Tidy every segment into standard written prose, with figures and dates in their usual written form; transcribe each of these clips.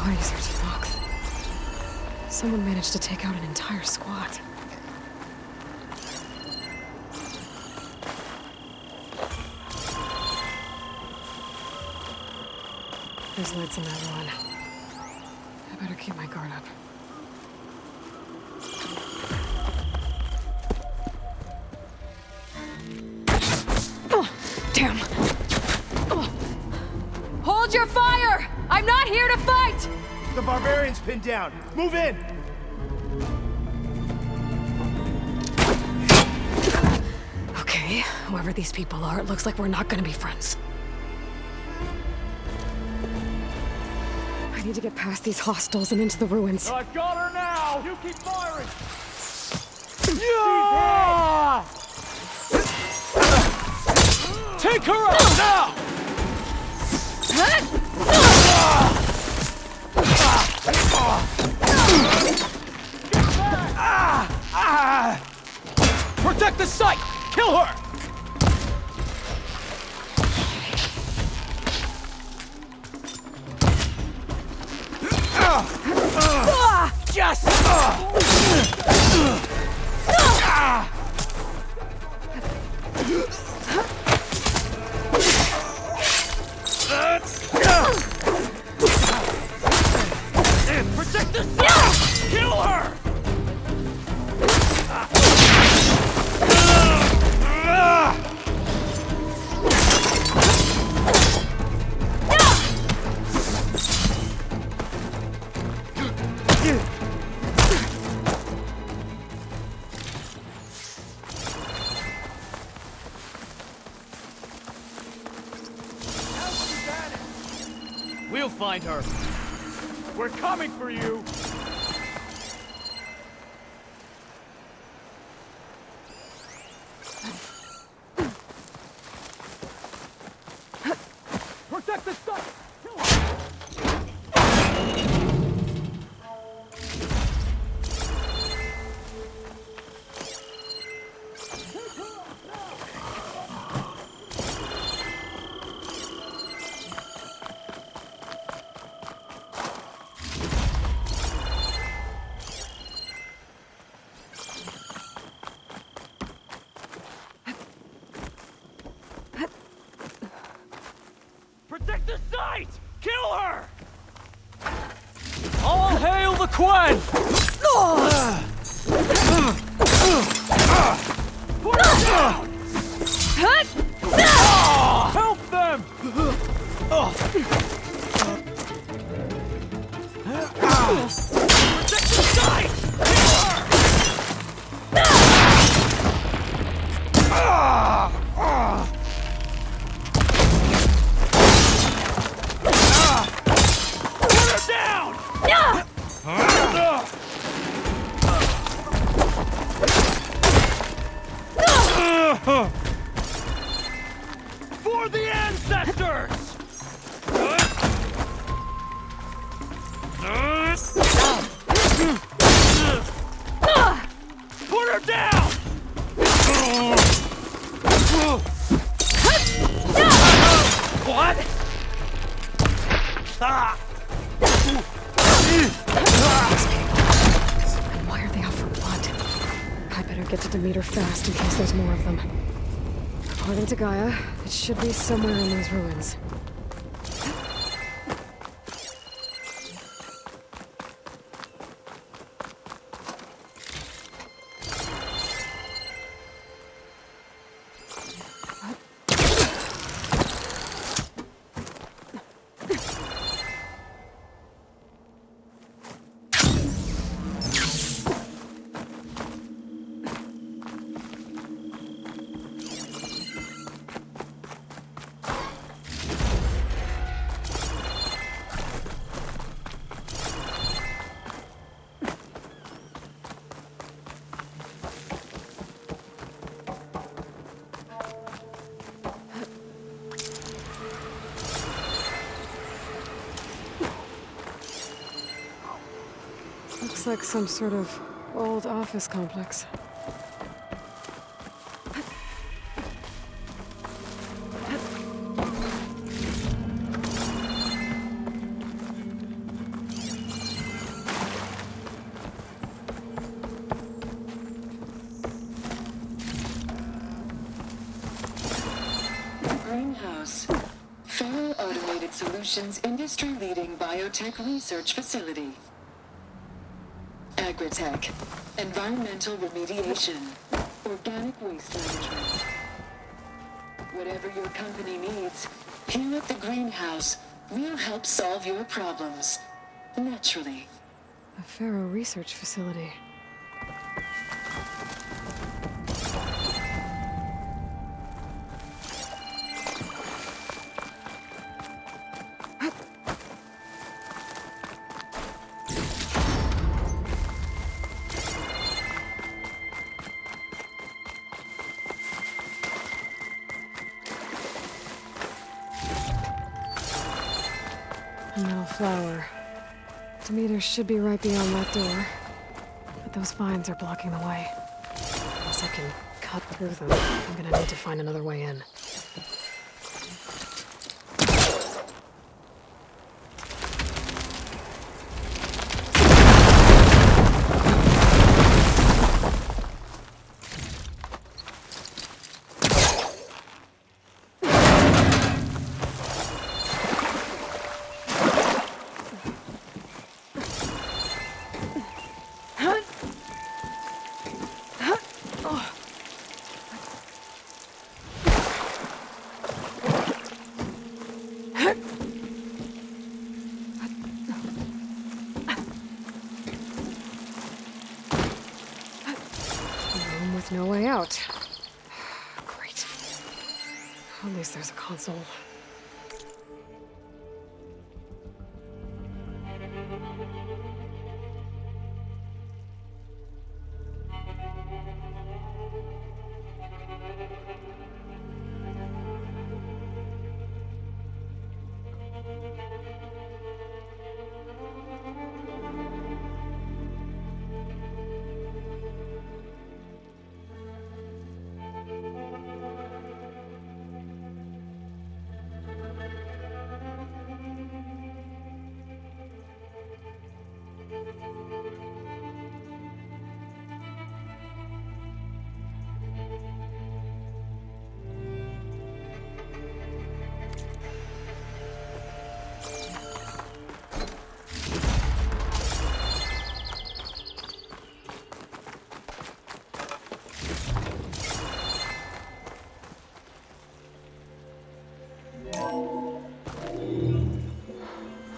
bodies are smoked. Someone managed to take out an entire squad. There's lights in that ruin. I better keep my guard up. Oh, damn. Oh. Hold your fire! I'm not here to fight! The barbarian's pinned down. Move in! Okay, whoever these people are, it looks like we're not gonna be friends. I need to get past these hostiles and into the ruins. I've got her now! You keep firing! Yeah! Take her out now! Protect the site! Kill her! Just! Protect the site! Kill her! We'll find her. We're coming for you! Protect the site! Kill her! Protect the site! Kill her! All hail the Quen! Put her down! Help them! Protect the site! Kill her! For the ancestors! Put her down! What? And why are they out for blood? I better get to Demeter fast in case there's more of them. According to Gaia, it should be somewhere in those ruins. Looks like some sort of old office complex. greenhouse. Feral Automated Solutions industry-leading biotech research facility. Agritech, environmental remediation, organic waste management. Whatever your company needs, here at the greenhouse, we'll help solve your problems. Naturally. A Pharaoh research facility. A metal flower. Demeter should be right beyond that door. But those vines are blocking the way. Unless I can cut through them, I'm gonna need to find another way in. With no way out. Great. At least there's a console.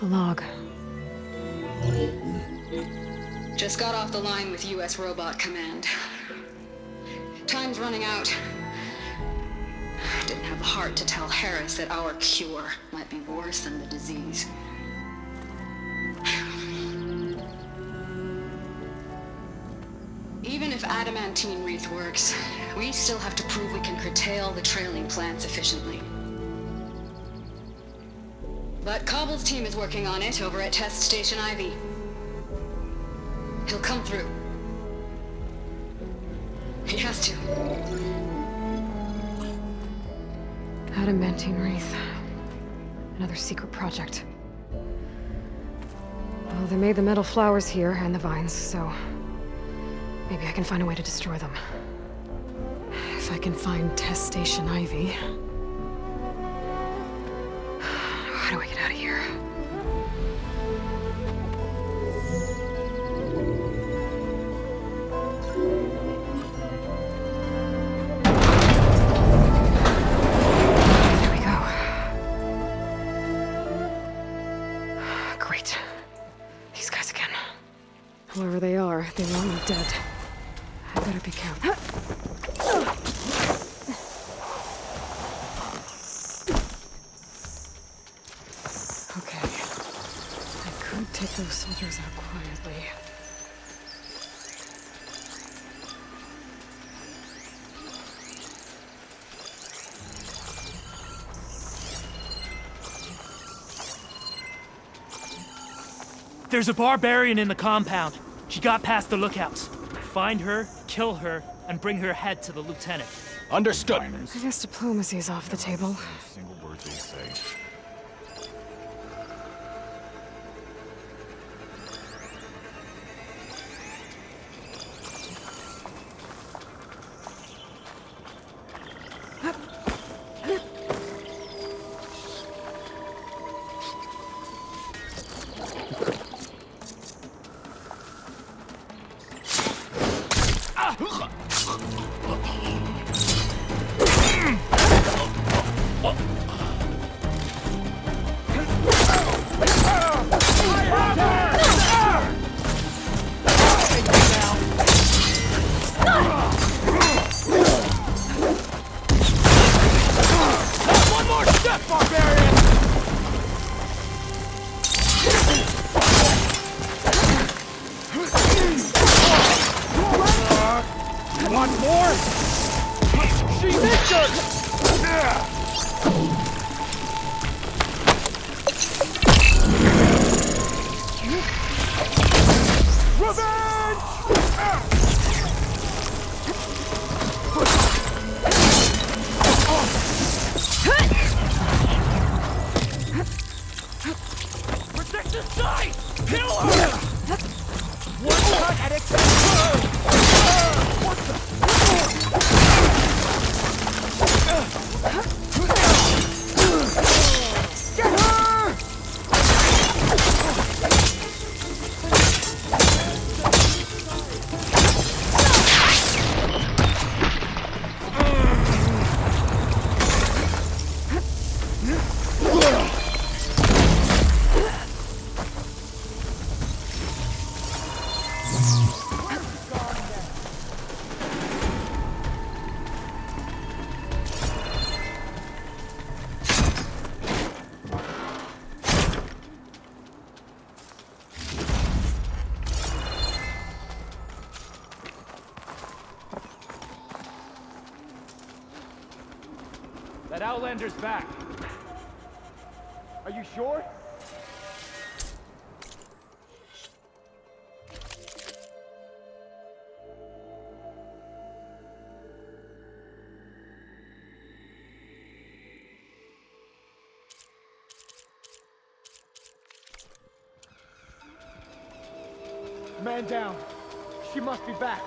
A log. Just got off the line with U.S. Robot Command. Time's running out. Didn't have the heart to tell Harris that our cure might be worse than the disease. Even if adamantine wreath works, we still have to prove we can curtail the trailing plants efficiently. But Cobble's team is working on it over at Test Station Ivy. He'll come through. He has to. Adamantine wreath. Another secret project. Well, they made the metal flowers here and the vines, so maybe I can find a way to destroy them. If I can find Test Station Ivy. How do I get out of here? There we go. Great. These guys again. Whoever they are, they want me dead. I better be careful. Okay. I could take those soldiers out quietly. There's a barbarian in the compound. She got past the lookouts. Find her, kill her, and bring her head to the lieutenant. Understood. I guess diplomacy's off the table. Single word they say. barbarian! Want more? She's injured! Revenge! Protect the site! Kill her! One cut and it's... What the... Get her! That Outlander's back. Are you sure? Man down. She must be back.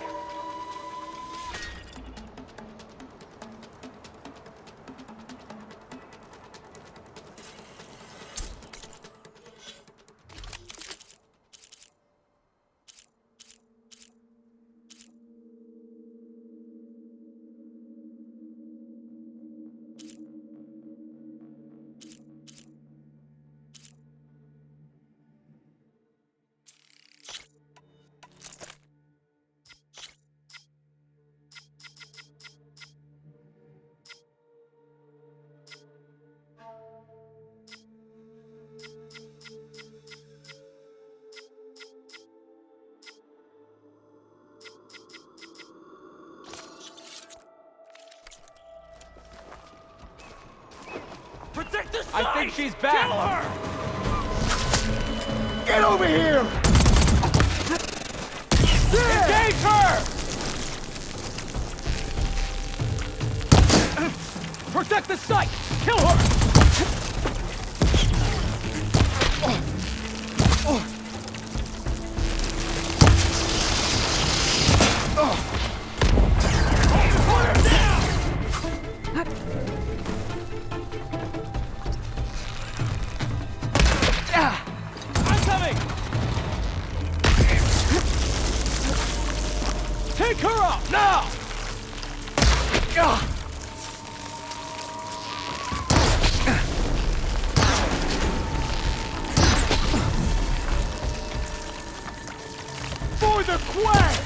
Protect the site! I think she's back. Kill her! Get over here! Engage her! Protect the site! Kill her! Put her down! I'm coming! Take her out, now! For the quest!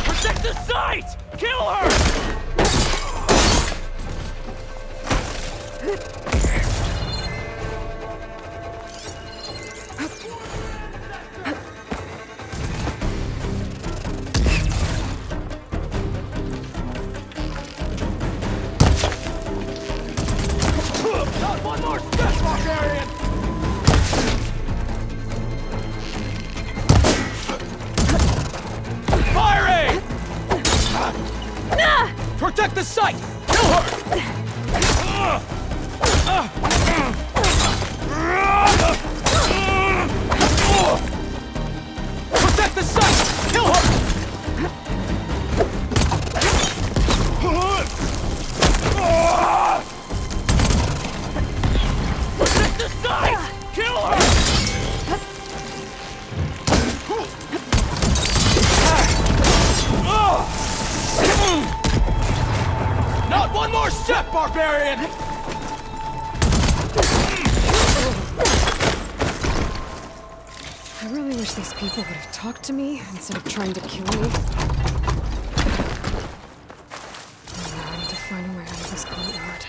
Protect the site! Kill her! Not one more step, barbarian! Firing! Protect the site! Kill her! Protect the site! Kill her! Protect the site! Kill her! Not one more step, barbarian! really wish these people would have talked to me instead of trying to kill me. Oh, now I need to find a way out of this courtyard.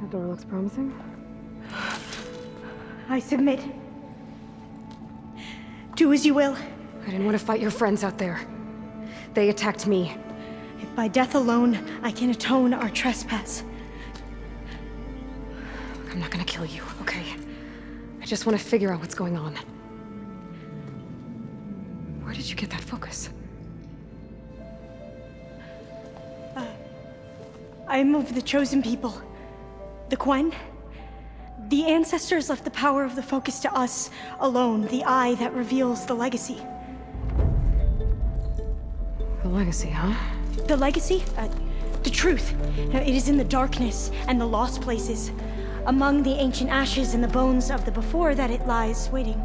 That door looks promising. I submit. Do as you will. I didn't want to fight your friends out there. They attacked me. If by death alone I can atone our trespass. I'm not gonna kill you, okay? I just want to figure out what's going on. Where did you get that focus? I am of the chosen people. The Quen. The ancestors left the power of the focus to us alone, the eye that reveals the legacy. The legacy, huh? The legacy? The truth. It is in the darkness and the lost places, among the ancient ashes and the bones of the before that it lies waiting.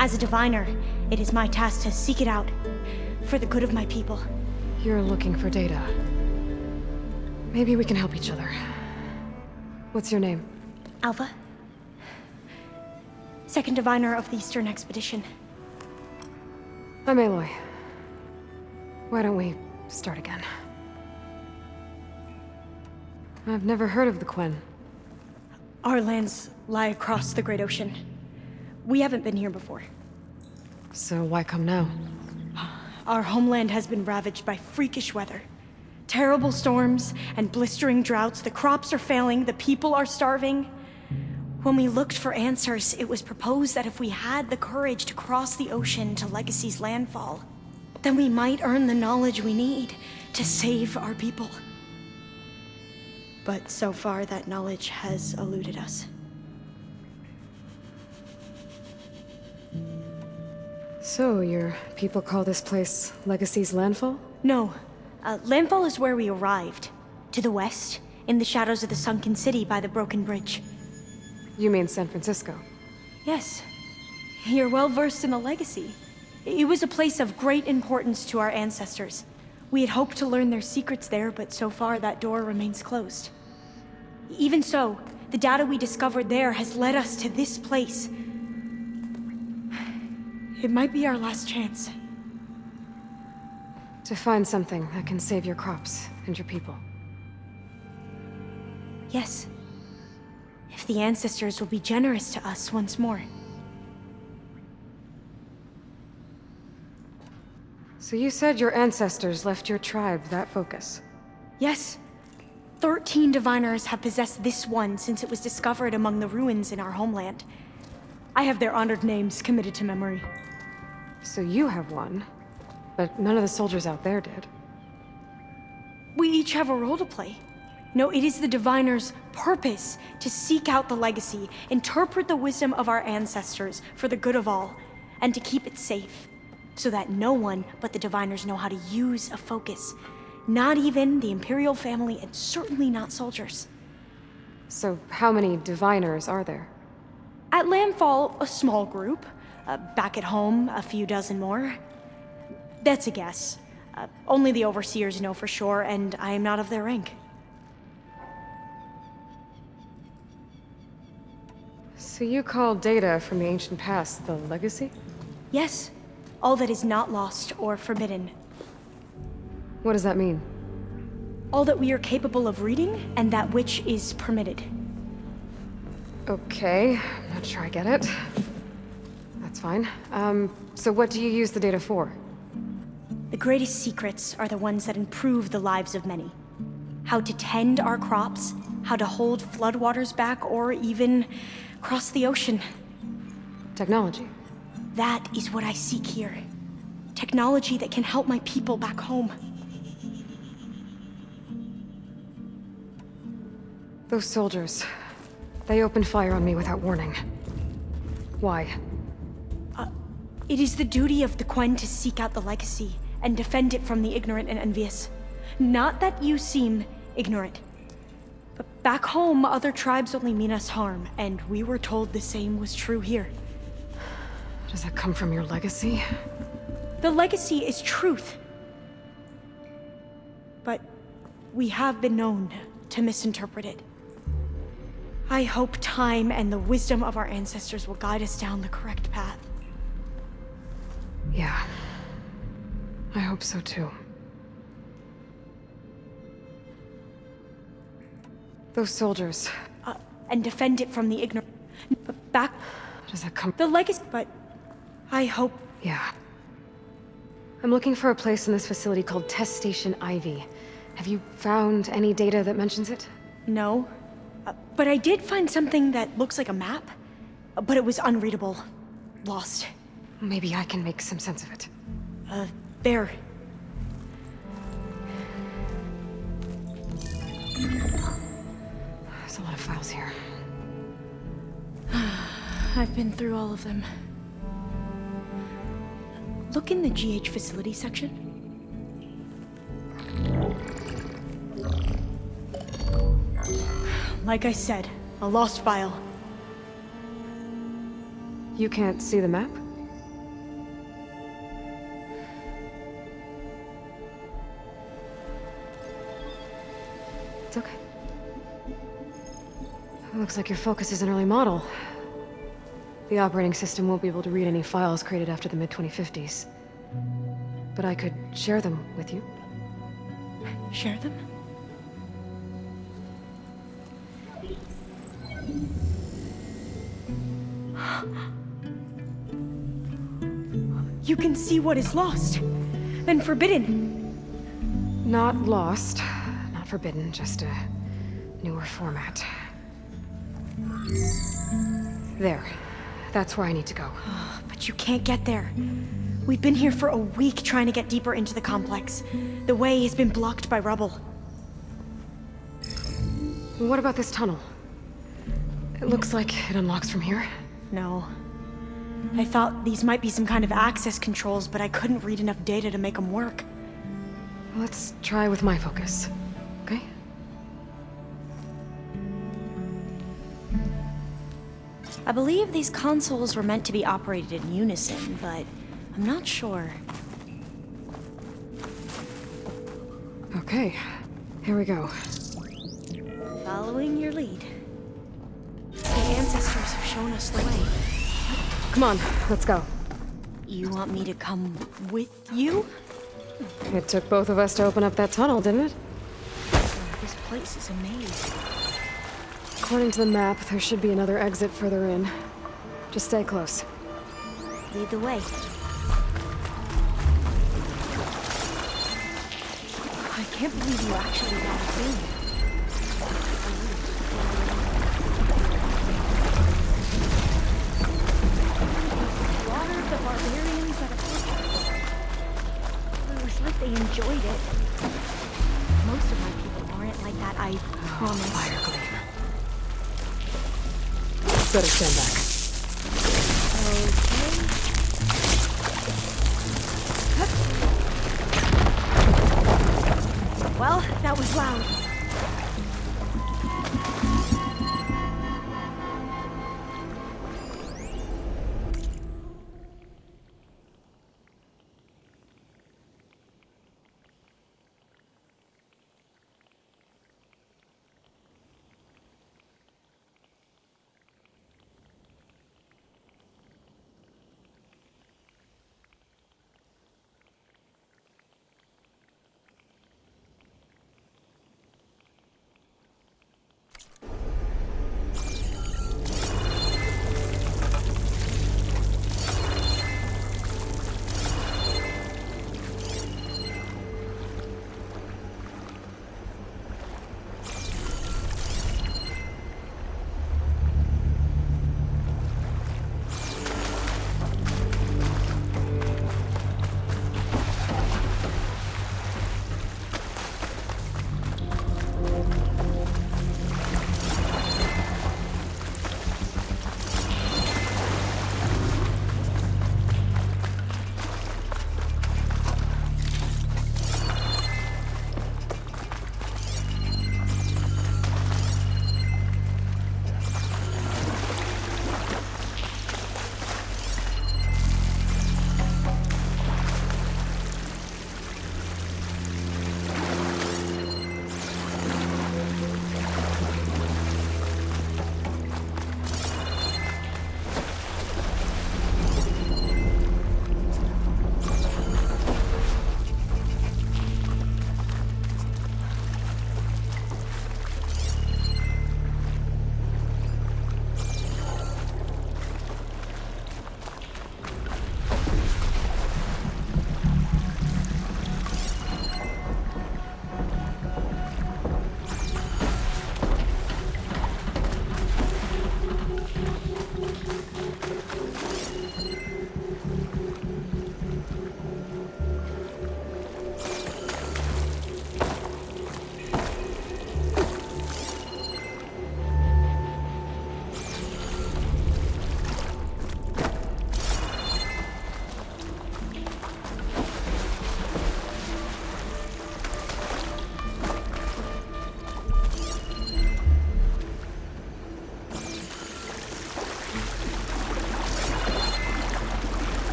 As a diviner, it is my task to seek it out for the good of my people. You're looking for data. Maybe we can help each other. What's your name? Alpha. Second diviner of the Eastern Expedition. I'm Aloy. Why don't we start again? I've never heard of the Quen. Our lands lie across the Great Ocean. We haven't been here before. So why come now? Our homeland has been ravaged by freakish weather. Terrible storms and blistering droughts. The crops are failing, the people are starving. When we looked for answers, it was proposed that if we had the courage to cross the ocean to Legacy's landfall, then we might earn the knowledge we need to save our people. But so far, that knowledge has eluded us. So, your people call this place Legacy's landfall? No. Landfall is where we arrived. To the west, in the shadows of the sunken city by the broken bridge. You mean San Francisco? Yes. You're well versed in the legacy. It was a place of great importance to our ancestors. We had hoped to learn their secrets there, but so far that door remains closed. Even so, the data we discovered there has led us to this place. It might be our last chance. To find something that can save your crops and your people. Yes. If the ancestors will be generous to us once more. So you said your ancestors left your tribe that focus? Yes. 13 diviners have possessed this one since it was discovered among the ruins in our homeland. I have their honored names committed to memory. So you have one, but none of the soldiers out there did. We each have a role to play. No, it is the Diviner's purpose to seek out the legacy, interpret the wisdom of our ancestors for the good of all, and to keep it safe, so that no one but the Diviners know how to use a focus. Not even the Imperial family, and certainly not soldiers. So how many Diviners are there? At Landfall, a small group. Back at home, a few dozen more. That's a guess. Only the Overseers know for sure, and I am not of their rank. So you call data from the ancient past the legacy? Yes, all that is not lost or forbidden. What does that mean? All that we are capable of reading, and that which is permitted. Okay, I'm not sure I get it. That's fine. So what do you use the data for? The greatest secrets are the ones that improve the lives of many. How to tend our crops, how to hold floodwaters back, or even cross the ocean. Technology. That is what I seek here. Technology that can help my people back home. Those soldiers, they opened fire on me without warning. Why? It is the duty of the Quen to seek out the legacy and defend it from the ignorant and envious. Not that you seem ignorant. But back home, other tribes only mean us harm, and we were told the same was true here. Does that come from your legacy? The legacy is truth. But we have been known to misinterpret it. I hope time and the wisdom of our ancestors will guide us down the correct path. Yeah. I hope so too. Those soldiers. And defend it from the ignorant. But back. Does that come? The legacy. But I hope. Yeah. I'm looking for a place in this facility called Test Station Ivy. Have you found any data that mentions it? No. But I did find something that looks like a map. But it was unreadable. Lost. Maybe I can make some sense of it. There. There's a lot of files here. I've been through all of them. Look in the GH facility section. Like I said, a lost file. You can't see the map? It's okay. It looks like your focus is an early model. The operating system won't be able to read any files created after the mid-2050s. But I could share them with you. Share them? You can see what is lost and forbidden. Not lost, not forbidden, just a newer format. There. That's where I need to go. But you can't get there. We've been here for a week trying to get deeper into the complex. The way has been blocked by rubble. What about this tunnel? It looks like it unlocks from here. No. I thought these might be some kind of access controls, but I couldn't read enough data to make them work. Let's try with my focus, okay? I believe these consoles were meant to be operated in unison, but I'm not sure. Okay, here we go. Following your lead. The ancestors have shown us the way. Come on, let's go. You want me to come with you? It took both of us to open up that tunnel, didn't it? This place is a maze. According to the map, there should be another exit further in. Just stay close. Lead the way. I can't believe you actually got us in. Water the barbarians that have. It was like they enjoyed it. Most of my people aren't like that I promise. Fire gleam. Better stand back. Okay. Well, that was loud.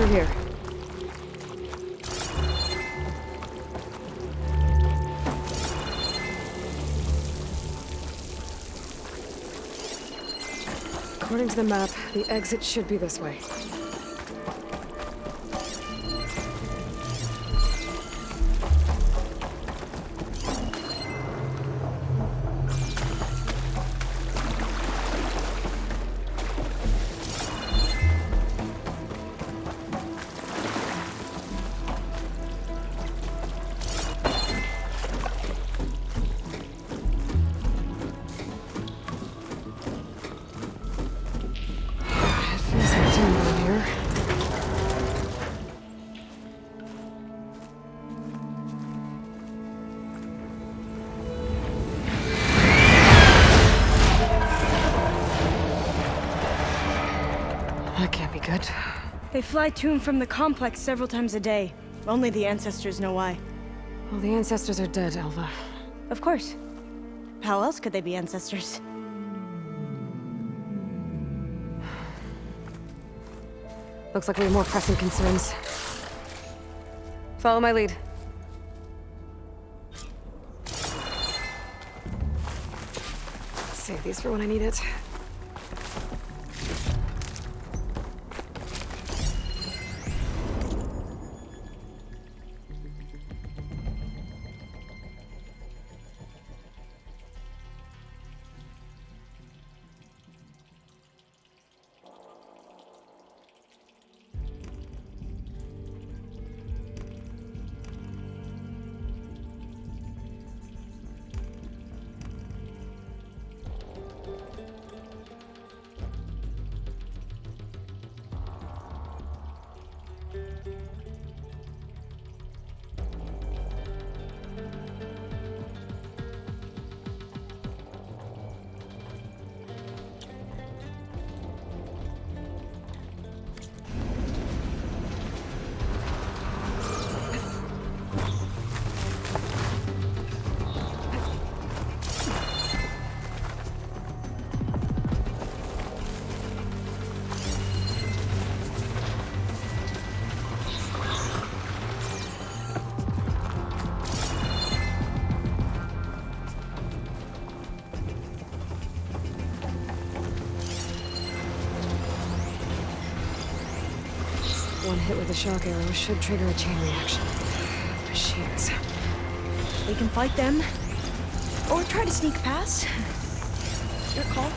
here. According to the map, the exit should be this way. That can't be good. They fly to and from the complex several times a day. Only the ancestors know why. Well, the ancestors are dead, Alva. Of course. How else could they be ancestors? Looks like we have more pressing concerns. Follow my lead. Save these for when I need it. One hit with a shock arrow should trigger a chain reaction. Machines. We can fight them. Or try to sneak past. Your call.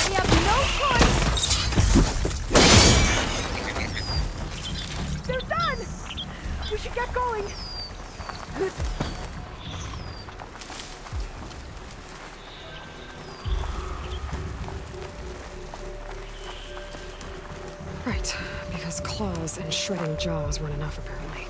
We have no choice! They're done! We should get going! Right, because claws and shredding jaws weren't enough, apparently.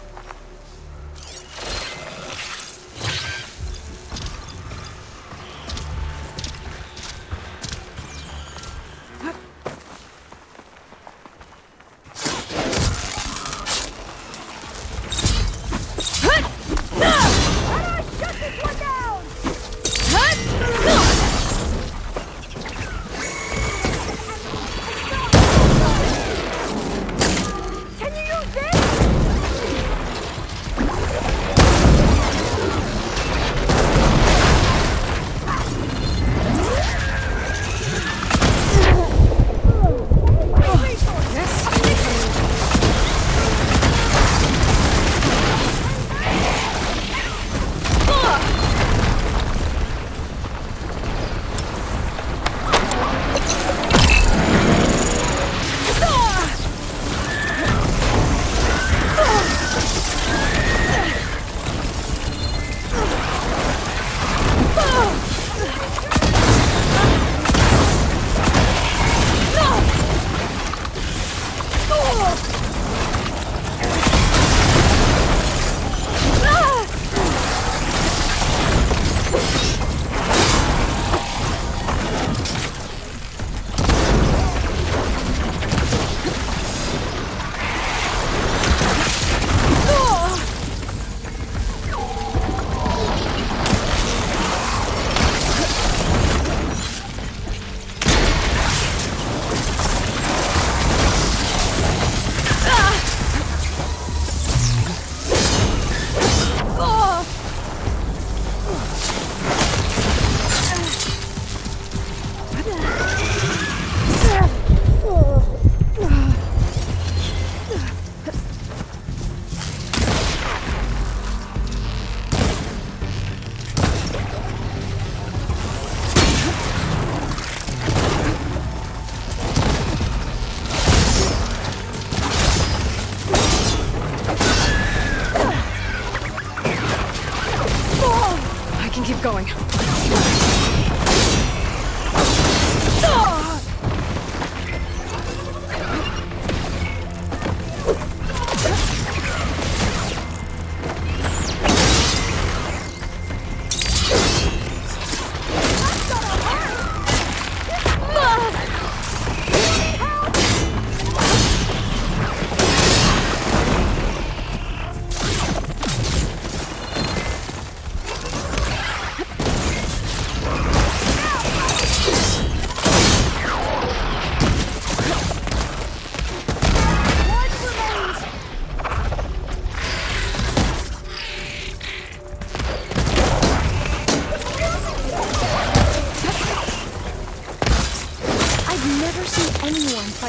can keep going.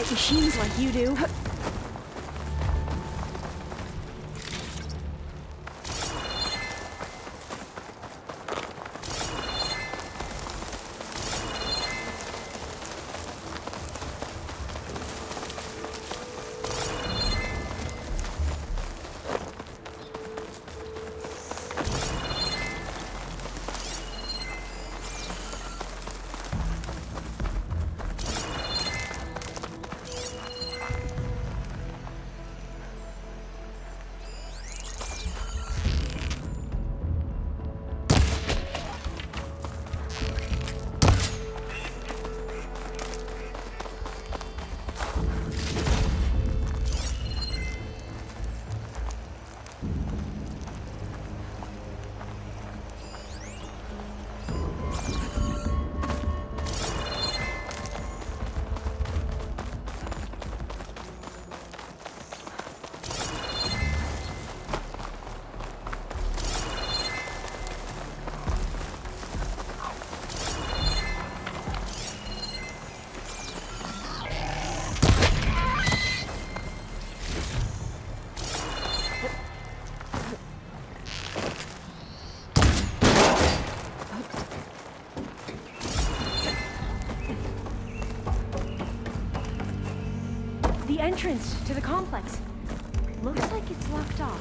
Machines like you do. The entrance to the complex. Looks like it's locked off.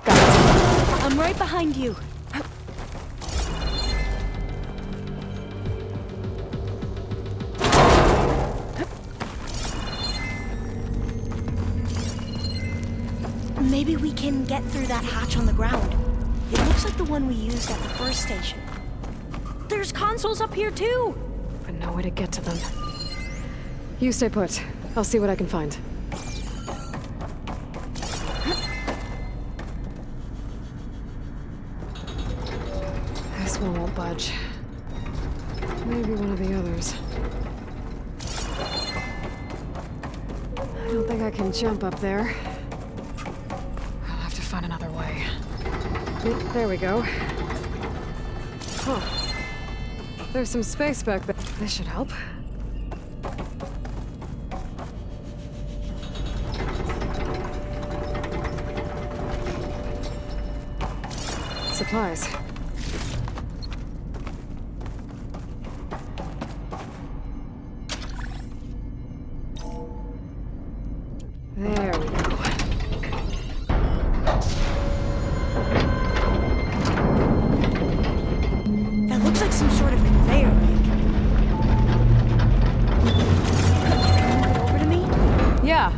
Got it. I'm right behind you. Maybe we can get through that hatch on the ground. It looks like the one we used at the first station. There's consoles up here too! But no way to get to them. You stay put. I'll see what I can find. This one won't budge. Maybe one of the others. I don't think I can jump up there. I'll have to find another way. There we go. Huh. There's some space back there. This should help. Supplies. There we go. That looks like some sort of conveyor rig. Can you get over to me? Yeah.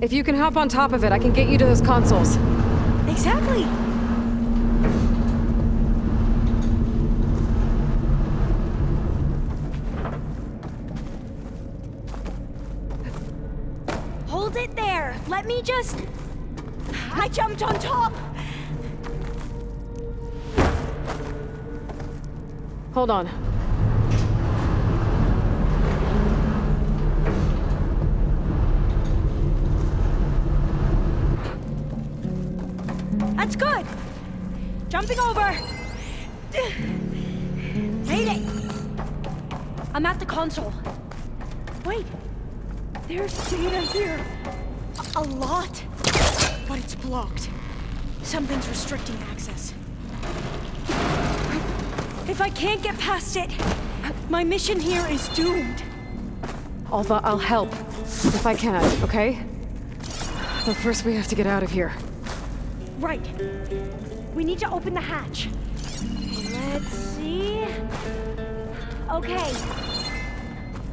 If you can hop on top of it, I can get you to those consoles. Exactly! Hold it there! Let me just... I jumped on top! Hold on. That's good! Jumping over! Made it! I'm at the console. Wait! There's data here. A lot. But it's blocked. Something's restricting access. If I can't get past it, my mission here is doomed. Alva, I'll help. If I can, okay? But first we have to get out of here. Right. We need to open the hatch. Let's see. Okay.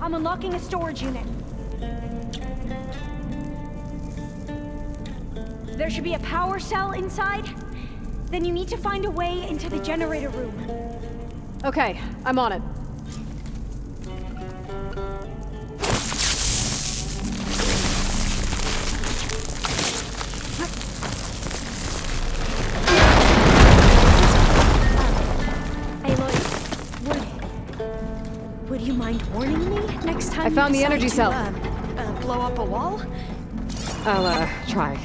I'm unlocking a storage unit. There should be a power cell inside. Then you need to find a way into the generator room. Okay, I'm on it. Would you mind warning me next time I found you the energy decide cell. to, blow up a wall? I'll, try.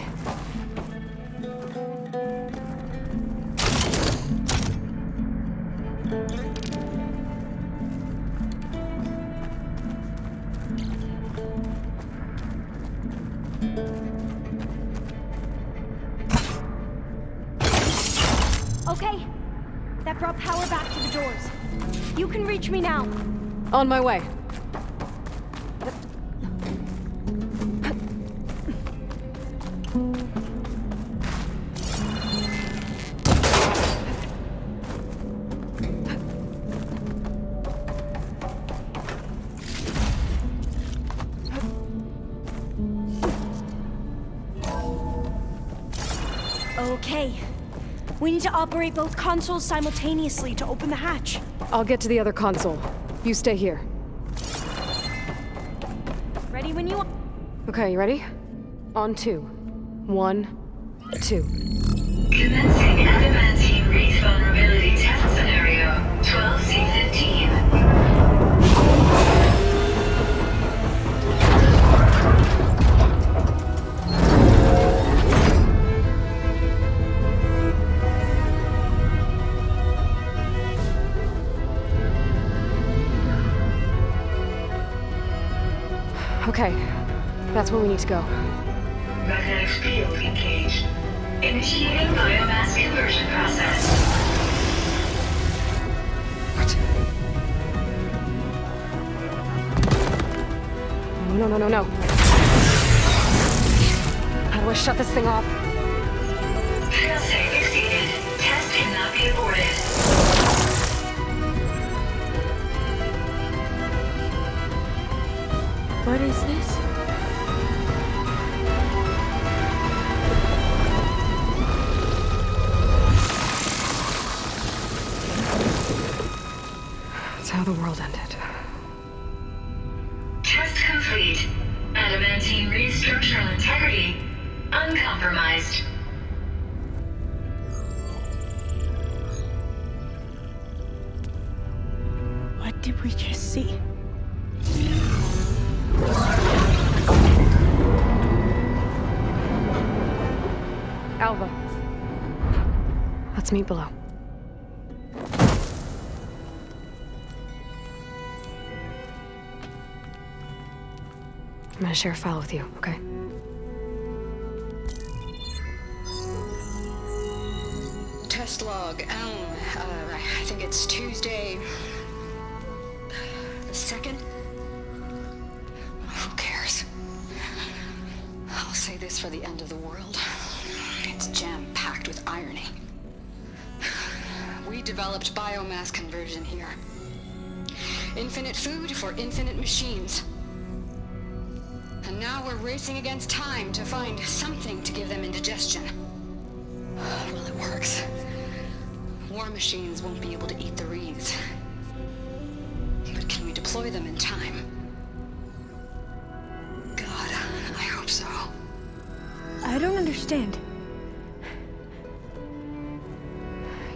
Okay. That brought power back to the doors. You can reach me now. On my way. Okay. We need to operate both consoles simultaneously to open the hatch. I'll get to the other console. You stay here. Ready when you are. Okay, you ready? On 2. 1, 2. Commencing adamantine wreath vulnerability test scenario 12C15. Okay, that's where we need to go. Magnetic field engaged. Initiating biomass conversion process. What? No. How do I shut this thing off? Failsafe exceeded. Test cannot be aborted. What is this? That's how the world ended. Test complete. Adamantine wreath structural integrity uncompromised. What did we just see? Alva. Let's meet below. I'm gonna share a file with you, okay? Test log, I think it's Tuesday the 2nd? Who cares? I'll say this for the end of the world. It's jam-packed with irony. We developed biomass conversion here. Infinite food for infinite machines. And now we're racing against time to find something to give them indigestion. Well, it works. War machines won't be able to eat the wreaths. But can we deploy them in time? God, I hope so. I don't understand.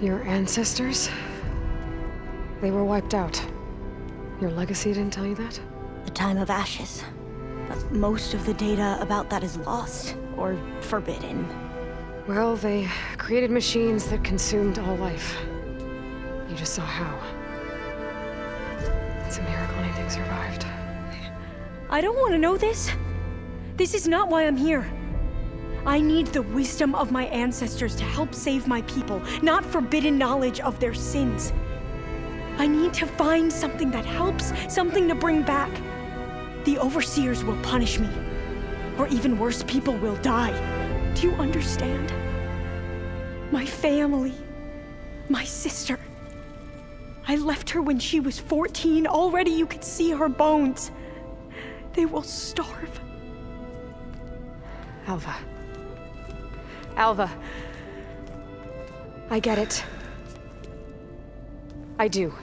Your ancestors? They were wiped out. Your legacy didn't tell you that? The time of ashes. But most of the data about that is lost or forbidden. Well, they created machines that consumed all life. You just saw how. It's a miracle anything survived. I don't want to know this. This is not why I'm here. I need the wisdom of my ancestors to help save my people, not forbidden knowledge of their sins. I need to find something that helps, something to bring back. The overseers will punish me. Or even worse, people will die. Do you understand? My family. My sister. I left her when she was 14. Already you could see her bones. They will starve. Alva. Alva. I get it. I do.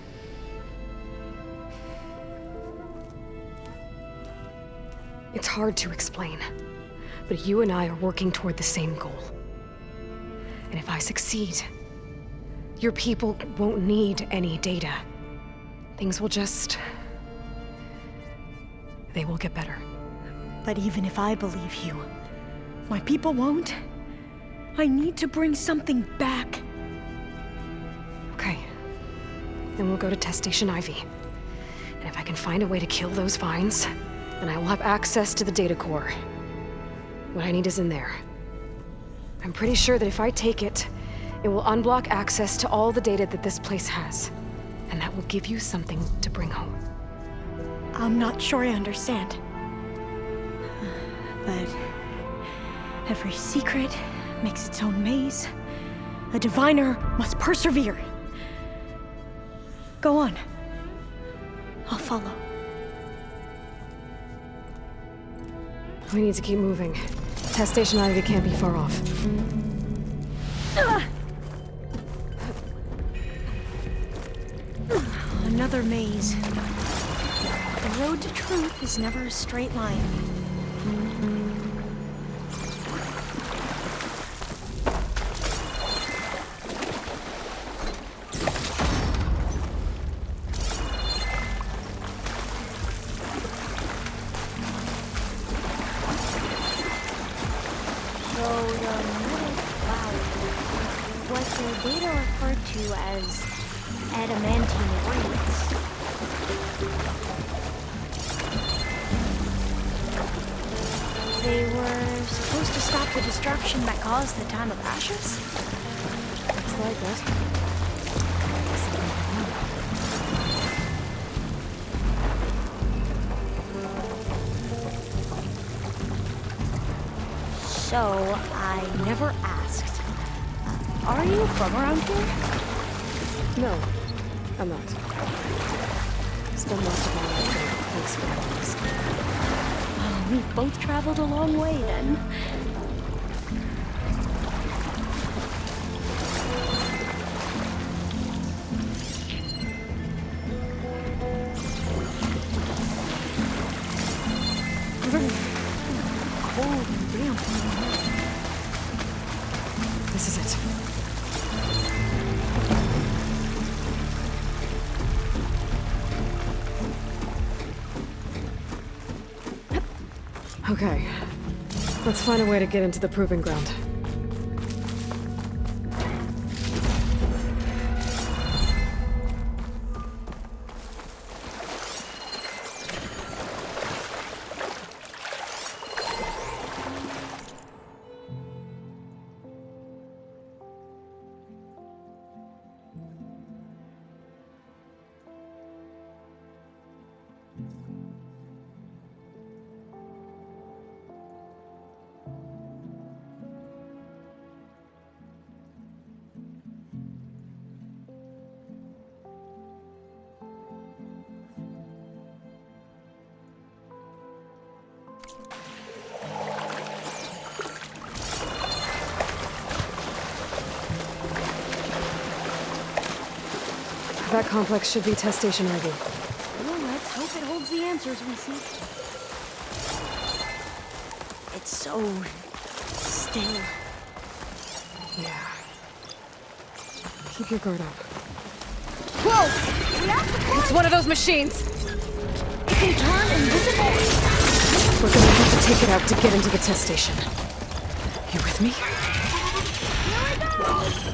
It's hard to explain, but you and I are working toward the same goal. And if I succeed, your people won't need any data. Things will just... they will get better. But even if I believe you, my people won't. I need to bring something back. Okay. Then we'll go to Test Station Ivy. And if I can find a way to kill those vines, then I will have access to the data core. What I need is in there. I'm pretty sure that if I take it, it will unblock access to all the data that this place has. And that will give you something to bring home. I'm not sure I understand. But every secret makes its own maze. A diviner must persevere. Go on. I'll follow. We need to keep moving. Test Station Ivy can't be far off. Another maze. The road to truth is never a straight line. What the data referred to as adamantine rings. They were supposed to stop the destruction that caused the Time of Ashes? Looks like it. So, I never asked. Are you from around here? No, I'm not. Spent most of my life in thanks for that. We both traveled a long way then. Cold and damp. This is it. Okay. Let's find a way to get into the proving ground. That complex should be Test Station Ivy. Well, let's hope it holds the answers we seek. It's so still. Yeah. Keep your guard up. Whoa! We have to fly! It's one of those machines! It can turn invisible! We're gonna have to take it out to get into the test station. You with me? Here we go!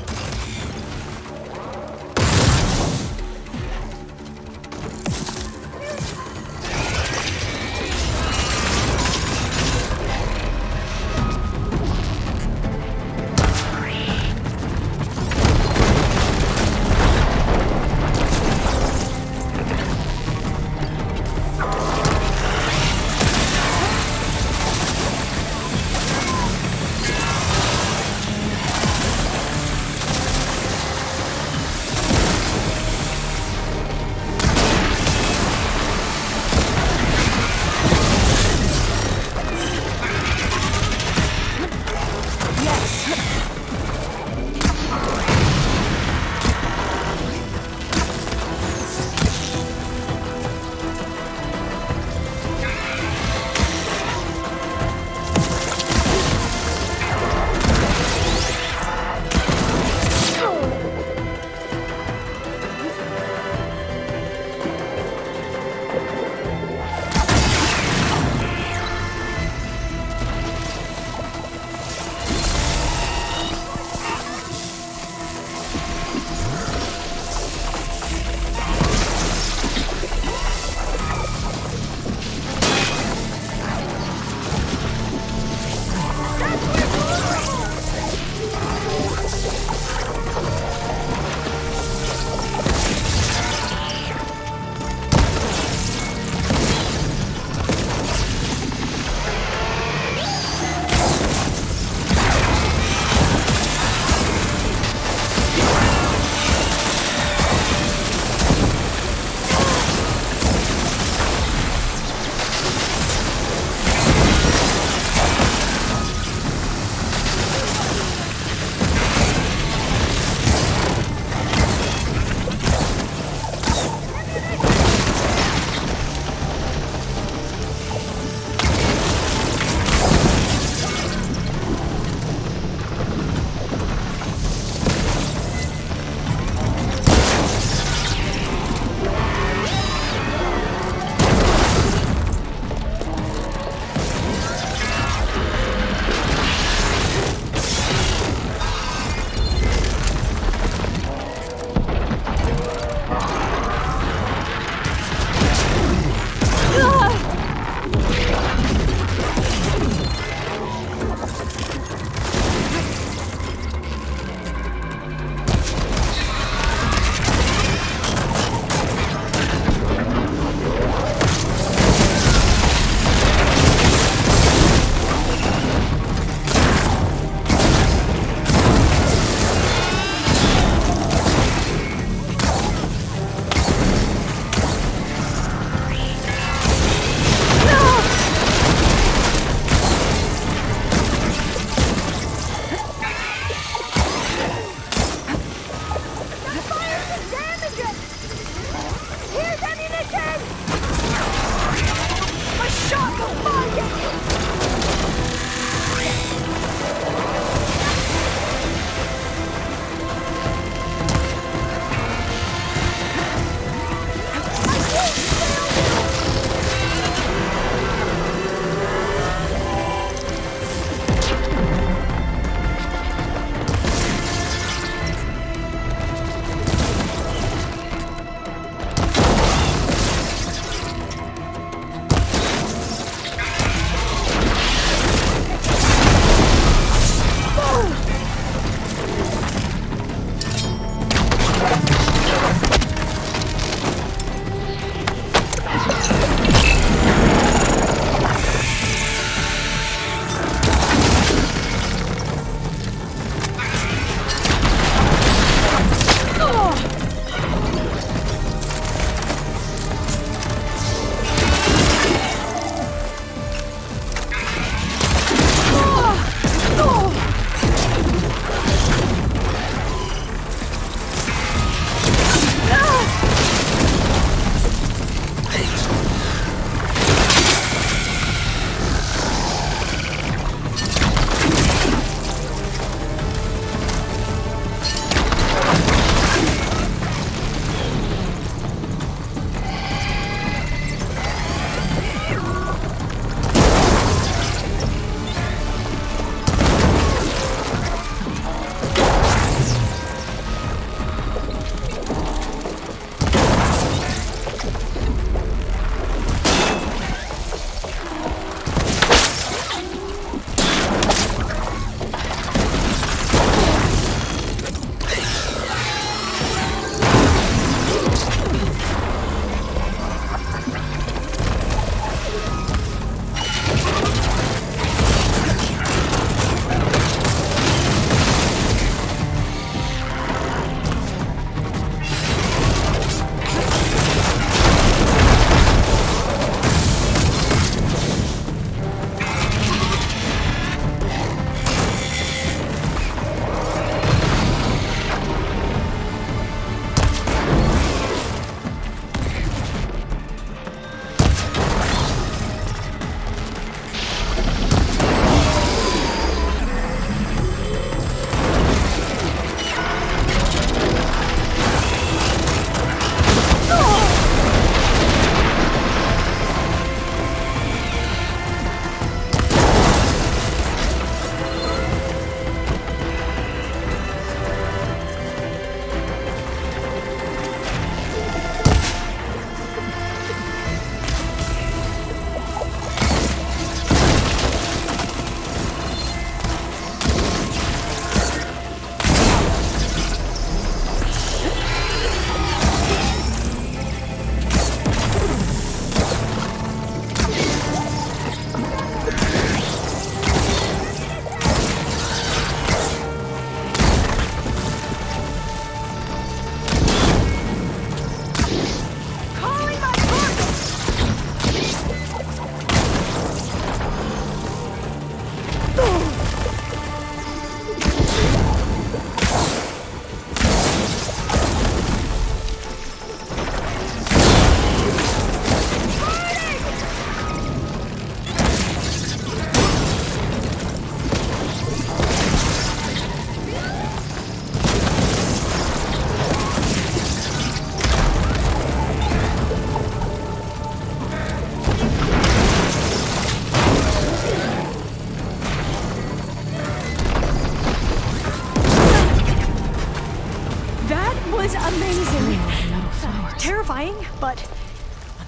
Amazing. Metal flowers. Terrifying, but Is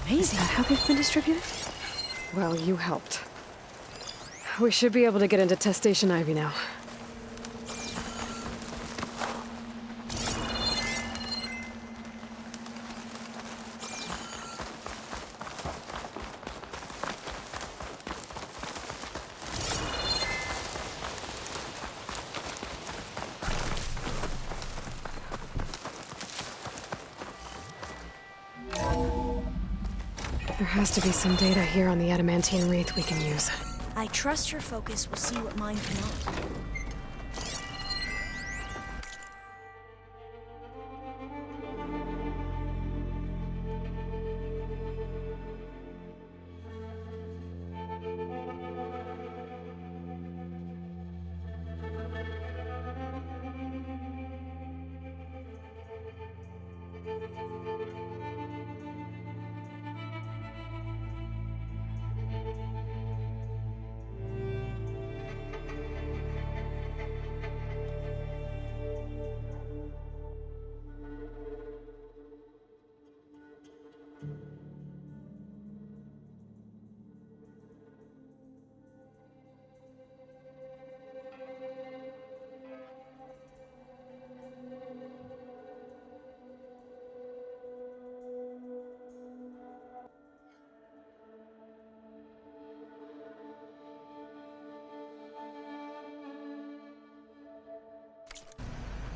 amazing. that how they've been distributed? Well, you helped. We should be able to get into Test Station Ivy now. There has to be some data here on the adamantine wreath we can use. I trust your focus will see what mine cannot.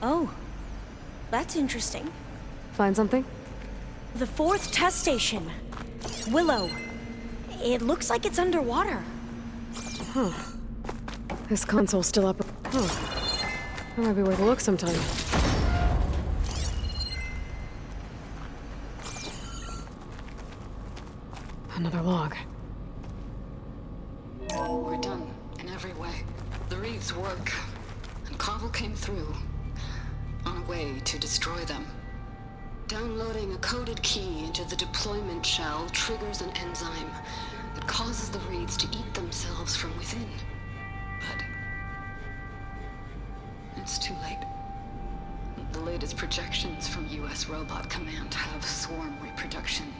Oh, that's interesting. Find something? The 4th test station. Willow. It looks like it's underwater. This console's still up. Huh. That might be worth a look sometime. Another log. We're done in every way. The wreaths work, and Cobble came through on a way to destroy them. Downloading a coded key into the deployment shell triggers an enzyme that causes the wreaths to eat themselves from within. But it's too late. The latest projections from US Robot Command have swarm reproduction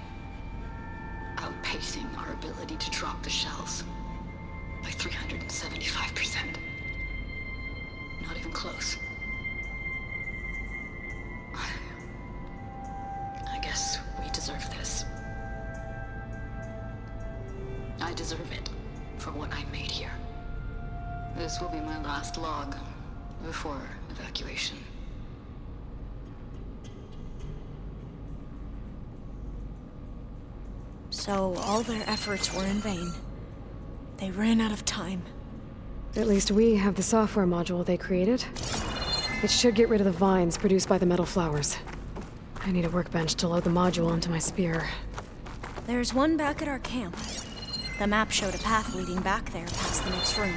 outpacing our ability to drop the shells by 375%. Not even close. I guess we deserve this. I deserve it for what I made here. This will be my last log before evacuation. So all their efforts were in vain. They ran out of time. At least we have the software module they created. It should get rid of the vines produced by the metal flowers. I need a workbench to load the module onto my spear. There's one back at our camp. The map showed a path leading back there past the next room.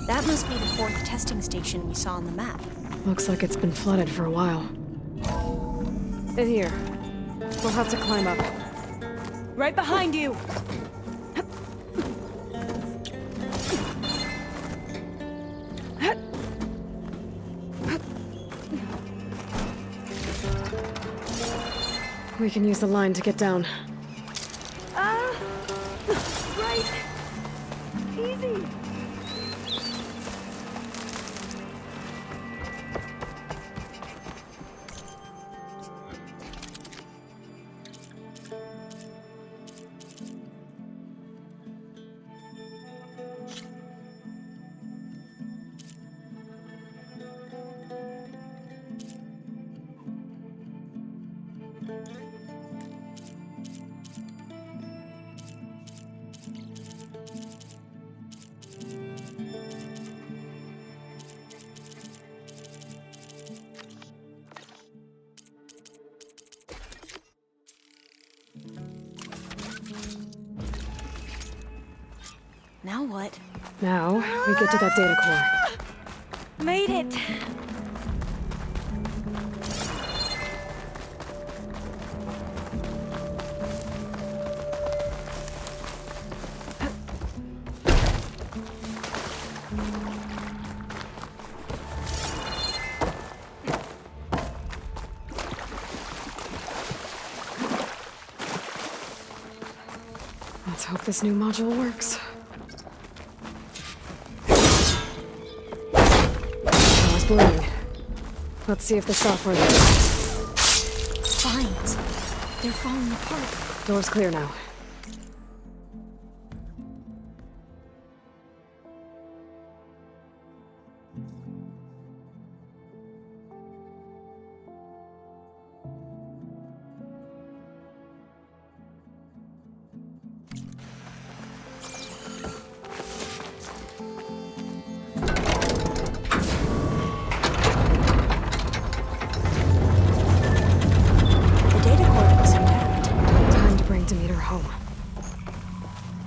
That must be the 4th testing station we saw on the map. Looks like it's been flooded for a while. In here. We'll have to climb up. Right behind you! We can use the line to get down. Now what? Now, we get to that data core. Made it! Let's hope this new module works. I was bleeding. Let's see if the software works. Vines. They're falling apart. Door's clear now.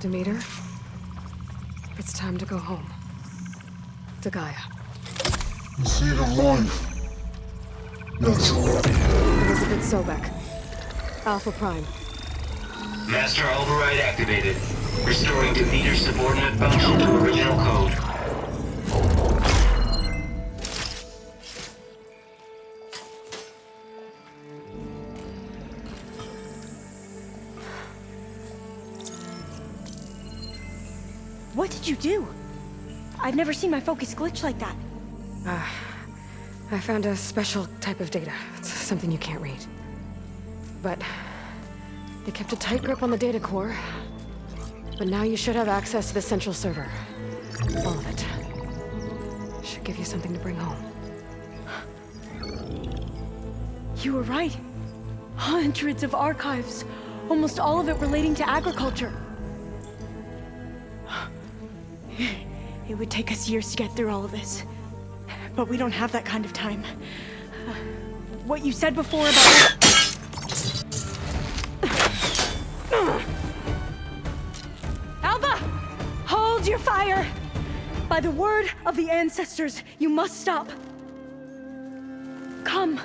Demeter, it's time to go home. To Gaia. Receive life. Natural. Elizabeth Sobek. Alpha Prime. Master override activated. Restoring Demeter's subordinate function to original code. What did you do? I've never seen my focus glitch like that. I found a special type of data. It's something you can't read. But they kept a tight grip on the data core. But now you should have access to the central server. All of it. Should give you something to bring home. You were right. Hundreds of archives. Almost all of it relating to agriculture. It would take us years to get through all of this. But we don't have that kind of time. What you said before about... Alba! Hold your fire! By the word of the ancestors, you must stop. Come.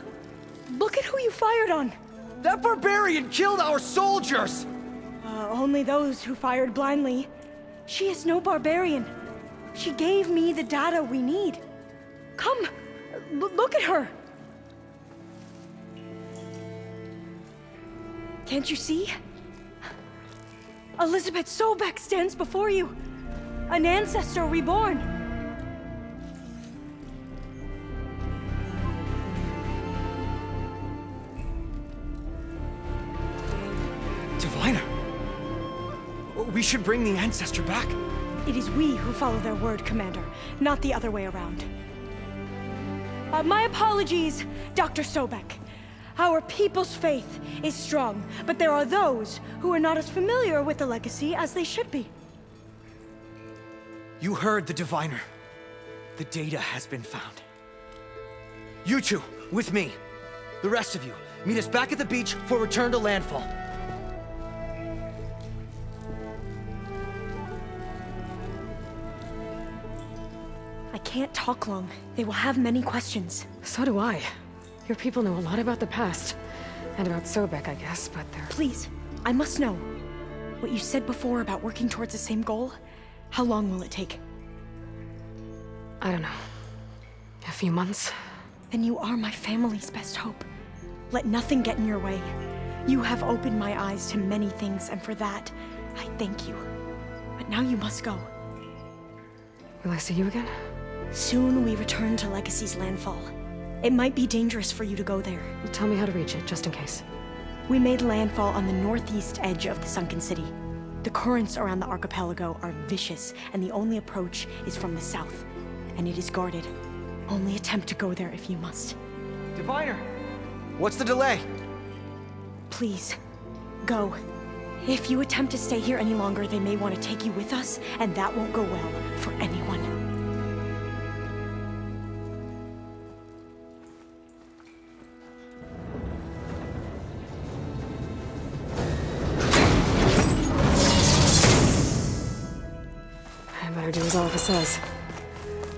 Look at who you fired on. That barbarian killed our soldiers! Only those who fired blindly. She is no barbarian. She gave me the data we need. Come, look at her. Can't you see? Elizabeth Sobek stands before you. An ancestor reborn. Diviner! We should bring the ancestor back. It is we who follow their word, Commander, not the other way around. My apologies, Dr. Sobek. Our people's faith is strong, but there are those who are not as familiar with the legacy as they should be. You heard the diviner. The data has been found. You two, with me. The rest of you, meet us back at the beach for return to landfall. I can't talk long. They will have many questions. So do I. Your people know a lot about the past. And about Sobek, I guess, but they're... Please, I must know. What you said before about working towards the same goal, how long will it take? I don't know. A few months? Then you are my family's best hope. Let nothing get in your way. You have opened my eyes to many things, and for that, I thank you. But now you must go. Will I see you again? Soon we return to Legacy's landfall. It might be dangerous for you to go there. Tell me how to reach it, just in case. We made landfall on the northeast edge of the sunken city. The currents around the archipelago are vicious, and the only approach is from the south. And it is guarded. Only attempt to go there if you must. Diviner! What's the delay? Please, go. If you attempt to stay here any longer, they may want to take you with us, and that won't go well for anyone. I better do as Alpha says.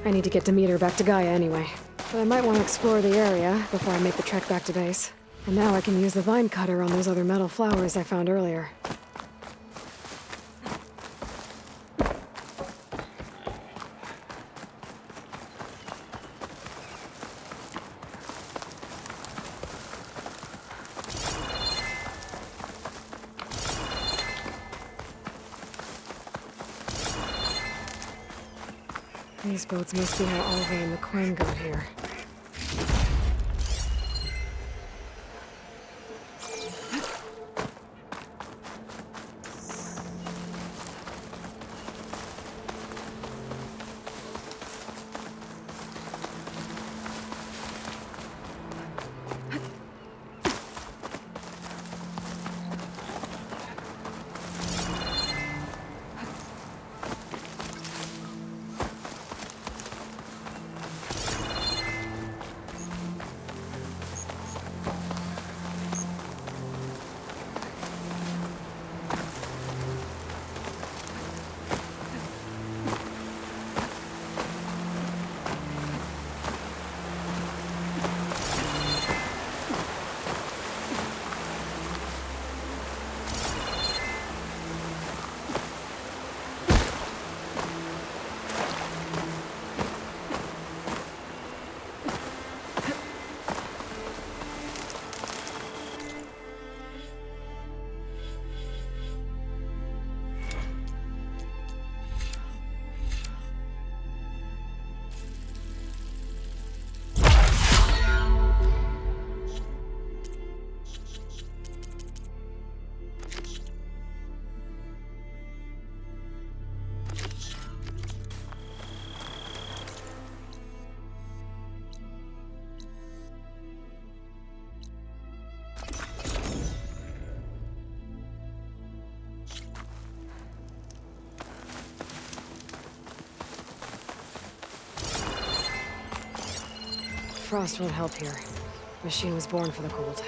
I need to get Demeter back to Gaia anyway. But I might want to explore the area before I make the trek back to base. And now I can use the vine cutter on those other metal flowers I found earlier. These boats must be how Alva and McQueen got here. Frost won't help here. Machine was born for the cold.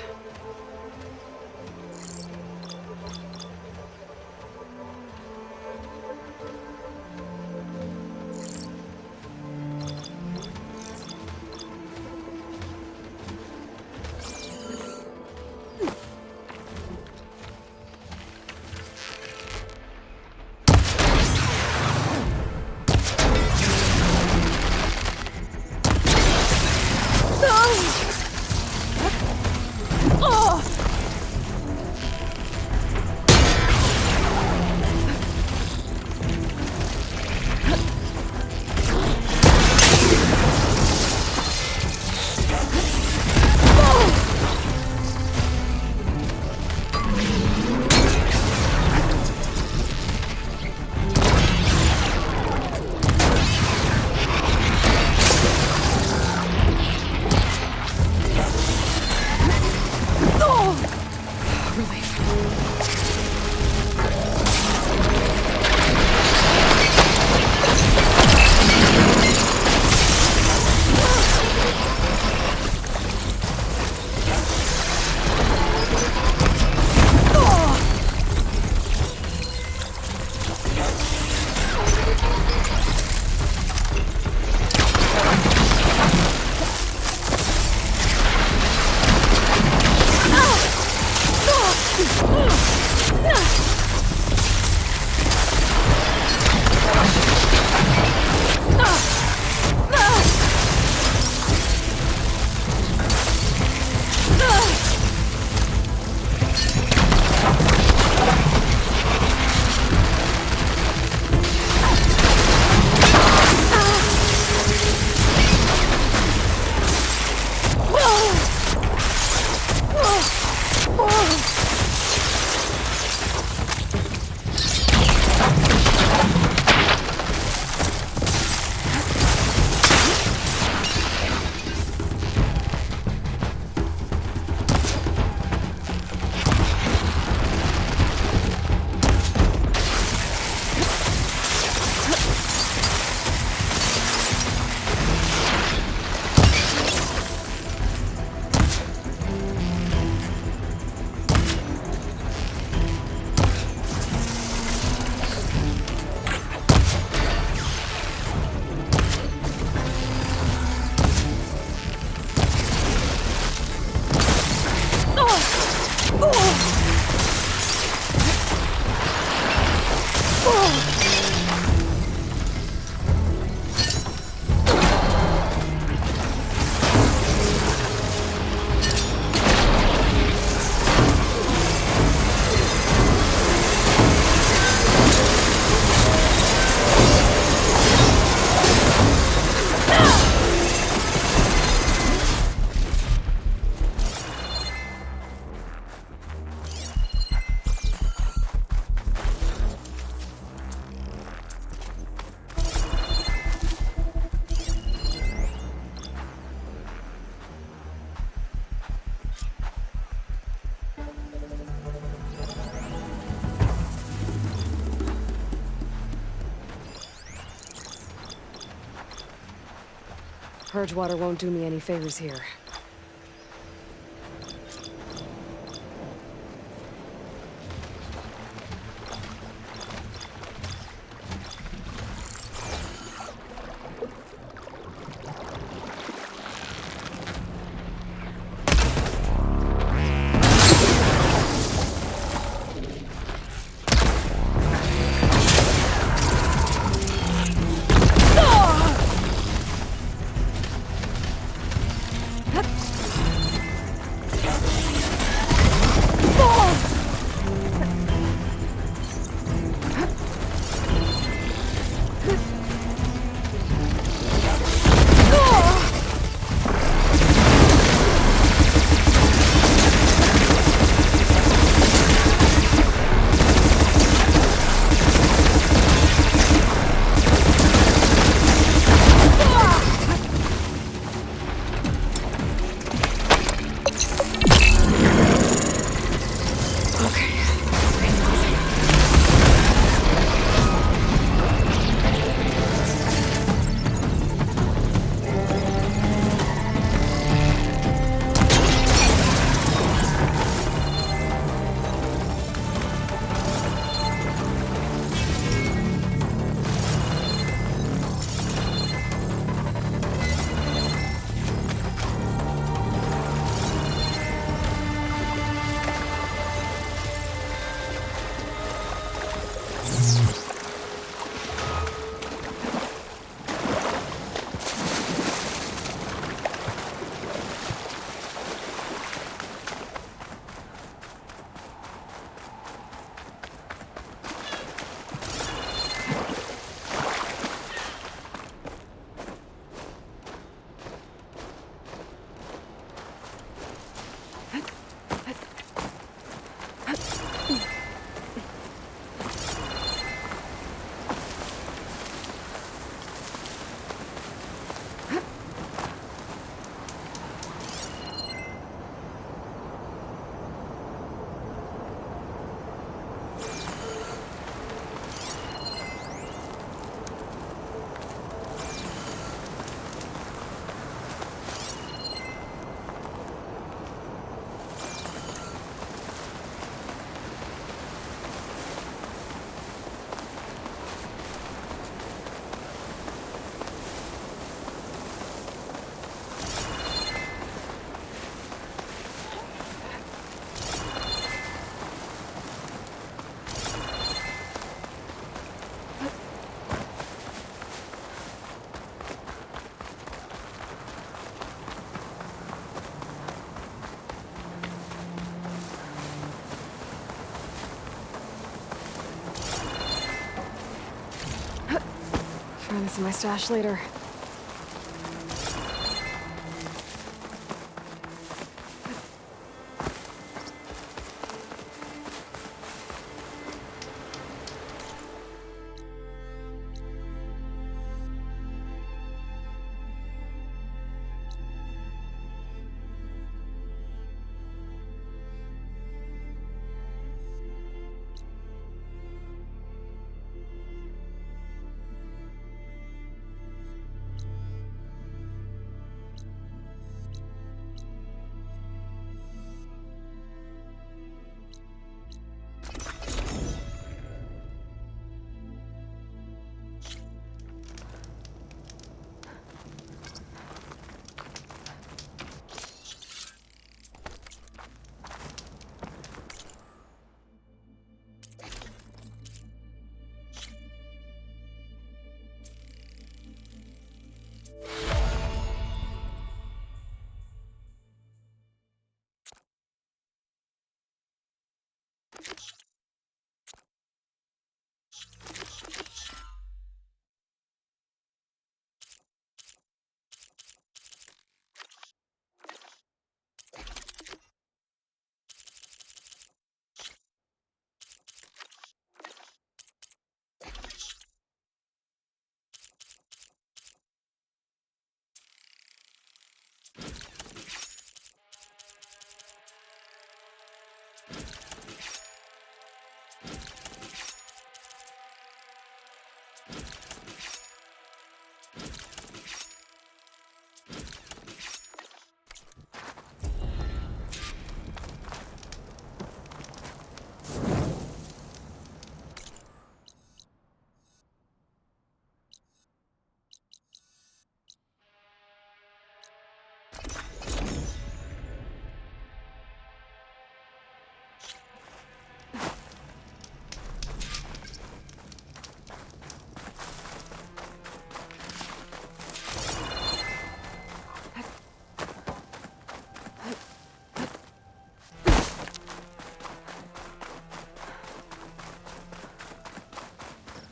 Purge water won't do me any favors here. Find this in my stash later.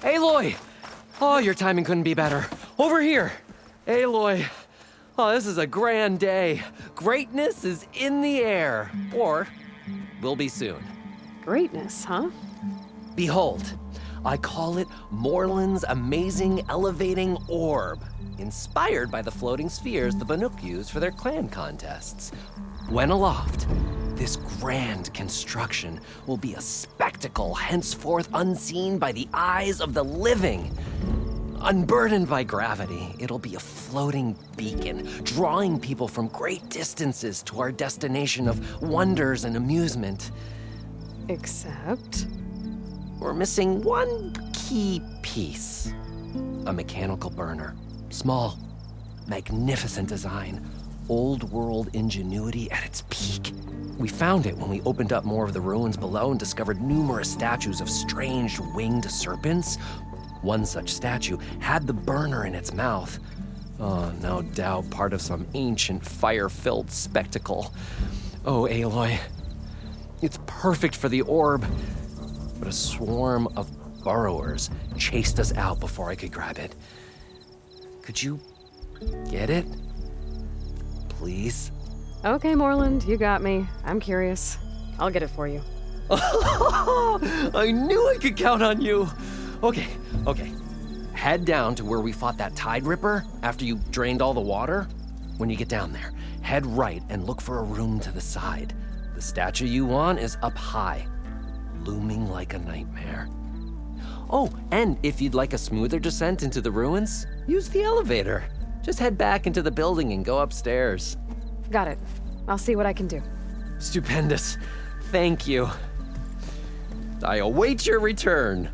Aloy! Oh, your timing couldn't be better. Over here! Aloy. Oh, this is a grand day. Greatness is in the air. Or will be soon. Greatness, huh? Behold, I call it Morland's amazing elevating orb, inspired by the floating spheres the Banuk use for their clan contests. When aloft, this grand construction will be a spectacle henceforth unseen by the eyes of the living. Unburdened by gravity, it'll be a floating beacon, drawing people from great distances to our destination of wonders and amusement. Except? We're missing one key piece. A mechanical burner. Small, magnificent design. Old world ingenuity at its peak. We found it when we opened up more of the ruins below and discovered numerous statues of strange winged serpents. One such statue had the burner in its mouth. Oh, no doubt part of some ancient fire-filled spectacle. Oh, Aloy. It's perfect for the orb. But a swarm of burrowers chased us out before I could grab it. Could you get it? Please? Okay, Morland, you got me. I'm curious. I'll get it for you. I knew I could count on you. Okay. Head down to where we fought that Tide Ripper after you drained all the water. When you get down there, head right and look for a room to the side. The statue you want is up high, looming like a nightmare. Oh, and if you'd like a smoother descent into the ruins, use the elevator. Just head back into the building and go upstairs. Got it. I'll see what I can do. Stupendous. Thank you. I await your return.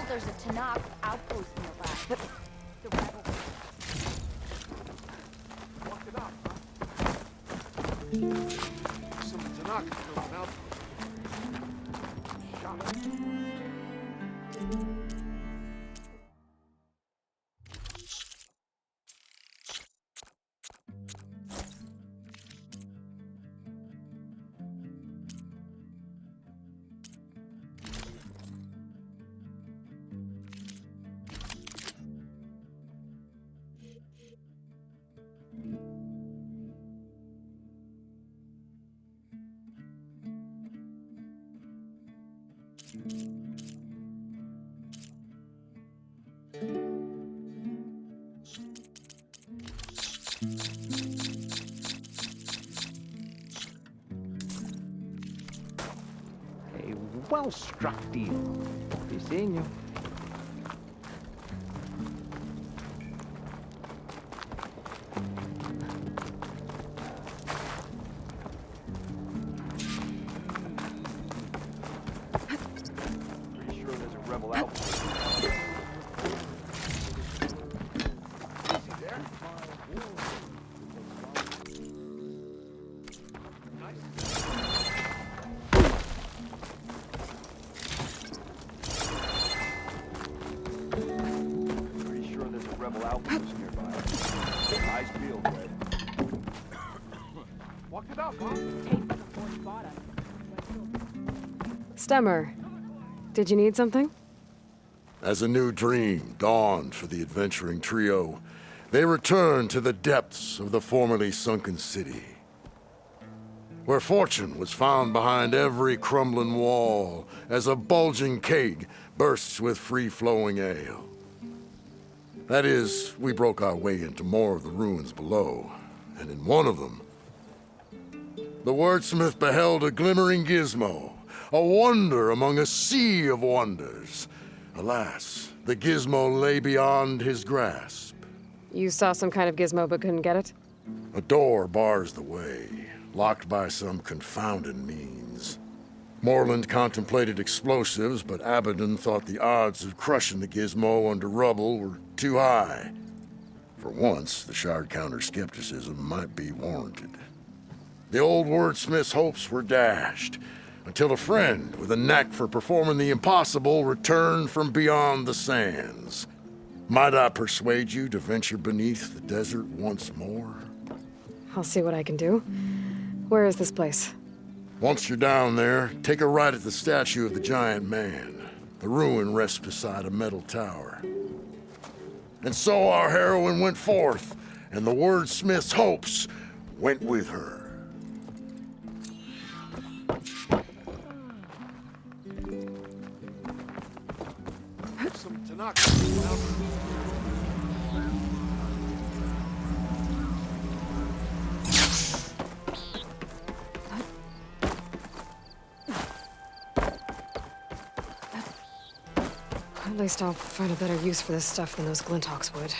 There's a Tanakh outpost nearby. The rebel. Walk it up, huh? Some Tanakh built an outpost. A well-struck deal. Be seeing you. Pretty sure there's a rebel outpost. Is he there? Pretty sure there's a rebel outpost nearby. Eyes peeled, Red. Walk it up, huh? Stemmer, did you need something? As a new dream dawned for the adventuring trio, they returned to the depths of the formerly sunken city, where fortune was found behind every crumbling wall as a bulging keg bursts with free-flowing ale. That is, we broke our way into more of the ruins below, and in one of them, the wordsmith beheld a glimmering gizmo, a wonder among a sea of wonders. Alas, the gizmo lay beyond his grasp. You saw some kind of gizmo but couldn't get it? A door bars the way, locked by some confounding means. Morland contemplated explosives, but Abaddon thought the odds of crushing the gizmo under rubble were too high. For once, the shard counter's skepticism might be warranted. The old wordsmith's hopes were dashed until a friend with a knack for performing the impossible returned from beyond the sands. Might I persuade you to venture beneath the desert once more? I'll see what I can do. Where is this place? Once you're down there, take a right at the statue of the giant man. The ruin rests beside a metal tower. And so our heroine went forth, and the wordsmith's hopes went with her. At least I'll find a better use for this stuff than those Glinthawks would.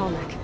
bottleneck.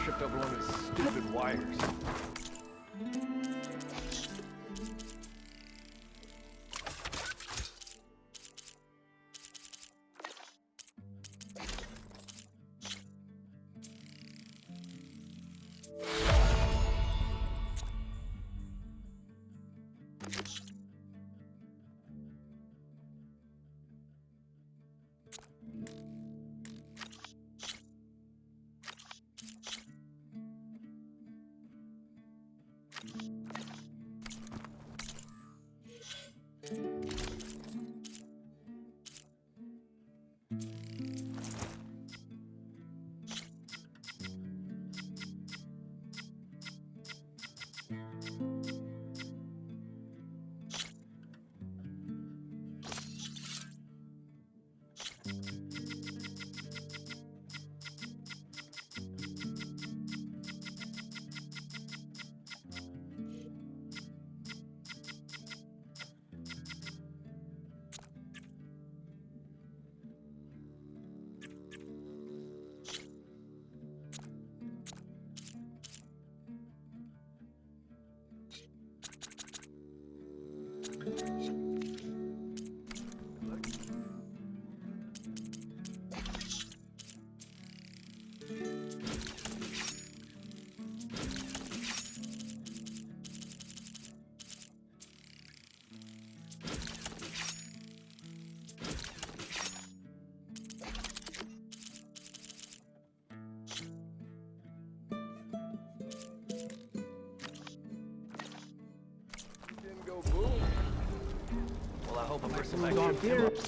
Tripped over one of his stupid wires. Well, I hope a person like you here. That's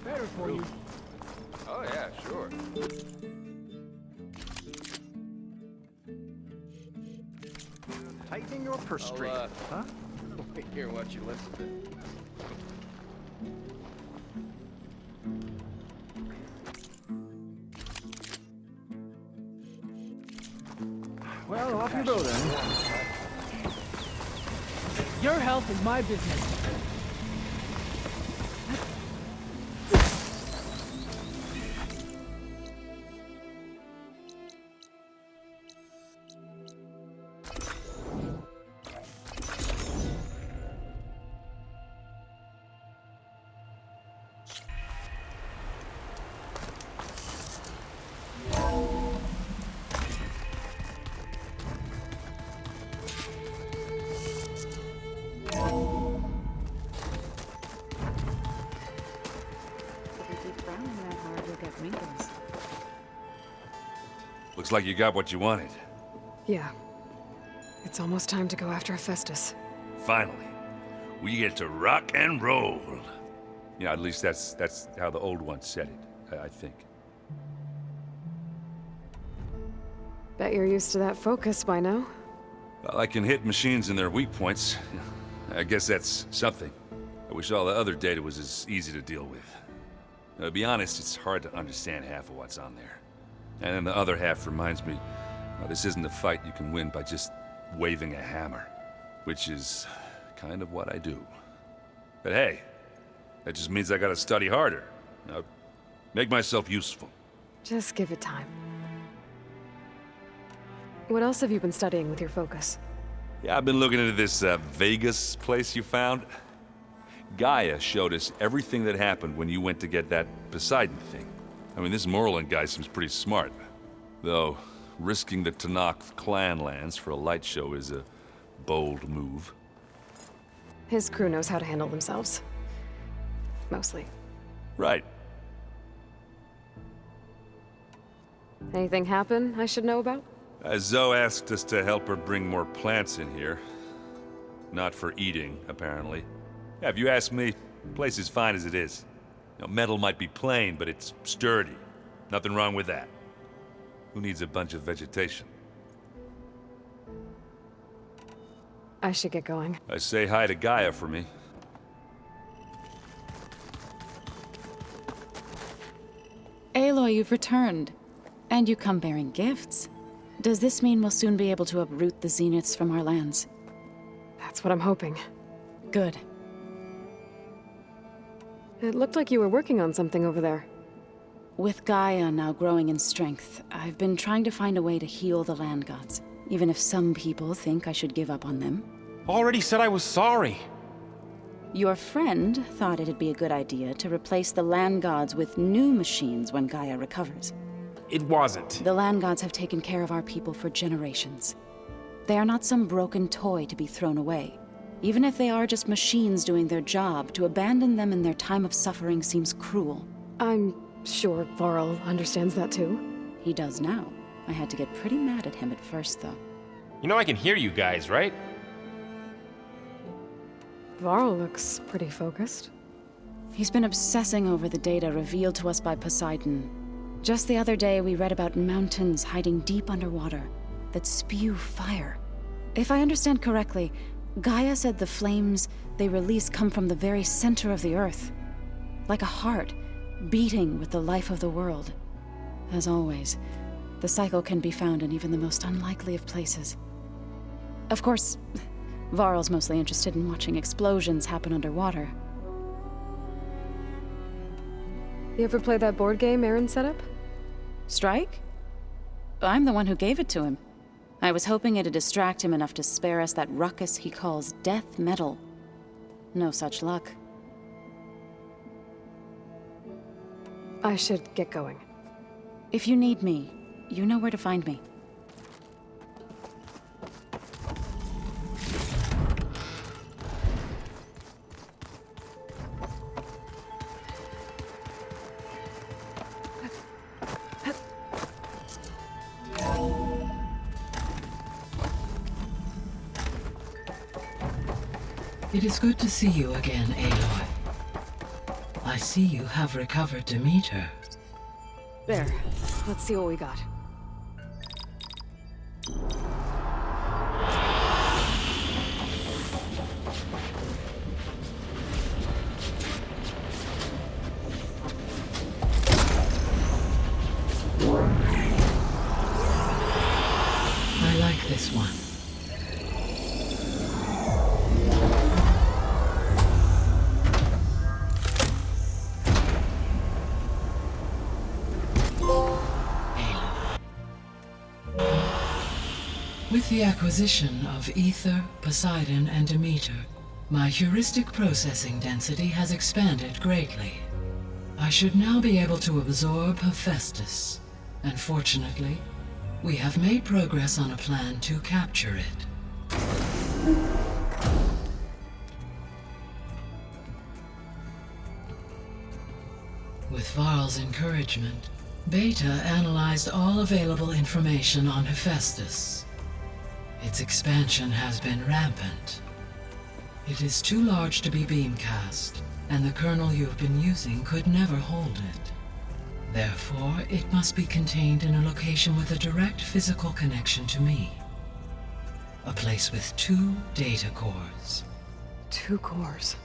better for you. Oh yeah, sure. Tightening your purse string, huh? Here, watch you listen to. Well, off you go then. Your health is my business. Looks like you got what you wanted. Yeah. It's almost time to go after Hephaestus. Finally. We get to rock and roll. Yeah, at least that's how the old one said it, I think. Bet you're used to that focus by now. Well, I can hit machines in their weak points. I guess that's something. I wish all the other data was as easy to deal with. To be honest, it's hard to understand half of what's on there. And then the other half reminds me, this isn't a fight you can win by just waving a hammer. Which is kind of what I do. But hey, that just means I gotta study harder. Now, make myself useful. Just give it time. What else have you been studying with your focus? Yeah, I've been looking into this Vegas place you found. Gaia showed us everything that happened when you went to get that Poseidon thing. I mean, this Merlin guy seems pretty smart. Though, risking the Tanakh clan lands for a light show is a bold move. His crew knows how to handle themselves. Mostly. Right. Anything happen I should know about? Zoe asked us to help her bring more plants in here. Not for eating, apparently. Yeah, if you ask me, the place is fine as it is. You know, metal might be plain, but it's sturdy. Nothing wrong with that. Who needs a bunch of vegetation? I should get going. Say hi to Gaia for me. Aloy, you've returned. And you come bearing gifts. Does this mean we'll soon be able to uproot the zeniths from our lands? That's what I'm hoping. Good. It looked like you were working on something over there. With Gaia now growing in strength, I've been trying to find a way to heal the land gods, even if some people think I should give up on them. Already said I was sorry. Your friend thought it'd be a good idea to replace the land gods with new machines when Gaia recovers. It wasn't. The land gods have taken care of our people for generations. They are not some broken toy to be thrown away. Even if they are just machines doing their job, to abandon them in their time of suffering seems cruel. I'm sure Varl understands that too. He does now. I had to get pretty mad at him at first, though. You know I can hear you guys, right? Varl looks pretty focused. He's been obsessing over the data revealed to us by Poseidon. Just the other day, we read about mountains hiding deep underwater that spew fire. If I understand correctly, Gaia said the flames they release come from the very center of the earth. Like a heart, beating with the life of the world. As always, the cycle can be found in even the most unlikely of places. Of course, Varl's mostly interested in watching explosions happen underwater. You ever play that board game Aaron set up? Strike? I'm the one who gave it to him. I was hoping it'd distract him enough to spare us that ruckus he calls death metal. No such luck. I should get going. If you need me, you know where to find me. It is good to see you again, Aloy. I see you have recovered Demeter. There. Let's see what we got. I like this one. With the acquisition of Ether, Poseidon, and Demeter, my heuristic processing density has expanded greatly. I should now be able to absorb Hephaestus, and fortunately, we have made progress on a plan to capture it. With Varl's encouragement, Beta analyzed all available information on Hephaestus. Its expansion has been rampant. It is too large to be beamcast, and the kernel you've been using could never hold it. Therefore, it must be contained in a location with a direct physical connection to me. A place with 2 data cores. 2 cores?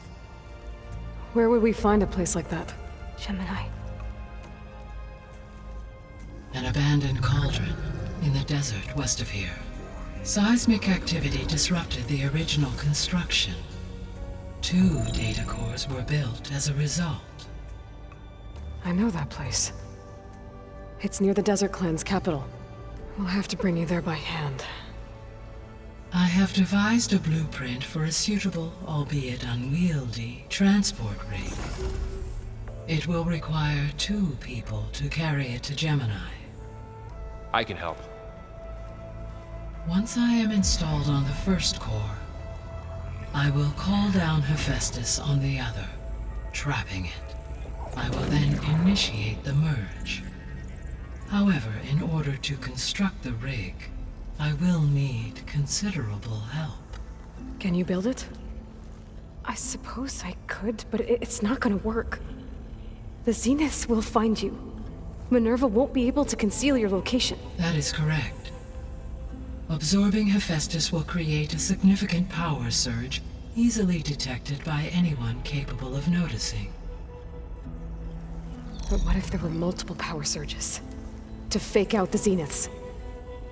Where would we find a place like that? Gemini. An abandoned cauldron in the desert west of here. Seismic activity disrupted the original construction. 2 data cores were built as a result. I know that place. It's near the Desert Clan's capital. We'll have to bring you there by hand. I have devised a blueprint for a suitable, albeit unwieldy, transport rig. It will require 2 people to carry it to Gemini. I can help. Once I am installed on the first core, I will call down Hephaestus on the other, trapping it. I will then initiate the merge. However, in order to construct the rig, I will need considerable help. Can you build it? I suppose I could, but it's not gonna work. The Zeniths will find you. Minerva won't be able to conceal your location. That is correct. Absorbing Hephaestus will create a significant power surge, easily detected by anyone capable of noticing. But what if there were multiple power surges? To fake out the Zeniths?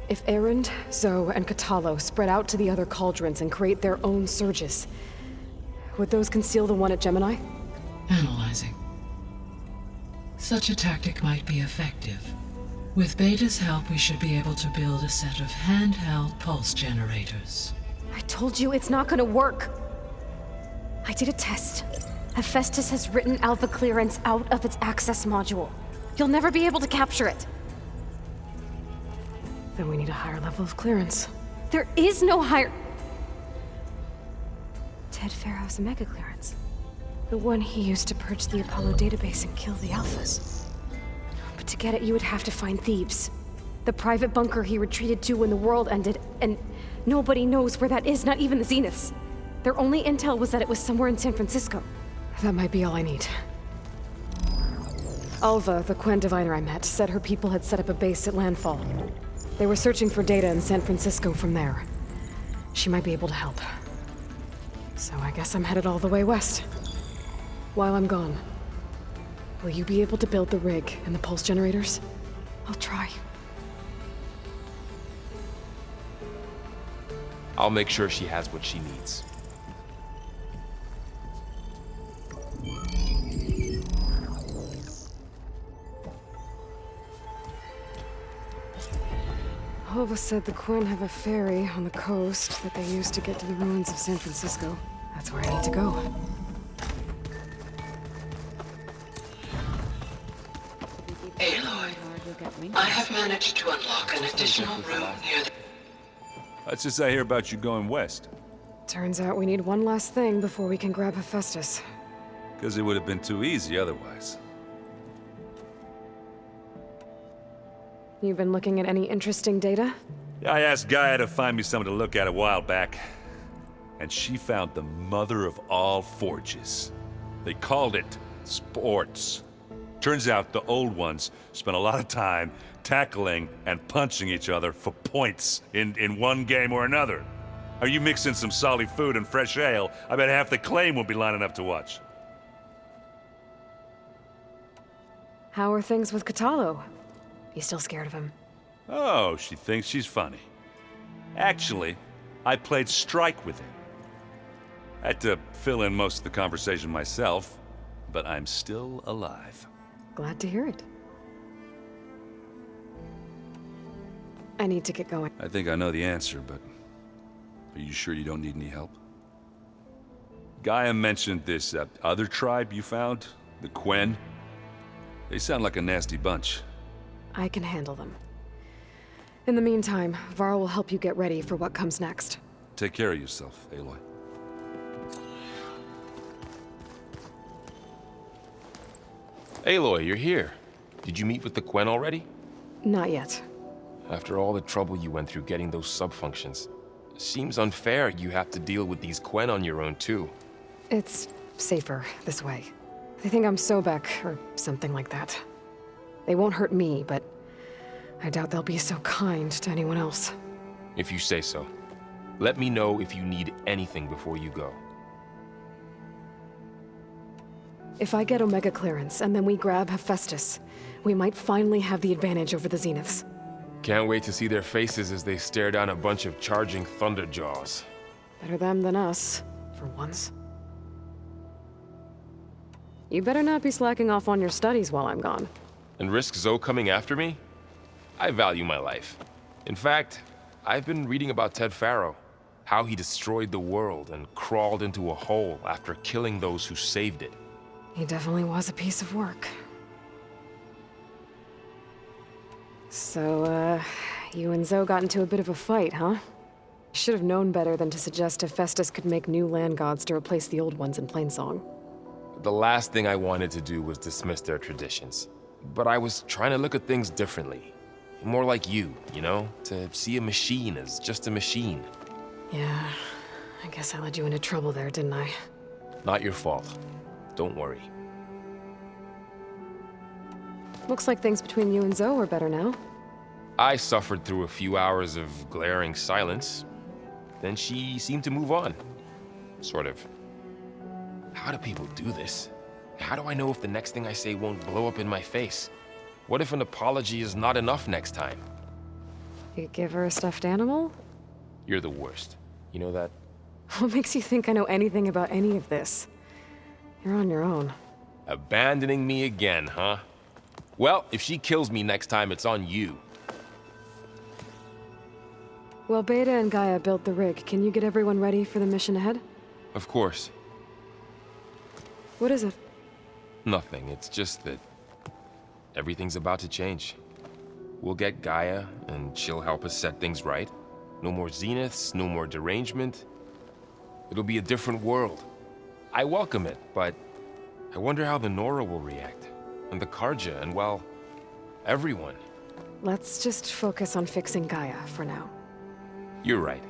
If Erend, Zoe, and Katalo spread out to the other cauldrons and create their own surges, would those conceal the one at Gemini? Analyzing. Such a tactic might be effective. With Beta's help, we should be able to build a set of handheld pulse generators. I told you it's not gonna work. I did a test. Hephaestus has written Alpha clearance out of its access module. You'll never be able to capture it. Then we need a higher level of clearance. There is no higher... Ted Pharaoh's mega clearance. The one he used to purge the Apollo database and kill the Alphas. But to get it, you would have to find Thebes. The private bunker he retreated to when the world ended, and nobody knows where that is, not even the Zeniths. Their only intel was that it was somewhere in San Francisco. That might be all I need. Alva, the Quen diviner I met, said her people had set up a base at landfall. They were searching for data in San Francisco from there. She might be able to help. So I guess I'm headed all the way west. While I'm gone, will you be able to build the rig and the pulse generators? I'll try. I'll make sure she has what she needs. Alva said the Quen have a ferry on the coast that they use to get to the ruins of San Francisco. That's where I need to go. Aloy, I have managed to unlock an additional room near the... That's just I hear about you going west. Turns out we need one last thing before we can grab Hephaestus. Because it would have been too easy otherwise. You've been looking at any interesting data? I asked Gaia to find me something to look at a while back. And she found the mother of all forges. They called it sports. Turns out the old ones spent a lot of time tackling and punching each other for points in one game or another. Are you mixing some solid food and fresh ale? I bet half the claim will be lining up to watch. How are things with Katalo? You still scared of him? Oh, she thinks she's funny. Actually, I played strike with him. I had to fill in most of the conversation myself, but I'm still alive. Glad to hear it. I need to get going. I think I know the answer, but are you sure you don't need any help? Gaia mentioned this other tribe you found, the Quen. They sound like a nasty bunch. I can handle them. In the meantime, Varl will help you get ready for what comes next. Take care of yourself, Aloy. Aloy, you're here. Did you meet with the Quen already? Not yet. After all the trouble you went through getting those sub-functions, seems unfair you have to deal with these Quen on your own too. It's safer this way. They think I'm Sobek, or something like that. They won't hurt me, but I doubt they'll be so kind to anyone else. If you say so. Let me know if you need anything before you go. If I get Omega clearance, and then we grab Hephaestus, we might finally have the advantage over the Zeniths. Can't wait to see their faces as they stare down a bunch of charging Thunderjaws. Better them than us, for once. You better not be slacking off on your studies while I'm gone. And risk Zoe coming after me? I value my life. In fact, I've been reading about Ted Pharaoh. How he destroyed the world and crawled into a hole after killing those who saved it. He definitely was a piece of work. So, you and Zoe got into a bit of a fight, huh? Should have known better than to suggest Hephaestus could make new land gods to replace the old ones in Plainsong. The last thing I wanted to do was dismiss their traditions. But I was trying to look at things differently. More like you know? To see a machine as just a machine. Yeah, I guess I led you into trouble there, didn't I? Not your fault. Don't worry. Looks like things between you and Zoe are better now. I suffered through a few hours of glaring silence. Then she seemed to move on. Sort of. How do people do this? How do I know if the next thing I say won't blow up in my face? What if an apology is not enough next time? You give her a stuffed animal? You're the worst. You know that? What makes you think I know anything about any of this? You're on your own. Abandoning me again, huh? Well, if she kills me next time, it's on you. Well, Beta and Gaia built the rig. Can you get everyone ready for the mission ahead? Of course. What is it? Nothing. It's just that everything's about to change. We'll get Gaia, and she'll help us set things right. No more zeniths, no more derangement. It'll be a different world. I welcome it, but I wonder how the Nora will react. And the Karja, and well, everyone. Let's just focus on fixing Gaia for now. You're right.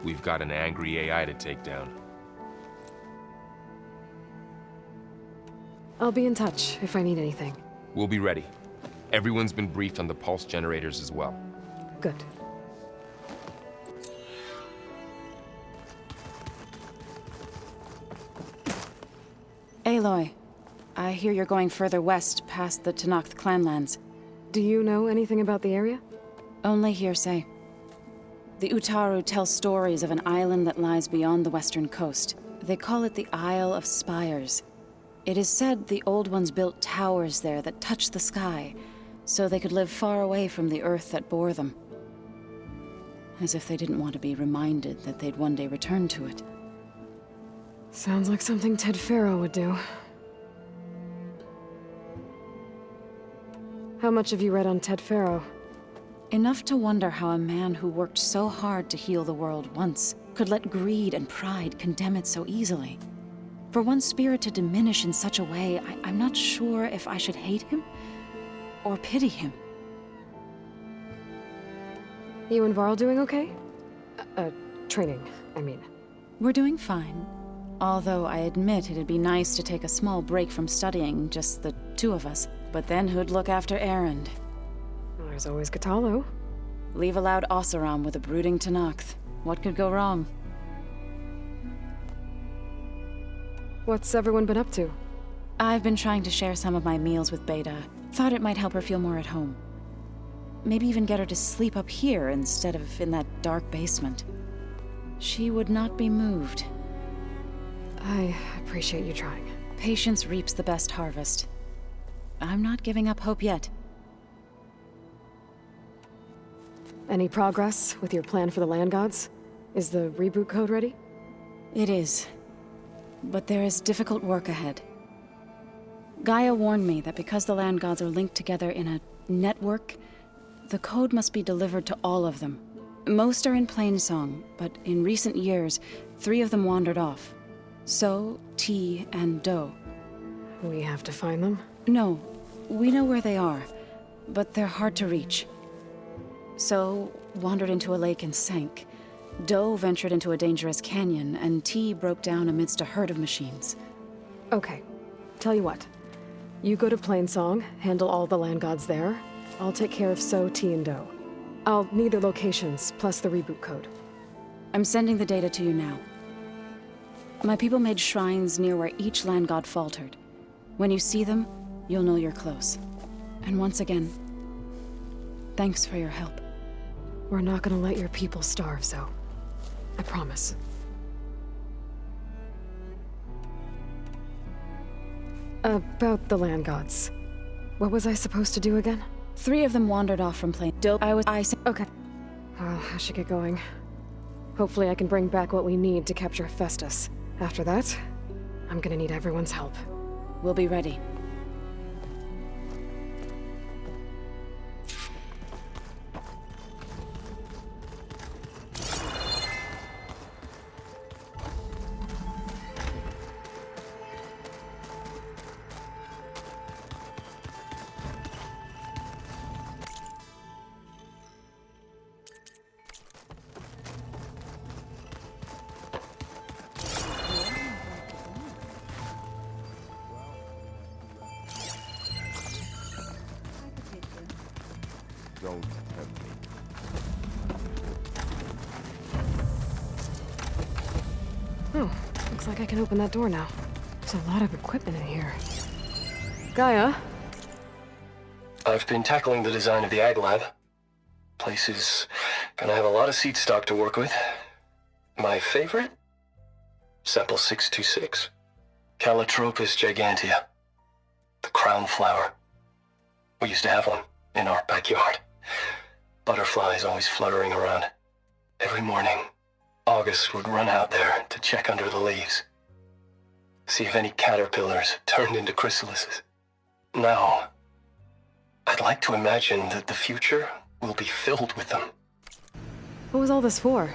We've got an angry AI to take down. I'll be in touch if I need anything. We'll be ready. Everyone's been briefed on the pulse generators as well. Good. Aloy, I hear you're going further west past the Tenakth clanlands. Do you know anything about the area? Only hearsay. The Utaru tell stories of an island that lies beyond the western coast. They call it the Isle of Spires. It is said the Old Ones built towers there that touch the sky, so they could live far away from the earth that bore them. As if they didn't want to be reminded that they'd one day return to it. Sounds like something Ted Faro would do. How much have you read on Ted Faro? Enough to wonder how a man who worked so hard to heal the world once could let greed and pride condemn it so easily. For one spirit to diminish in such a way, I'm not sure if I should hate him or pity him. You and Varl doing okay? Training, I mean. We're doing fine. Although I admit it'd be nice to take a small break from studying, just the two of us. But then who'd look after Erend? Well, there's always Gatalo. Leave a loud Oseram with a brooding Tenakth. What could go wrong? What's everyone been up to? I've been trying to share some of my meals with Beta. Thought it might help her feel more at home. Maybe even get her to sleep up here instead of in that dark basement. She would not be moved. I appreciate you trying. Patience reaps the best harvest. I'm not giving up hope yet. Any progress with your plan for the land gods? Is the reboot code ready? It is. But there is difficult work ahead. Gaia warned me that because the land gods are linked together in a network, the code must be delivered to all of them. Most are in Plainsong, but in recent years, 3 of them wandered off. So, T, and Do. We have to find them? No, we know where they are, but they're hard to reach. So, wandered into a lake and sank. Do ventured into a dangerous canyon, and T broke down amidst a herd of machines. Okay, tell you what. You go to Plainsong, handle all the land gods there. I'll take care of So, T, and Do. I'll need their locations, plus the reboot code. I'm sending the data to you now. My people made shrines near where each land god faltered. When you see them, you'll know you're close. And once again, thanks for your help. We're not gonna let your people starve, Zoe. I promise. About the land gods. What was I supposed to do again? 3 of them wandered off from Plain. Okay. Well, I should get going. Hopefully I can bring back what we need to capture Hephaestus. After that, I'm gonna need everyone's help. We'll be ready. Don't tempt me. Oh, looks like I can open that door now. There's a lot of equipment in here. Gaia? I've been tackling the design of the Ag Lab. Place is gonna have a lot of seed stock to work with. My favorite? Sample 626. Calotropis gigantea. The crown flower. We used to have one in our backyard. Butterflies always fluttering around. Every morning, August would run out there to check under the leaves. See if any caterpillars turned into chrysalises. Now, I'd like to imagine that the future will be filled with them. What was all this for?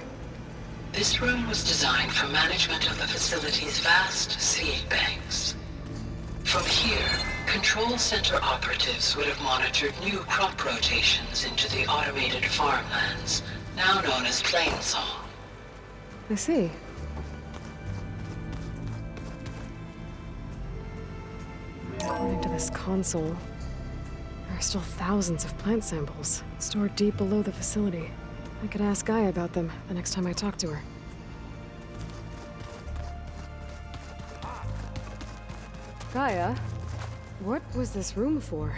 This room was designed for management of the facility's vast seed banks. From here, control center operatives would have monitored new crop rotations into the automated farmlands, now known as Plainsong. I see. According to this console, there are still thousands of plant samples stored deep below the facility. I could ask Gaia about them the next time I talk to her. Gaia, what was this room for?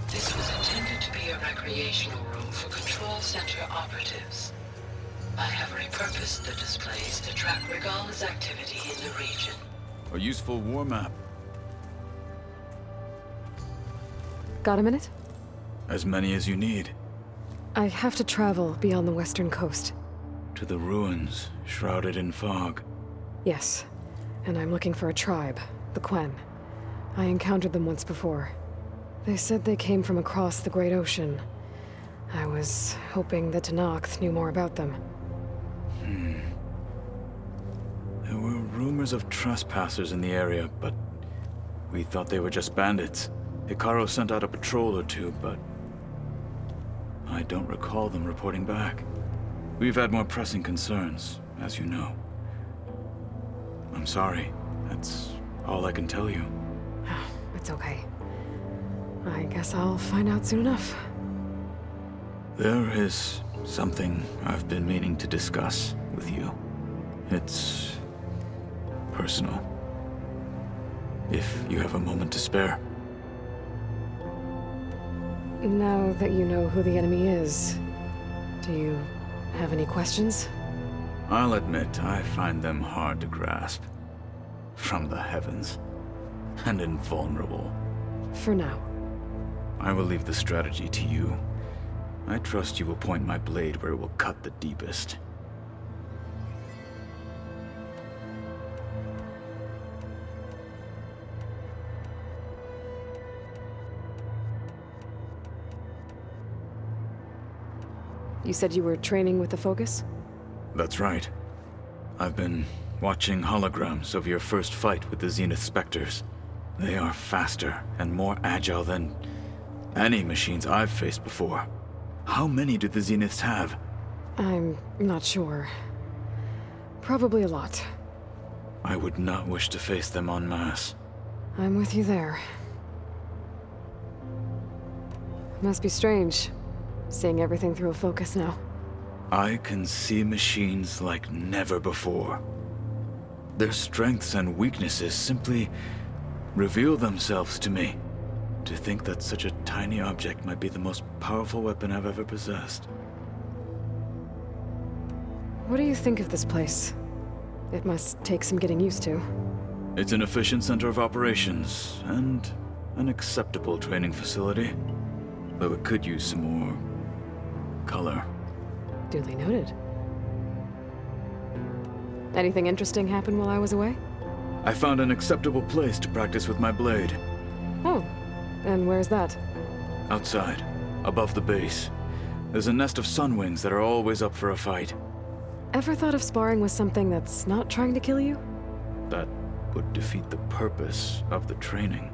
This was intended to be a recreational room for control center operatives. I have repurposed the displays to track Regala's activity in the region. A useful war map. Got a minute? As many as you need. I have to travel beyond the western coast. To the ruins, shrouded in fog. Yes, and I'm looking for a tribe, the Quen. I encountered them once before. They said they came from across the Great Ocean. I was hoping that Tenakth knew more about them. There were rumors of trespassers in the area, but we thought they were just bandits. Hikaru sent out a patrol or two, but I don't recall them reporting back. We've had more pressing concerns, as you know. I'm sorry. That's all I can tell you. It's okay. I guess I'll find out soon enough. There is something I've been meaning to discuss with you. It's personal. If you have a moment to spare. Now that you know who the enemy is, do you have any questions? I'll admit, I find them hard to grasp. From the heavens. And invulnerable. For now. I will leave the strategy to you. I trust you will point my blade where it will cut the deepest. You said you were training with the Focus? That's right. I've been watching holograms of your first fight with the Zenith Spectres. They are faster and more agile than any machines I've faced before. How many do the Zeniths have? I'm not sure. Probably a lot. I would not wish to face them en masse. I'm with you there. Must be strange, seeing everything through a Focus now. I can see machines like never before. Their strengths and weaknesses simply reveal themselves to me. To think that such a tiny object might be the most powerful weapon I've ever possessed. What do you think of this place? It must take some getting used to. It's an efficient center of operations, and an acceptable training facility. Though it could use some more color. Duly noted. Anything interesting happen while I was away? I found an acceptable place to practice with my blade. Oh, and where's that? Outside, above the base. There's a nest of sunwings that are always up for a fight. Ever thought of sparring with something that's not trying to kill you? That would defeat the purpose of the training.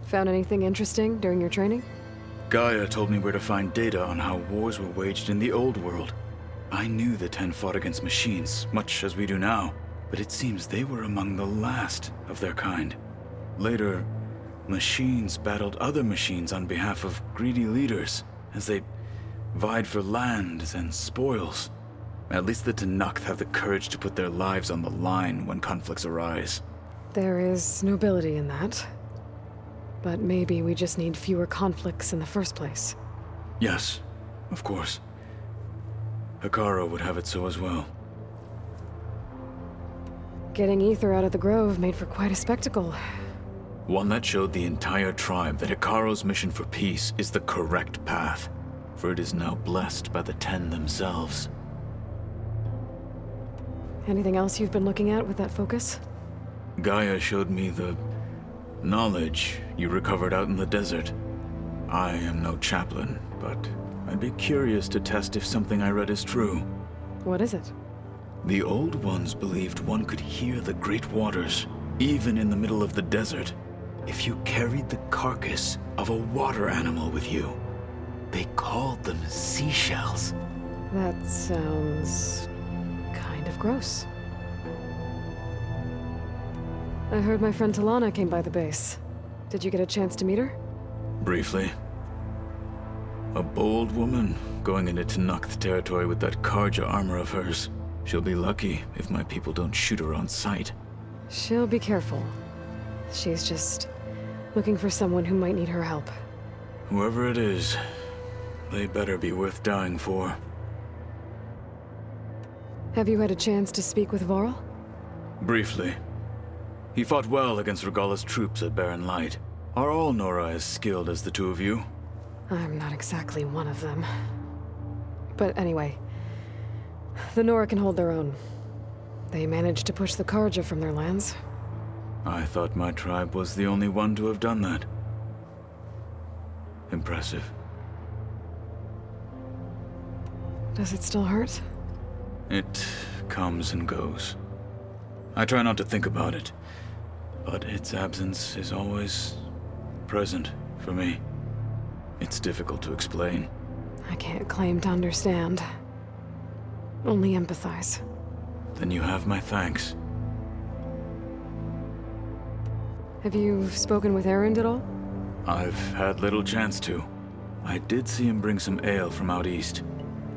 Found anything interesting during your training? Gaia told me where to find data on how wars were waged in the old world. I knew the Ten fought against machines, much as we do now, but it seems they were among the last of their kind. Later, Machines battled other machines on behalf of greedy leaders as they vied for lands and spoils. At least the Tenakth have the courage to put their lives on the line when conflicts arise. There is nobility in that. But maybe we just need fewer conflicts in the first place. Yes, of course. Hekarro would have it so as well. Getting Ether out of the grove made for quite a spectacle. One that showed the entire tribe that Hekarro's mission for peace is the correct path, for it is now blessed by the Ten themselves. Anything else you've been looking at with that focus? Gaia showed me the knowledge you recovered out in the desert. I am no chaplain, but I'd be curious to test if something I read is true. What is it? The Old Ones believed one could hear the great waters, even in the middle of the desert, if you carried the carcass of a water animal with you. They called them seashells. That sounds kind of gross. I heard my friend Talana came by the base. Did you get a chance to meet her? Briefly. A bold woman going into Tenakth territory with that Karja armor of hers. She'll be lucky if my people don't shoot her on sight. She'll be careful. She's just looking for someone who might need her help. Whoever it is, they better be worth dying for. Have you had a chance to speak with Varl? Briefly. He fought well against Regalla's troops at Barren Light. Are all Nora as skilled as the two of you? I'm not exactly one of them. But anyway, the Nora can hold their own. They managed to push the Karja from their lands. I thought my tribe was the only one to have done that. Impressive. Does it still hurt? It comes and goes. I try not to think about it, but its absence is always present for me. It's difficult to explain. I can't claim to understand. Only empathize. Then you have my thanks. Have you spoken with Erend at all? I've had little chance to. I did see him bring some ale from out east.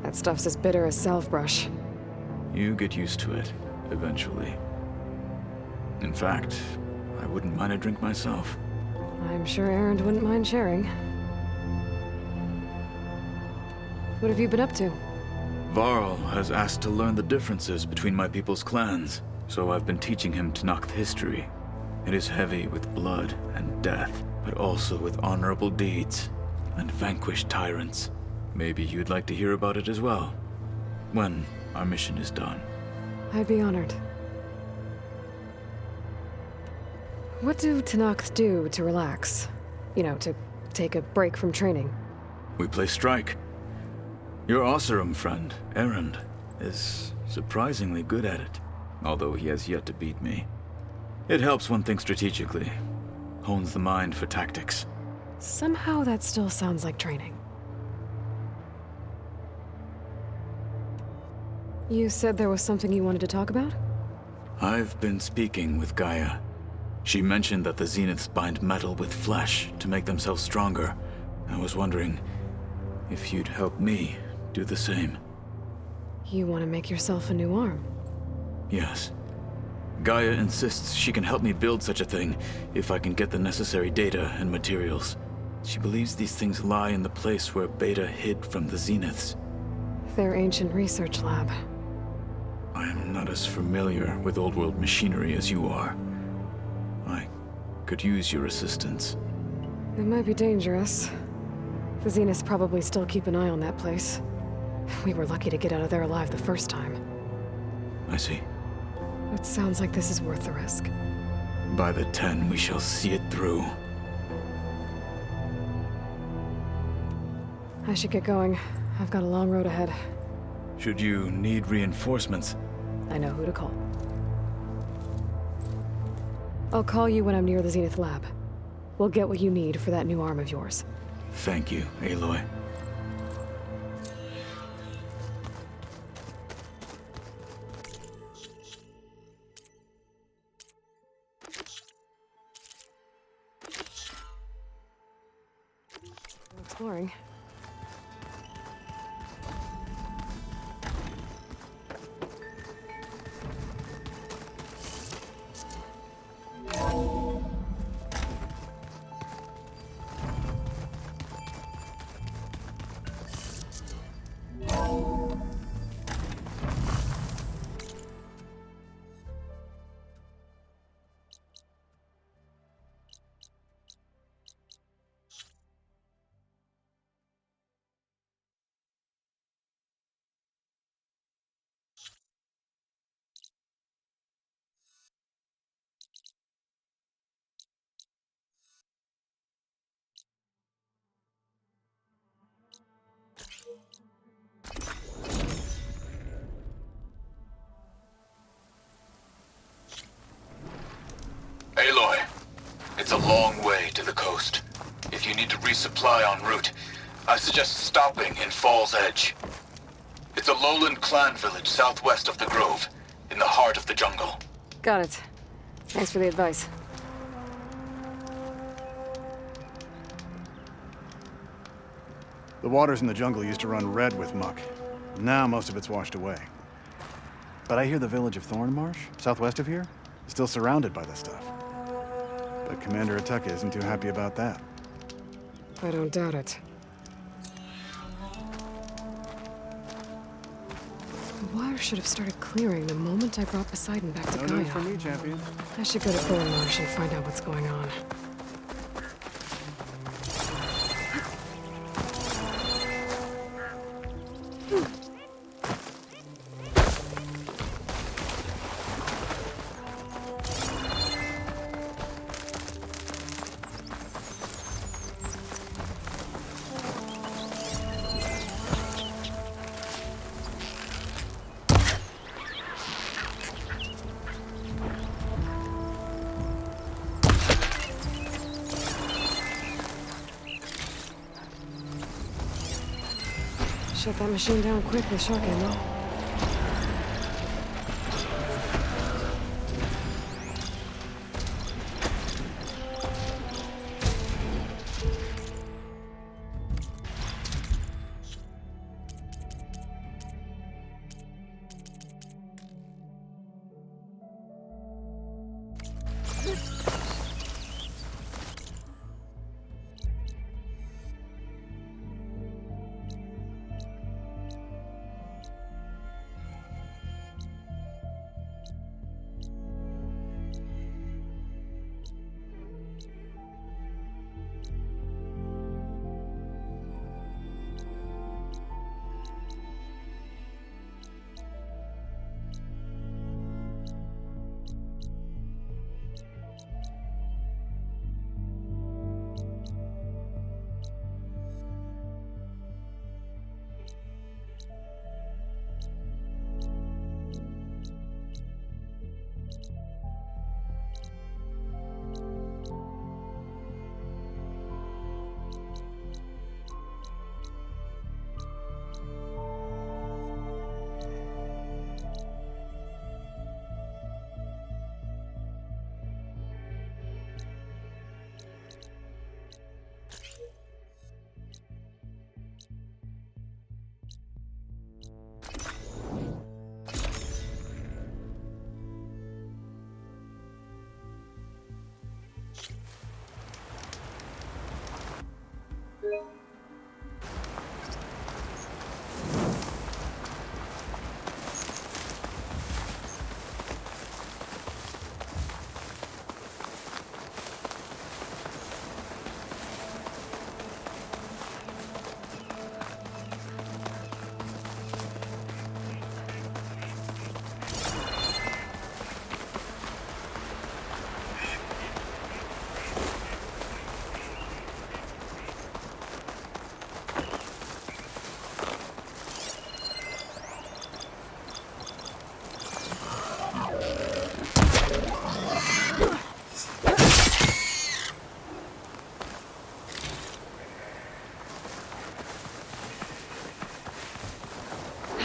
That stuff's as bitter as salve-brush. You get used to it, eventually. In fact, I wouldn't mind a drink myself. I'm sure Erend wouldn't mind sharing. What have you been up to? Varl has asked to learn the differences between my people's clans, so I've been teaching him Tenakth history. It is heavy with blood and death, but also with honorable deeds and vanquished tyrants. Maybe you'd like to hear about it as well, when our mission is done. I'd be honored. What do Tenakth do to relax? You know, to take a break from training? We play strike. Your Oseram friend, Erend, is surprisingly good at it, although he has yet to beat me. It helps one think strategically, hones the mind for tactics. Somehow that still sounds like training. You said there was something you wanted to talk about? I've been speaking with Gaia. She mentioned that the Zeniths bind metal with flesh to make themselves stronger. I was wondering if you'd help me do the same. You want to make yourself a new arm? Yes. Gaia insists she can help me build such a thing if I can get the necessary data and materials. She believes these things lie in the place where Beta hid from the Zeniths. Their ancient research lab. I am not as familiar with old world machinery as you are. I could use your assistance. It might be dangerous. The Zeniths probably still keep an eye on that place. We were lucky to get out of there alive the first time. I see. It sounds like this is worth the risk. By the 10, we shall see it through. I should get going. I've got a long road ahead. Should you need reinforcements, I know who to call. I'll call you when I'm near the Zenith lab. We'll get what you need for that new arm of yours. Thank you, Aloy. exploring. Aloy, it's a long way to the coast. If you need to resupply en route, I suggest stopping in Fall's Edge. It's a lowland clan village southwest of the Grove, in the heart of the jungle. Got it. Thanks for the advice. The waters in the jungle used to run red with muck. Now most of it's washed away. But I hear the village of Thornmarsh, southwest of here, is still surrounded by this stuff. But Commander Ataka isn't too happy about that. I don't doubt it. The water should have started clearing the moment I brought Poseidon back to Gaia. No news from me, champion. I should go to Thornmarsh and find out what's going on. Shut that machine down quick with shock ammo.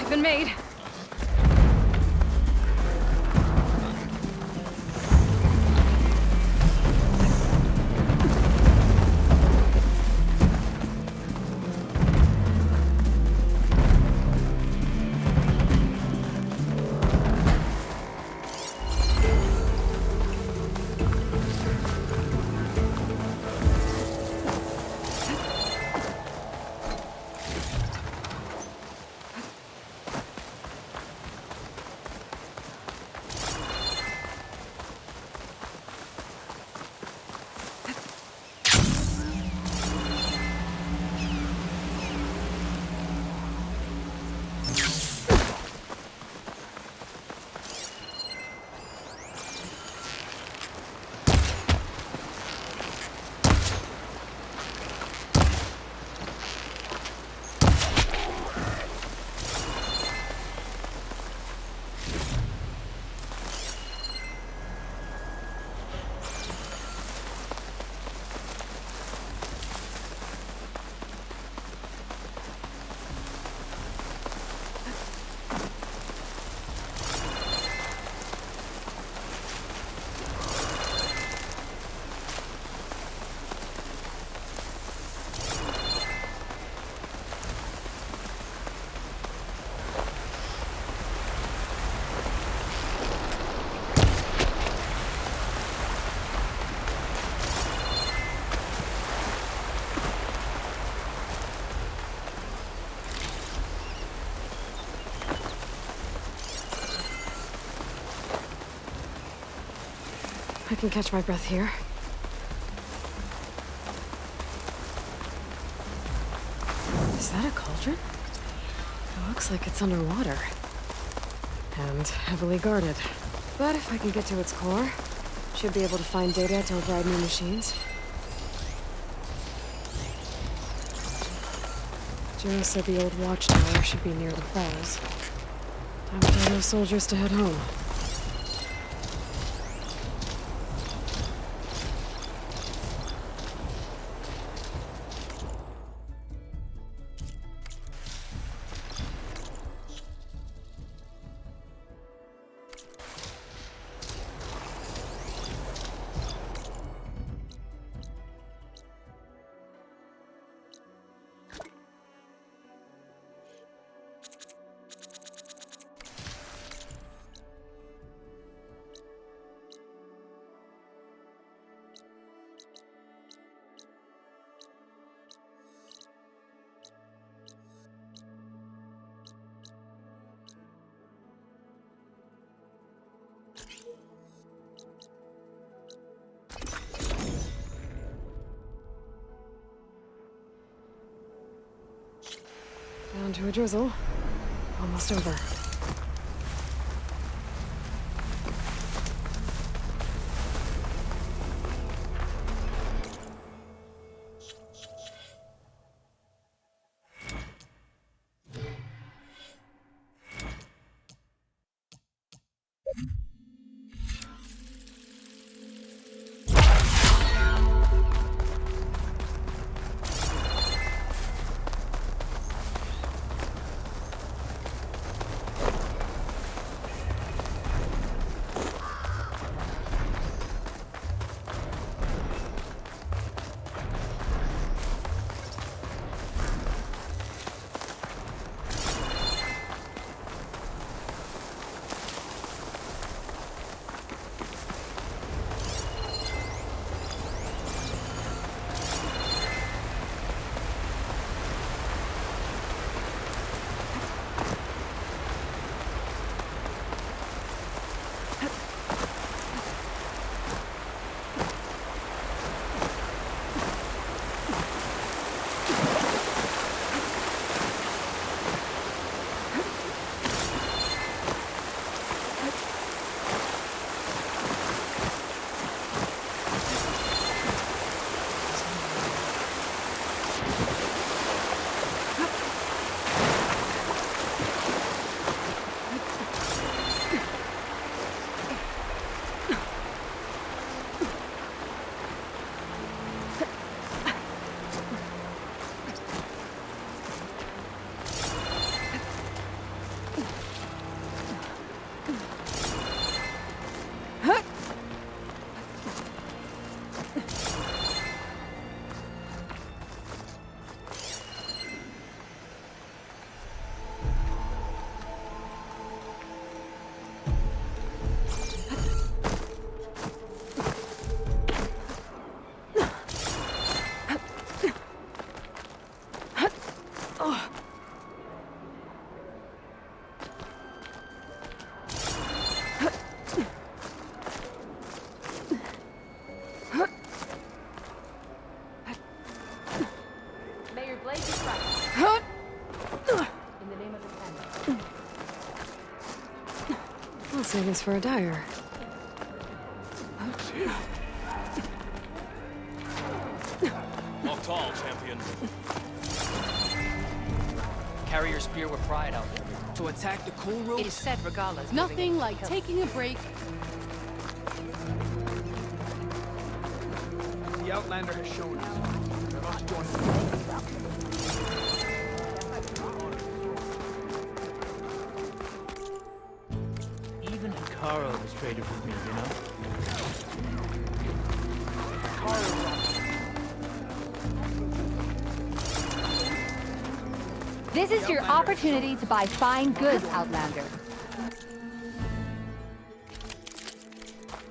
Been made. can catch my breath here. Is that a cauldron? It looks like it's underwater. And heavily guarded. But if I can get to its core, should be able to find data to override new machines. Joe said the old watchtower should be near the falls. Time for those soldiers to head home. Down to a drizzle. Almost over. I'll save this for a dyer. Walk tall, champion. Carry your spear with pride out there. To attack the cool room? It is said Regala's Nothing like taking a break. The Outlander has shown us. We must join them. Even Hikaru was traded with me, you know? This is your opportunity to buy fine goods, Outlander.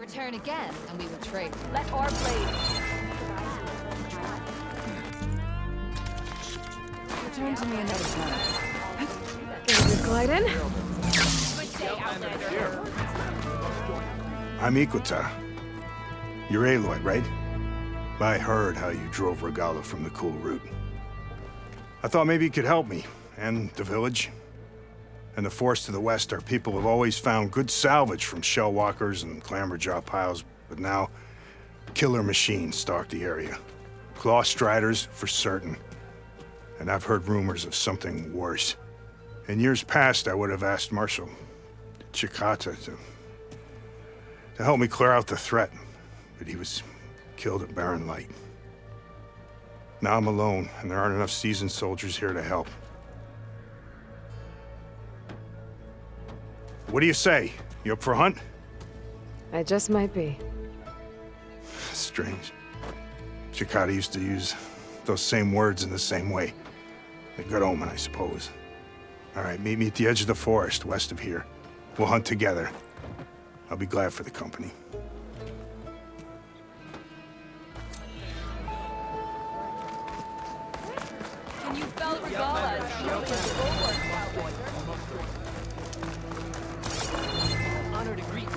Return again, and we will trade. Let our blade. Return to me another time. Get a good glide in. I'm Ikuta. You're Aloy, right? I heard how you drove Regalo from the cool route. I thought maybe you could help me, and the village. And the forest to the west, our people have always found good salvage from shell walkers and clamberjaw piles, but now killer machines stalk the area. Claw striders, for certain. And I've heard rumors of something worse. In years past, I would have asked Marshal Chikata to help me clear out the threat, but he was killed at Barren Light. Now I'm alone, and there aren't enough seasoned soldiers here to help. What do you say? You up for a hunt? I just might be. Strange. Chikata used to use those same words in the same way. A good omen, I suppose. All right, meet me at the edge of the forest, west of here. We'll hunt together. I'll be glad for the company. Can you spell Regala? Honor to greet.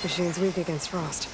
Machine's weak against frost.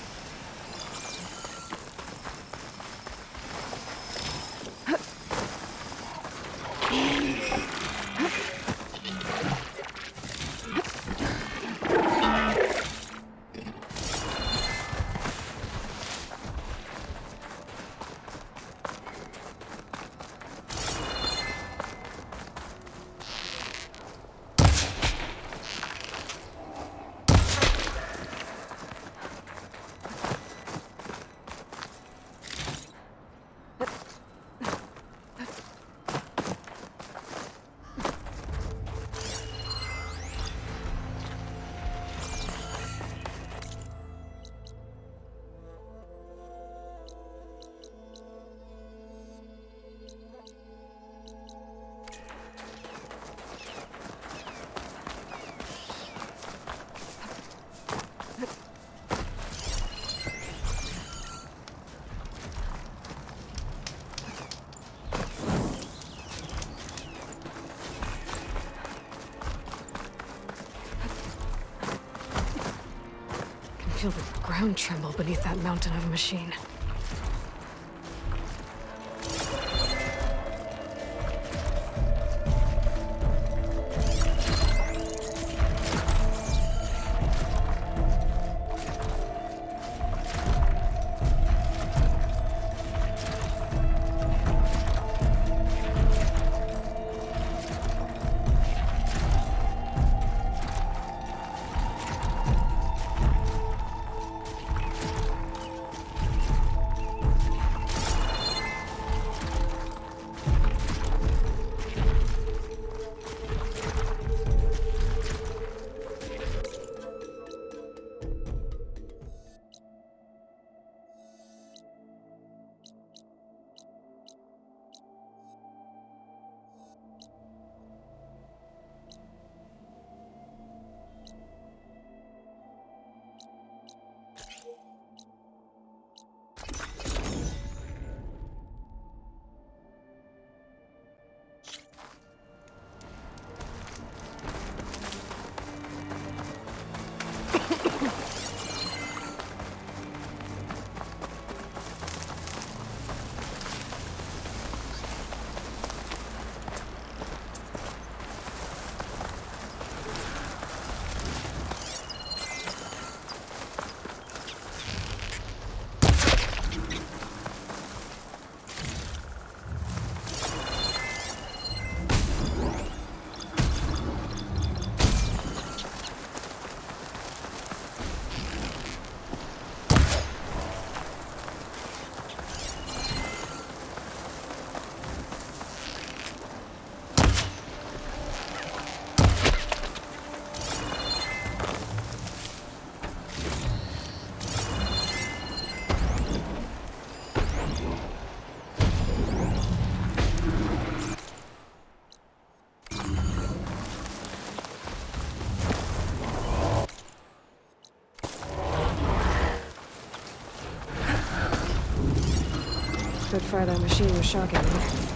I feel the ground tremble beneath that mountain of a machine. far that machine was shocking me.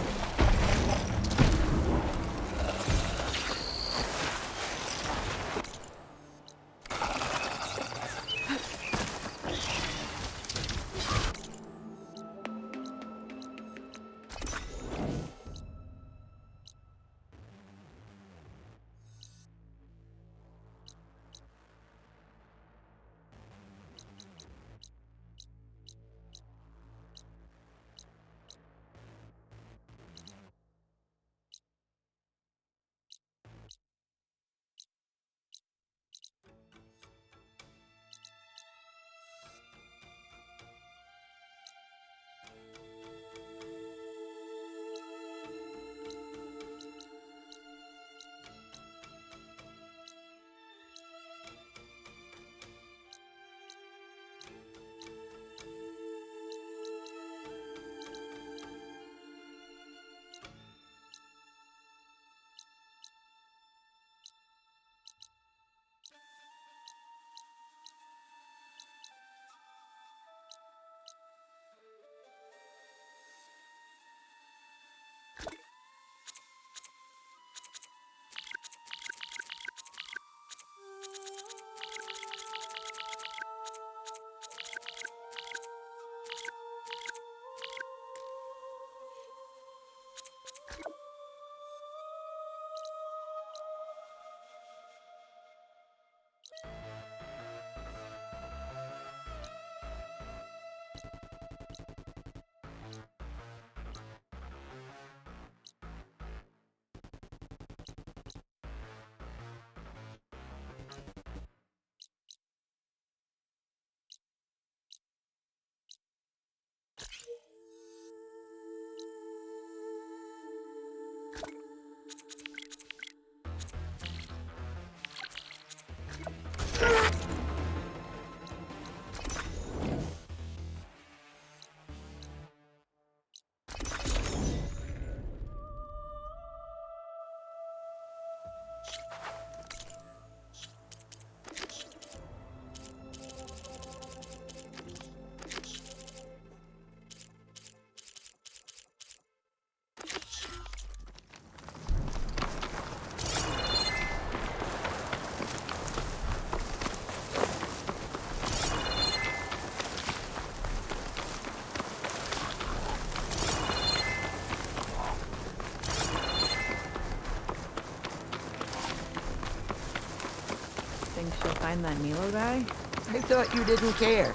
Think she'll find that Milo guy? I thought you didn't care.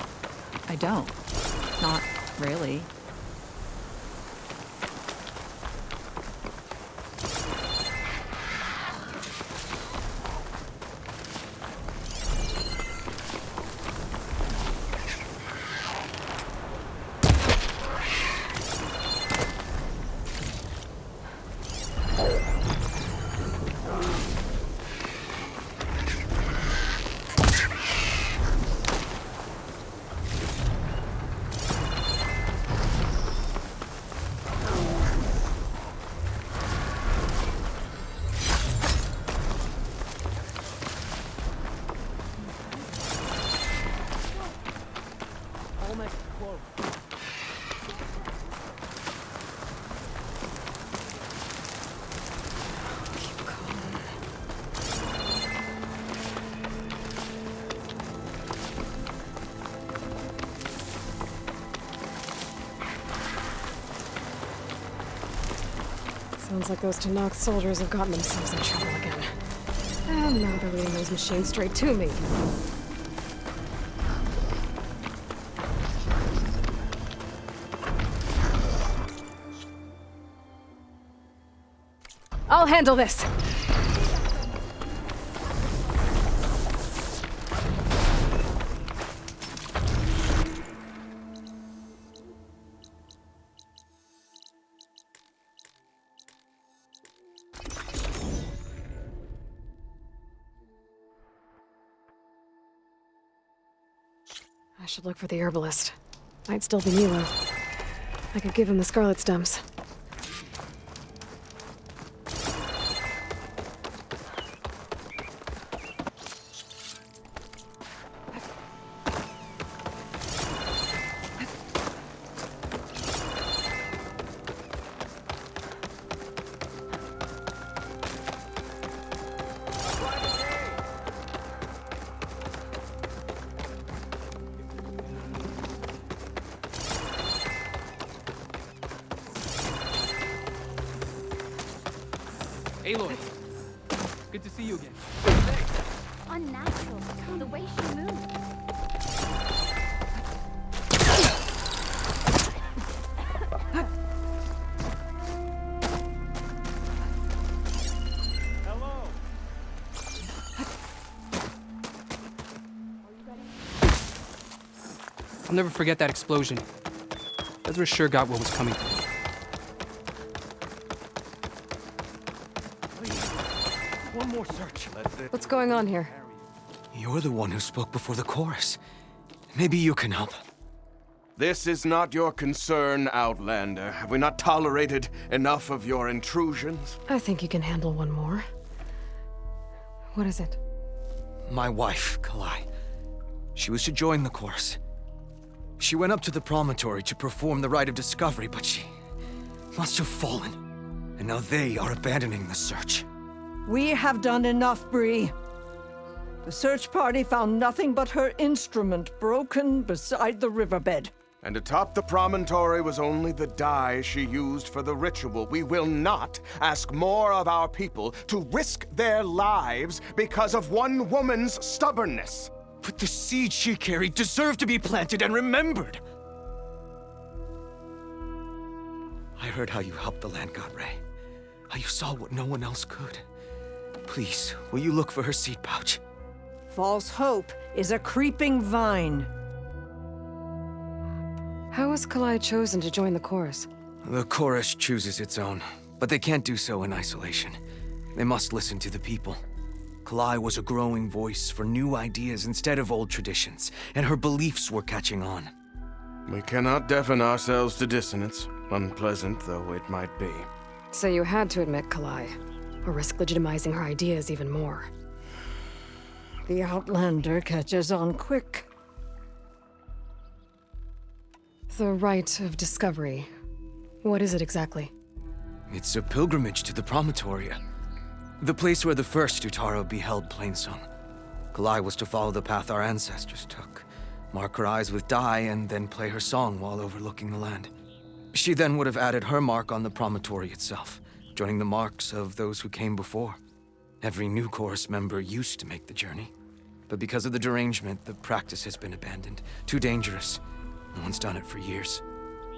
I don't. Not really. Sounds like those Tanakh soldiers have gotten themselves in trouble again. And now they're leading those machines straight to me. I'll handle this! I should look for the herbalist. Might still be Milo. I could give him the scarlet stems. Aloy, good to see you again. Unnatural. The way she moved. I'll never forget that explosion. Ezra sure got what was coming to him. One more search. What's going on here? You're the one who spoke before the chorus. Maybe you can help. This is not your concern, Outlander. Have we not tolerated enough of your intrusions? I think you can handle one more. What is it? My wife, Kalai. She was to join the chorus. She went up to the promontory to perform the rite of discovery, but she must have fallen. And now they are abandoning the search. We have done enough, Bree. The search party found nothing but her instrument broken beside the riverbed. And atop the promontory was only the dye she used for the ritual. We will not ask more of our people to risk their lives because of one woman's stubbornness. But the seed she carried deserved to be planted and remembered. I heard how you helped the land god Ray. How you saw what no one else could. Please, will you look for her seed pouch? False hope is a creeping vine. How was Kalai chosen to join the chorus? The chorus chooses its own, but they can't do so in isolation. They must listen to the people. Kalai was a growing voice for new ideas instead of old traditions, and her beliefs were catching on. We cannot deafen ourselves to dissonance, unpleasant though it might be. So you had to admit Kalai, or risk legitimizing her ideas even more. The Outlander catches on quick. The rite of discovery. What is it exactly? It's a pilgrimage to the Promontoria. The place where the first Utaro beheld Plainsong. Kalai was to follow the path our ancestors took. Mark her eyes with dye and then play her song while overlooking the land. She then would have added her mark on the promontory itself, joining the marks of those who came before. Every new chorus member used to make the journey. But because of the derangement, the practice has been abandoned. Too dangerous. No one's done it for years.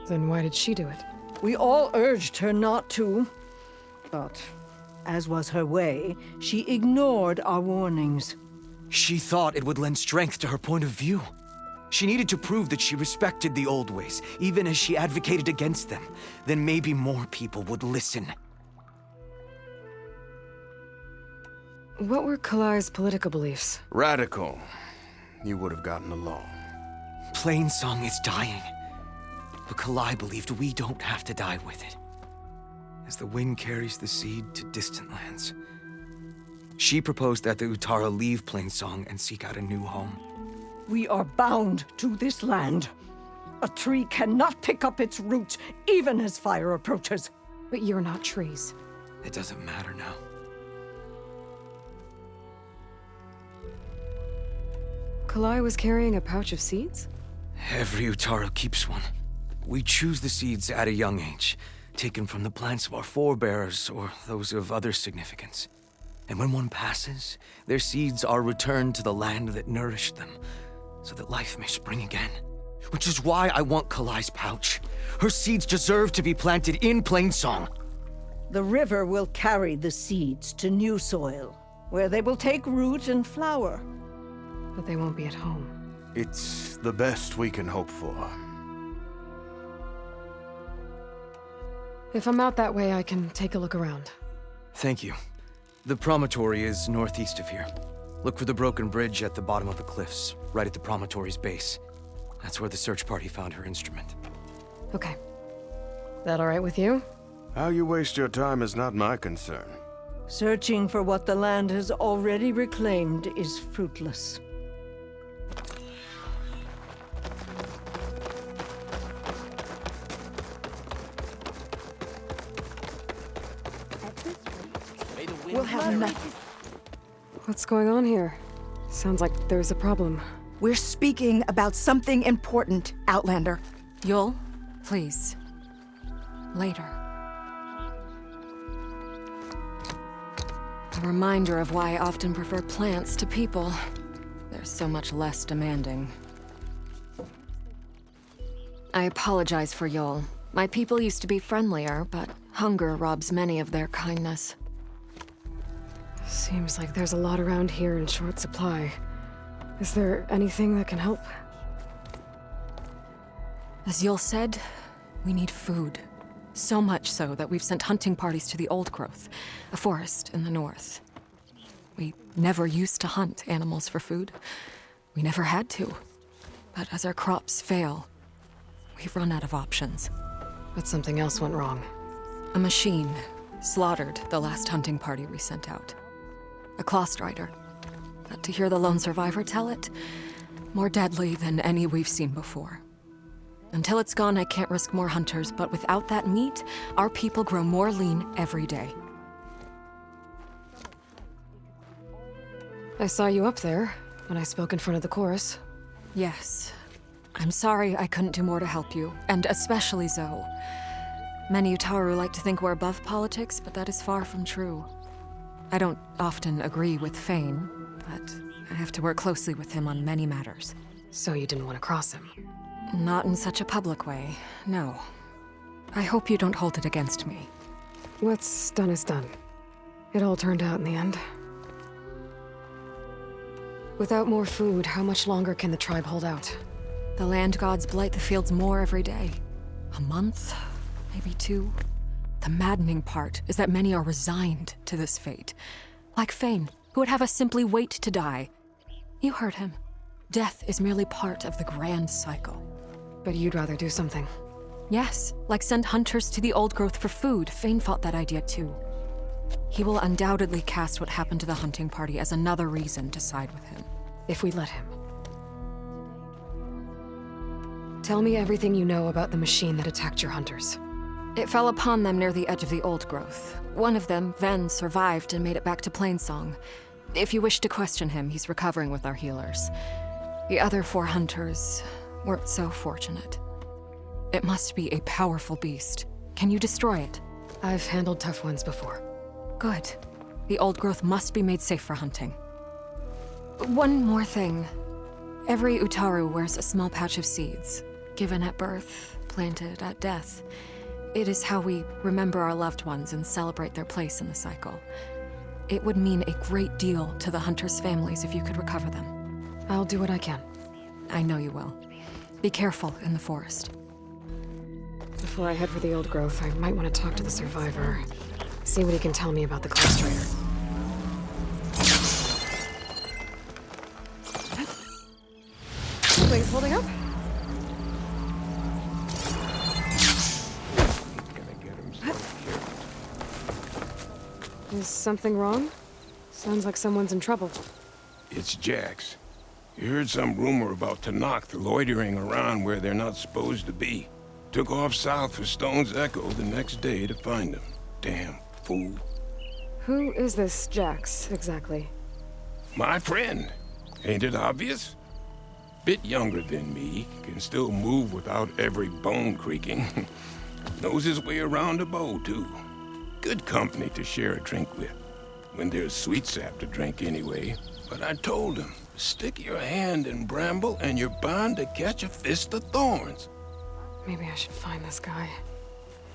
Then why did she do it? We all urged her not to, but as was her way, she ignored our warnings. She thought it would lend strength to her point of view. She needed to prove that she respected the old ways, even as she advocated against them. Then maybe more people would listen. What were Kalai's political beliefs? Radical. You would have gotten along. Plainsong is dying. But Kalai believed we don't have to die with it. As the wind carries the seed to distant lands. She proposed that the Utara leave Plainsong and seek out a new home. We are bound to this land. A tree cannot pick up its roots, even as fire approaches. But you're not trees. It doesn't matter now. Kalai was carrying a pouch of seeds? Every Utaro keeps one. We choose the seeds at a young age, taken from the plants of our forebears or those of other significance. And when one passes, their seeds are returned to the land that nourished them, so that life may spring again. Which is why I want Kalai's pouch. Her seeds deserve to be planted in Plainsong. The river will carry the seeds to new soil, where they will take root and flower. But they won't be at home. It's the best we can hope for. If I'm out that way, I can take a look around. Thank you. The promontory is northeast of here. Look for the broken bridge at the bottom of the cliffs, right at the promontory's base. That's where the search party found her instrument. Okay. That all right with you? How you waste your time is not my concern. Searching for what the land has already reclaimed is fruitless. We'll have enough. What's going on here? Sounds like there's a problem. We're speaking about something important, Outlander. Yul, please. Later. A reminder of why I often prefer plants to people. They're so much less demanding. I apologize for Yol. My people used to be friendlier, but hunger robs many of their kindness. Seems like there's a lot around here in short supply. Is there anything that can help? As Yol said, we need food. So much so that we've sent hunting parties to the Old Growth, a forest in the north. We never used to hunt animals for food. We never had to. But as our crops fail, we run out of options. But something else went wrong. A machine slaughtered the last hunting party we sent out. A claw strider. But to hear the lone survivor tell it, more deadly than any we've seen before. Until it's gone, I can't risk more hunters, but without that meat, our people grow more lean every day. I saw you up there when I spoke in front of the chorus. Yes. I'm sorry I couldn't do more to help you, and especially Zoe. Many Utaru like to think we're above politics, but that is far from true. I don't often agree with Fane, but I have to work closely with him on many matters. So you didn't want to cross him? Not in such a public way, no. I hope you don't hold it against me. What's done is done. It all turned out in the end. Without more food, how much longer can the tribe hold out? The land gods blight the fields more every day. A month? Maybe 2? The maddening part is that many are resigned to this fate. Like Fane, who would have us simply wait to die. You heard him. Death is merely part of the grand cycle. But you'd rather do something? Yes, like send hunters to the Old Growth for food. Fane fought that idea too. He will undoubtedly cast what happened to the hunting party as another reason to side with him. If we let him. Tell me everything you know about the machine that attacked your hunters. It fell upon them near the edge of the Old Growth. One of them, Ven, survived and made it back to Plainsong. If you wish to question him, he's recovering with our healers. The other 4 hunters weren't so fortunate. It must be a powerful beast. Can you destroy it? I've handled tough ones before. Good. The Old Growth must be made safe for hunting. One more thing. Every Utaru wears a small patch of seeds, given at birth, planted at death. It is how we remember our loved ones and celebrate their place in the cycle. It would mean a great deal to the hunters' families if you could recover them. I'll do what I can. I know you will. Be careful in the forest. Before I head for the Old Growth, I might want to talk to the survivor. See what he can tell me about the claw strider. Things holding up? Is something wrong? Sounds like someone's in trouble. It's Jax. You heard some rumor about Tanakh loitering around where they're not supposed to be. Took off south for Stone's Echo the next day to find them. Damn fool. Who is this Jax, exactly? My friend. Ain't it obvious? Bit younger than me, can still move without every bone creaking. Knows his way around a bow, too. Good company to share a drink with. When there's sweet sap to drink anyway. But I told him, stick your hand in bramble and you're bound to catch a fist of thorns. Maybe I should find this guy.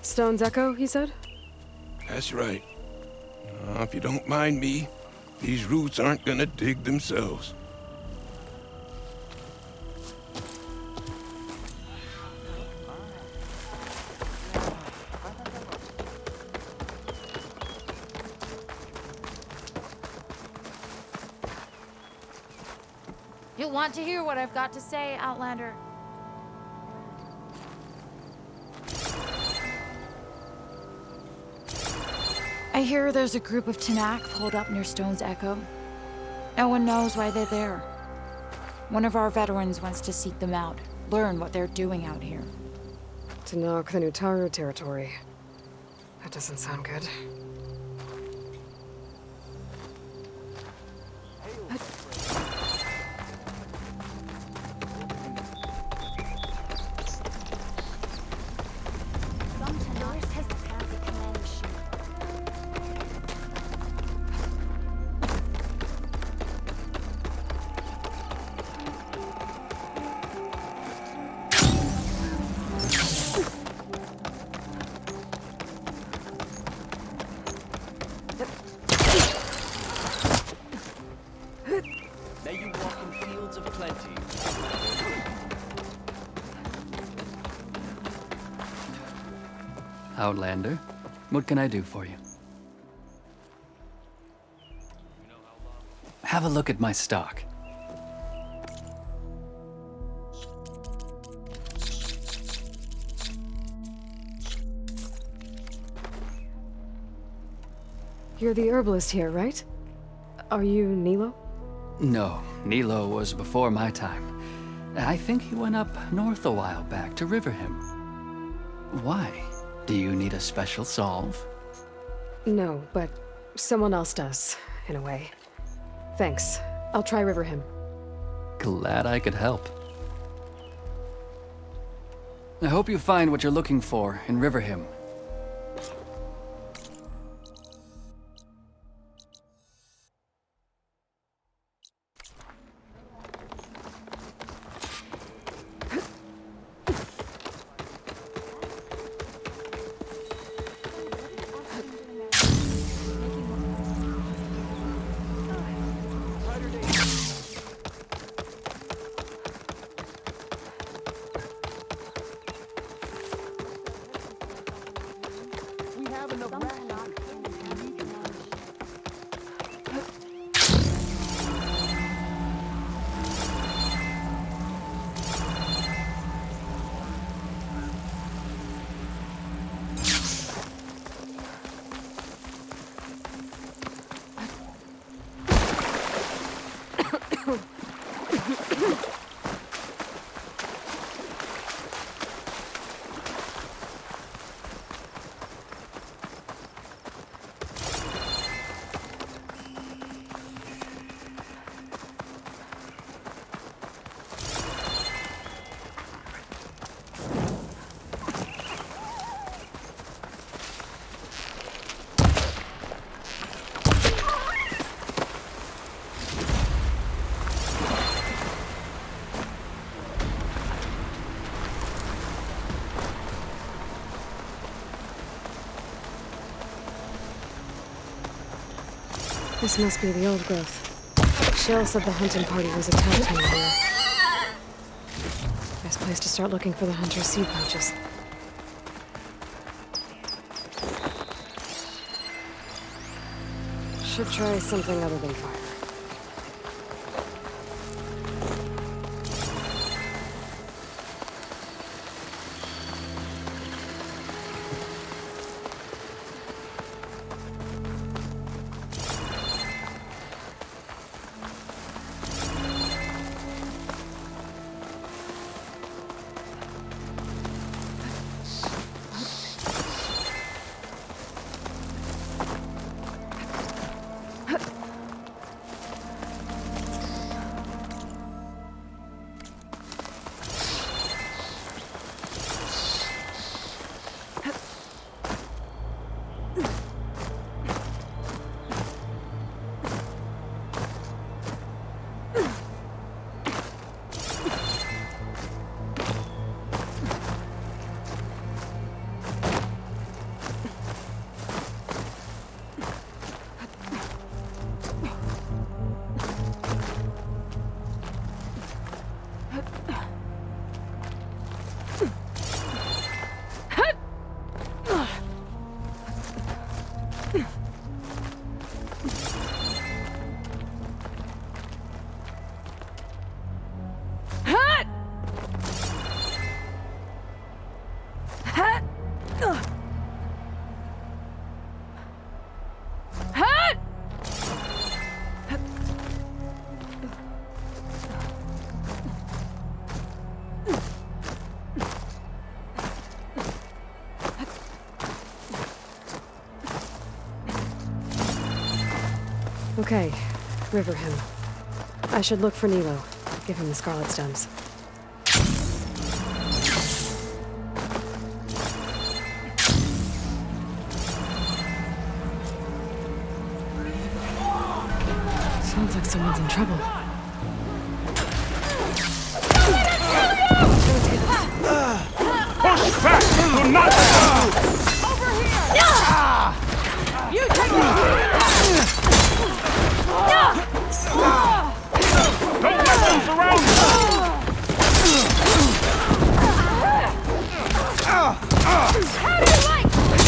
Stone's Echo, he said? That's right. If you don't mind me, these roots aren't gonna dig themselves. You'll want to hear what I've got to say, Outlander. I hear there's a group of Tanakh pulled up near Stone's Echo. No one knows why they're there. One of our veterans wants to seek them out, learn what they're doing out here. Tanakh, the Utaru territory. That doesn't sound good. Outlander. What can I do for you? Have a look at my stock. You're the herbalist here, right? Are you Nilo? No, Nilo was before my time. I think he went up north a while back to Riverhim. Why? Do you need a special solve? No, but someone else does, in a way. Thanks. I'll try Riverhim. Glad I could help. I hope you find what you're looking for in Riverhim. This must be the old growth. Shell said the hunting party was attacked near here. Best place to start looking for the hunter's seed pouches. Should try something other than fire. Okay, Riverhim. I should look for Nilo. Give him the scarlet stems. Sounds like someone's in trouble. Push back! Do not Over here! You take it! Don't let them surround you! How do you like?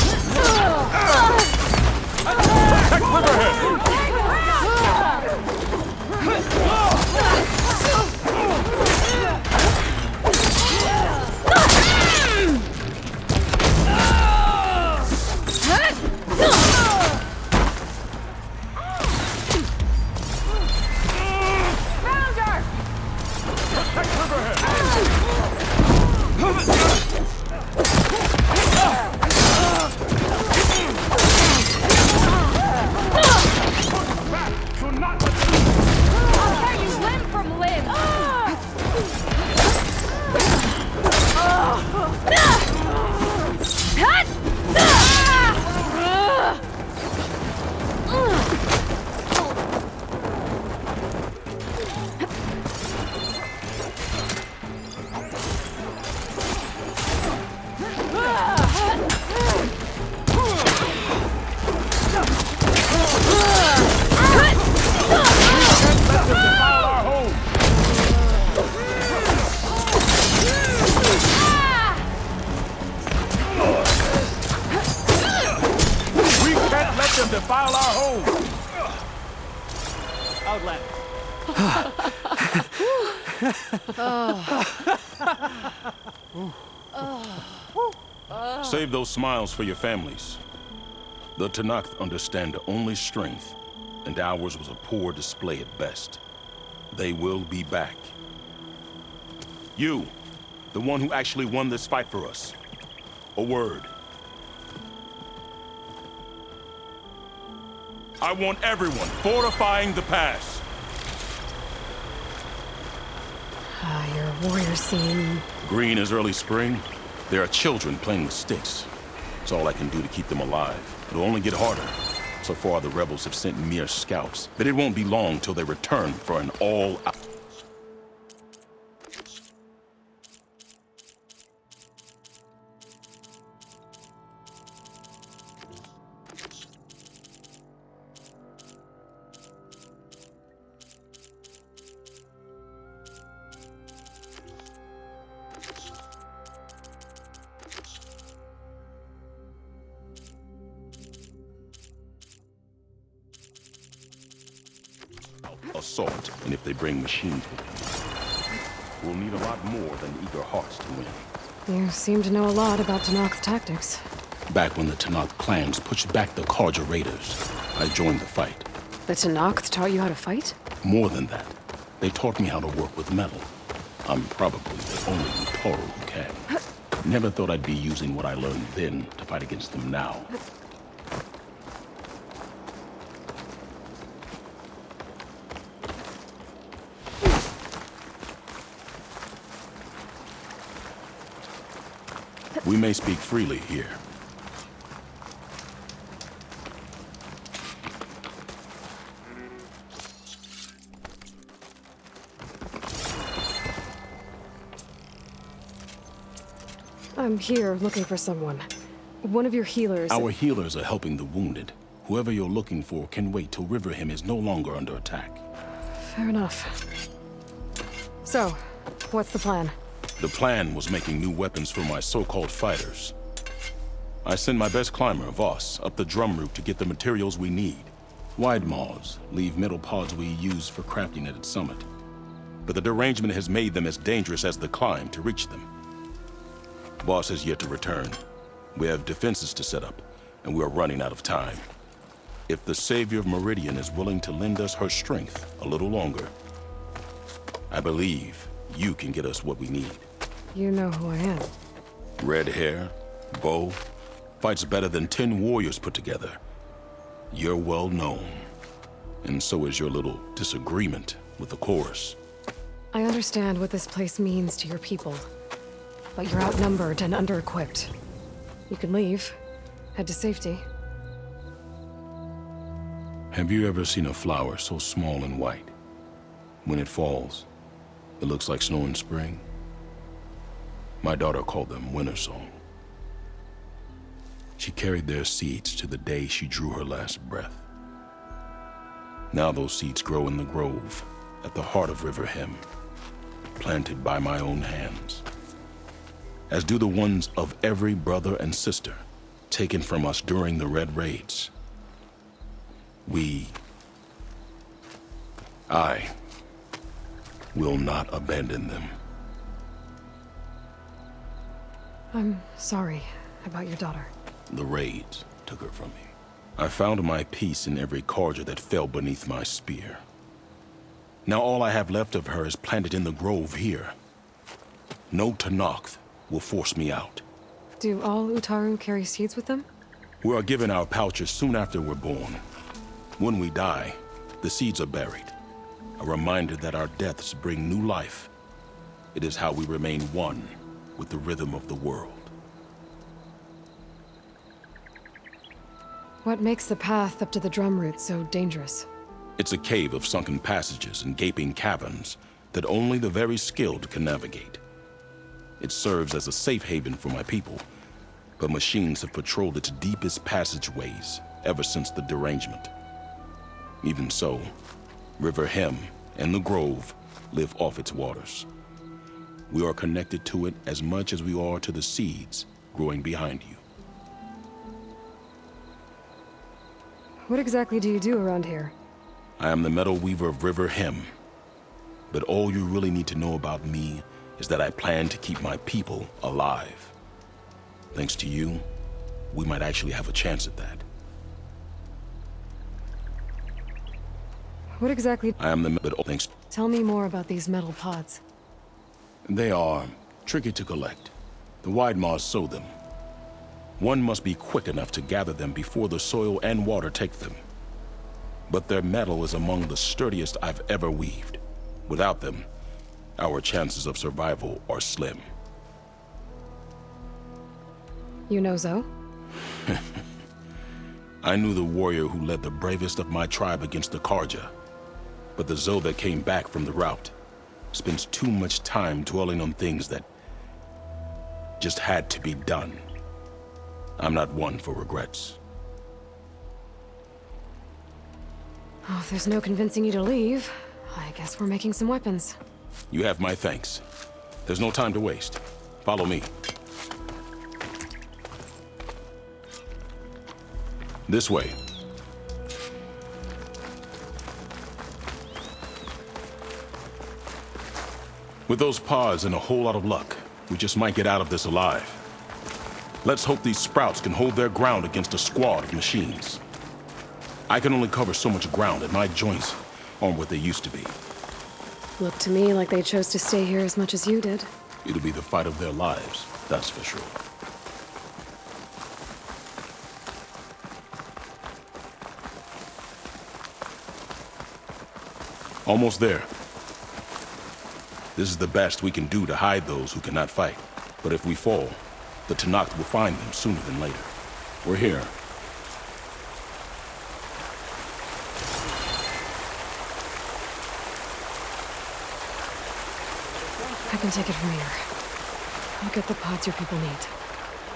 Save those smiles for your families. The Tanakh understand only strength, and ours was a poor display at best. They will be back. You, the one who actually won this fight for us. A word. I want everyone fortifying the pass. Your warriors seem... Green is early spring. There are children playing with sticks. It's all I can do to keep them alive. It'll only get harder. So far, the rebels have sent mere scouts, but it won't be long till they return for an all-out... assault, and if they bring machines with them, we'll need a lot more than eager hearts to win. You seem to know a lot about Tanakh's tactics. Back when the Tanakh clans pushed back the Karja raiders, I joined the fight. The Tanakh taught you how to fight? More than that, they taught me how to work with metal. I'm probably the only Utaru who can. Never thought I'd be using what I learned then to fight against them now. We may speak freely here. I'm here looking for someone. One of your healers. Our healers are helping the wounded. Whoever you're looking for can wait till Riverhim is no longer under attack. Fair enough. So, what's the plan? The plan was making new weapons for my so-called fighters. I send my best climber, Voss, up the drum route to get the materials we need. Wide maws leave metal pods we use for crafting at its summit. But the derangement has made them as dangerous as the climb to reach them. Voss has yet to return. We have defenses to set up, and we are running out of time. If the Savior of Meridian is willing to lend us her strength a little longer, I believe you can get us what we need. You know who I am. Red hair, bow, fights better than 10 warriors put together. You're well known, and so is your little disagreement with the chorus. I understand what this place means to your people, but you're outnumbered and under-equipped. You can leave, head to safety. Have you ever seen a flower so small and white? When it falls, it looks like snow in spring. My daughter called them winter song. She carried their seeds to the day she drew her last breath. Now those seeds grow in the grove at the heart of Riverhim, planted by my own hands, as do the ones of every brother and sister taken from us during the Red Raids. I will not abandon them. I'm sorry about your daughter. The raids took her from me. I found my peace in every Karja that fell beneath my spear. Now all I have left of her is planted in the grove here. No Tanakh will force me out. Do all Utaru carry seeds with them? We are given our pouches soon after we're born. When we die, the seeds are buried. A reminder that our deaths bring new life. It is how we remain one with the rhythm of the world. What makes the path up to the drum route so dangerous? It's a cave of sunken passages and gaping caverns that only the very skilled can navigate. It serves as a safe haven for my people, but machines have patrolled its deepest passageways ever since the derangement. Even so, Riverhim and the Grove live off its waters. We are connected to it as much as we are to the seeds growing behind you. What exactly do you do around here? I am the Metal Weaver of River Hem. But all you really need to know about me is that I plan to keep my people alive. Thanks to you, we might actually have a chance at that. What exactly? I am the metal. Thanks. Tell me more about these metal pods. They are tricky to collect. The Widemaws sow them. One must be quick enough to gather them before the soil and water take them. But their metal is among the sturdiest I've ever weaved. Without them, our chances of survival are slim. You know Zoe? I knew the warrior who led the bravest of my tribe against the Karja. But the Zoe that came back from the rout spends too much time dwelling on things that just had to be done. I'm not one for regrets. Oh, if there's no convincing you to leave, I guess we're making some weapons. You have my thanks. There's no time to waste. Follow me. This way. With those pods and a whole lot of luck, we just might get out of this alive. Let's hope these sprouts can hold their ground against a squad of machines. I can only cover so much ground, and my joints aren't what they used to be. Looked to me like they chose to stay here as much as you did. It'll be the fight of their lives, that's for sure. Almost there. This is the best we can do to hide those who cannot fight. But if we fall, the Tenakth will find them sooner than later. We're here. I can take it from here. I'll get the pods your people need.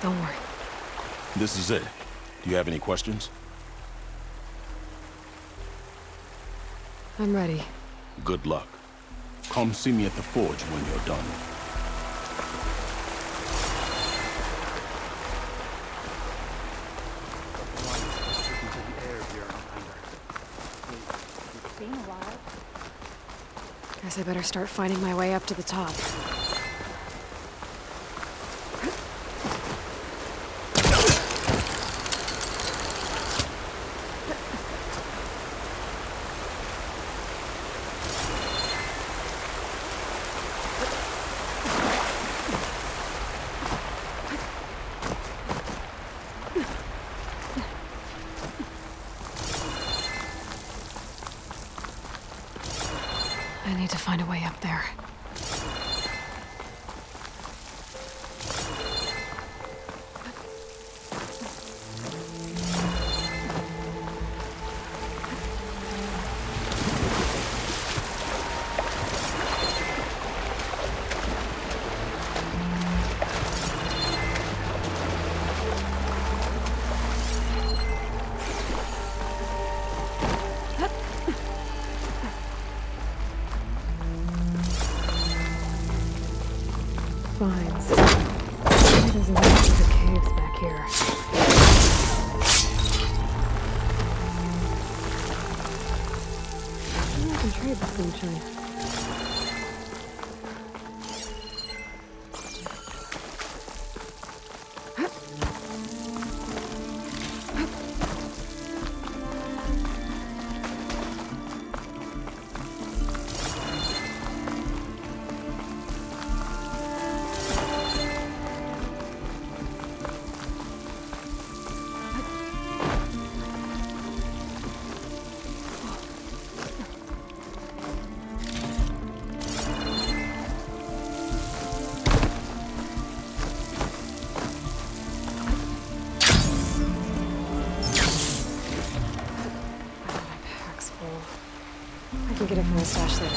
Don't worry. This is it. Do you have any questions? I'm ready. Good luck. Come see me at the forge when you're done. Guess I better start finding my way up to the top. I need to find a way up there. Vines. Maybe there's a way through the caves back here. Maybe I can trade the sunshine. I can get it from my stash later.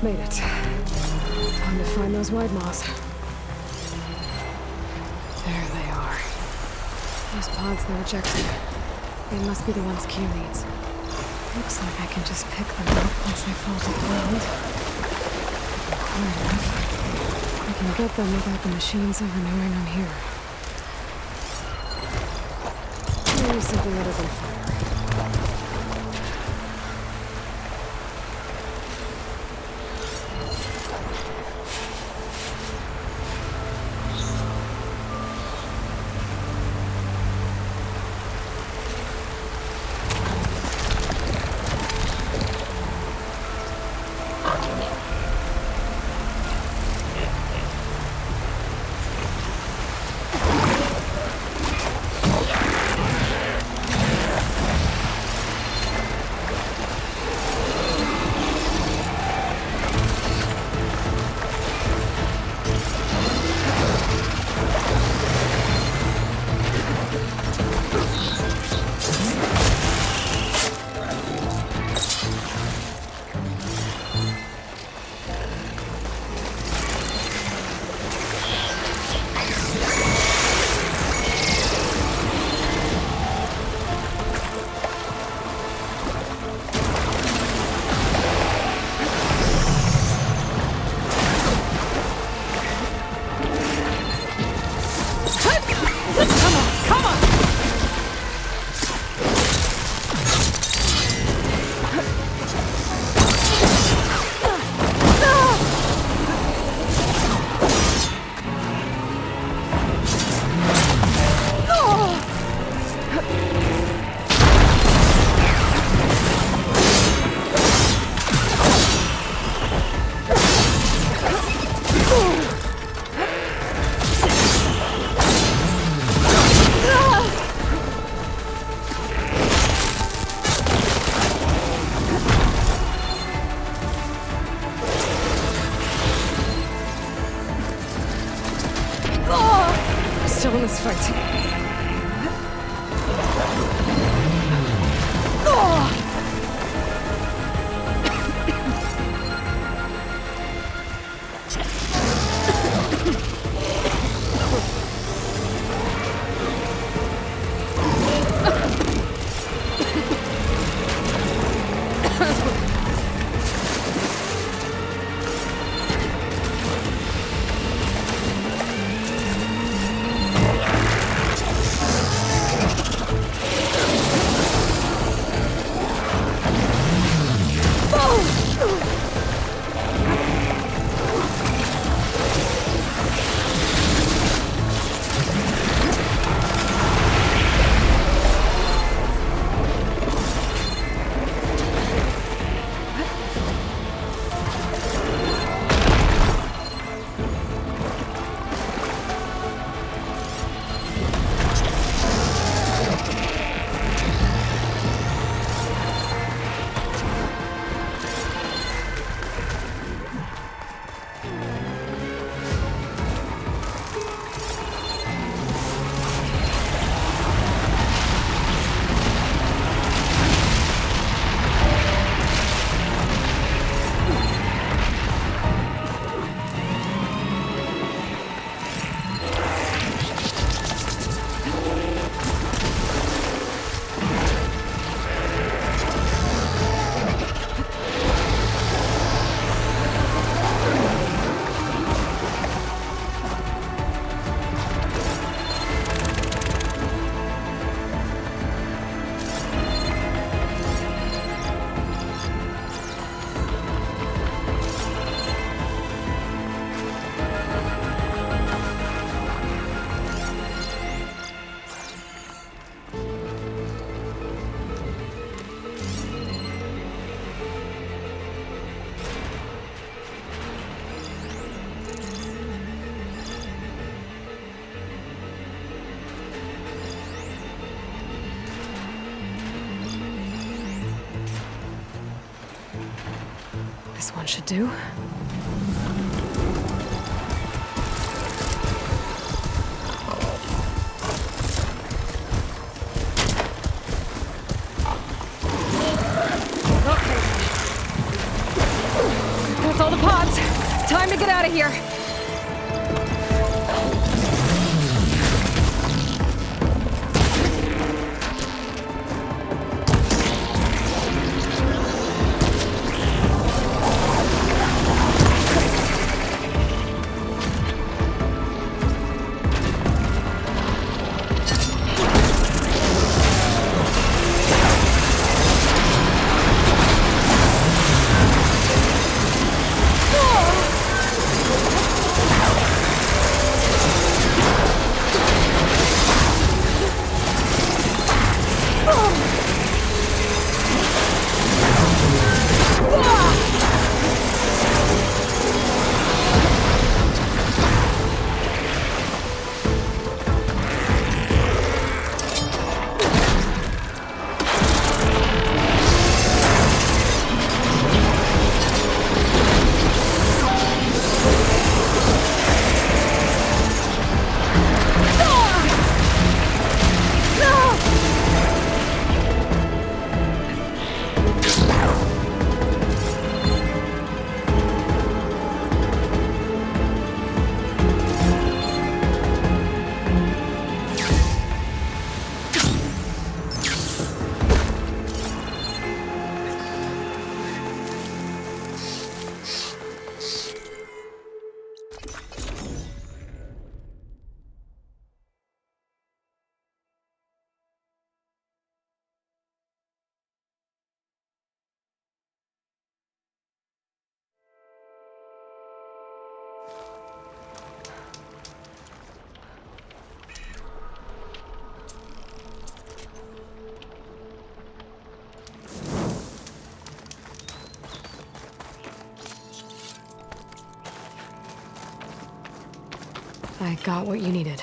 Made it. Time to find those white moths. There they are. Those pods they're ejecting. They must be the ones Q needs. Looks like I can just pick them up once they fall to the ground. Quiet enough. I can get them without the machines ever knowing I'm here. Maybe something other than fire. Still in this fight. This one should do. That's all the pods. Time to get out of here. I got what you needed.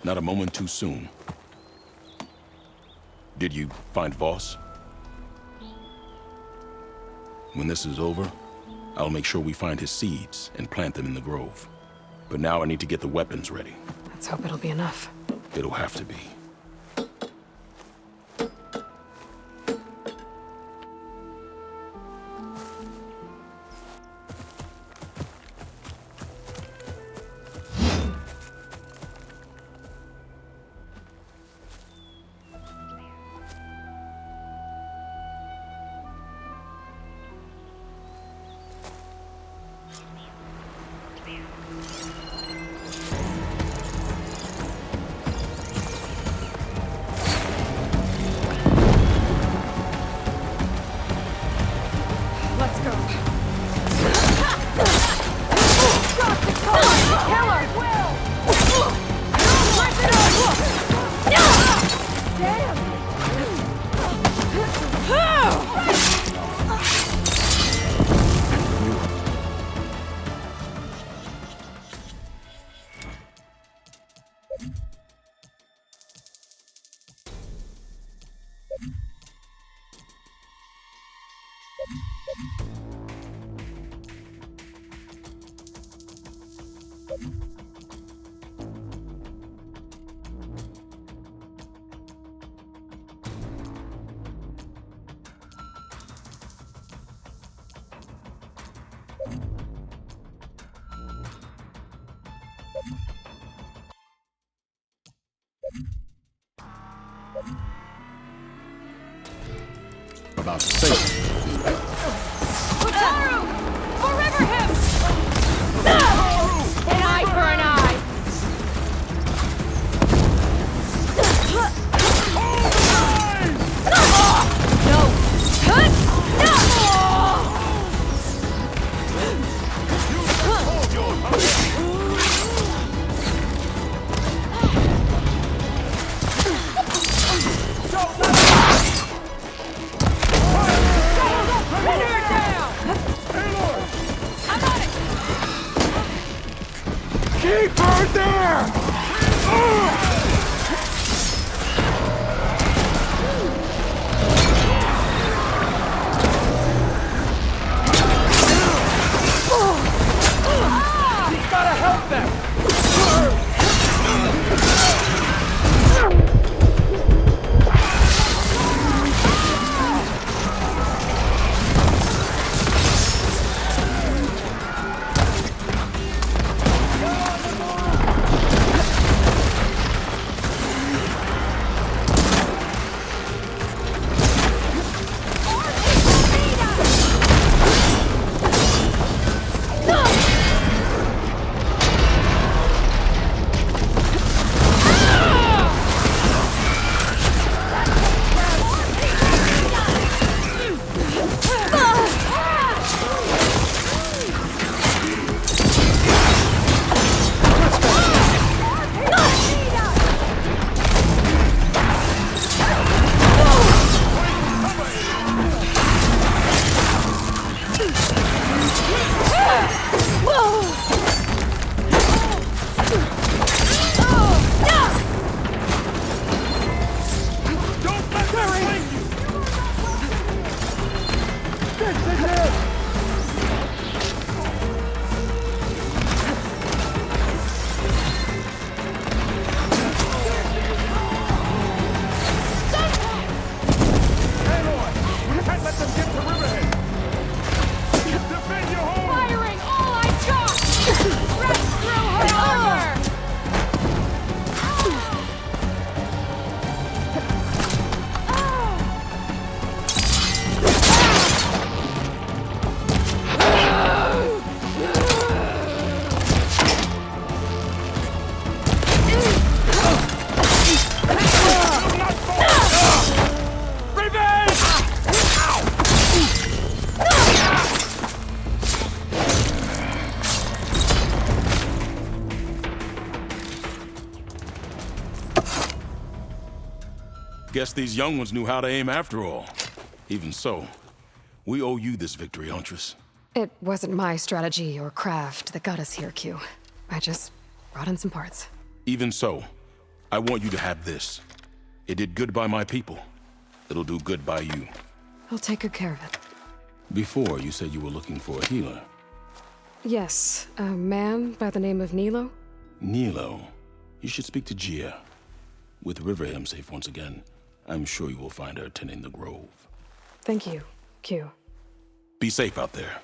Not a moment too soon. Did you find Voss? When this is over, I'll make sure we find his seeds and plant them in the grove. But now I need to get the weapons ready. Let's hope it'll be enough. It'll have to be. About to say. Utaru! Forever him! An eye for an eye! Aloy! We can't let them get to Riverhead! Defend your home! Firing all I've got! Rest through her armor! Guess these young ones knew how to aim after all. Even so, we owe you this victory, Huntress. It wasn't my strategy or craft that got us here, Q. I just brought in some parts. Even so, I want you to have this. It did good by my people. It'll do good by you. I'll take good care of it. Before, you said you were looking for a healer. Yes, a man by the name of Nilo. Nilo. You should speak to Gia. With Riverham safe once again, I'm sure you will find her tending the grove. Thank you, Q. Be safe out there.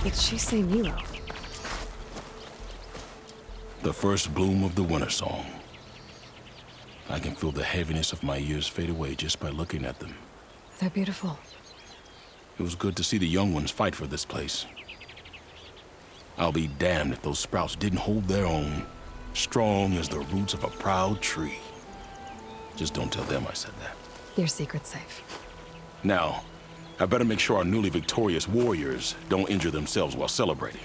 Did she say Nilo? The first bloom of the winter song. I can feel the heaviness of my years fade away just by looking at them. They're beautiful. It was good to see the young ones fight for this place. I'll be damned if those sprouts didn't hold their own, strong as the roots of a proud tree. Just don't tell them I said that. Your secret's safe. Now, I better make sure our newly victorious warriors don't injure themselves while celebrating.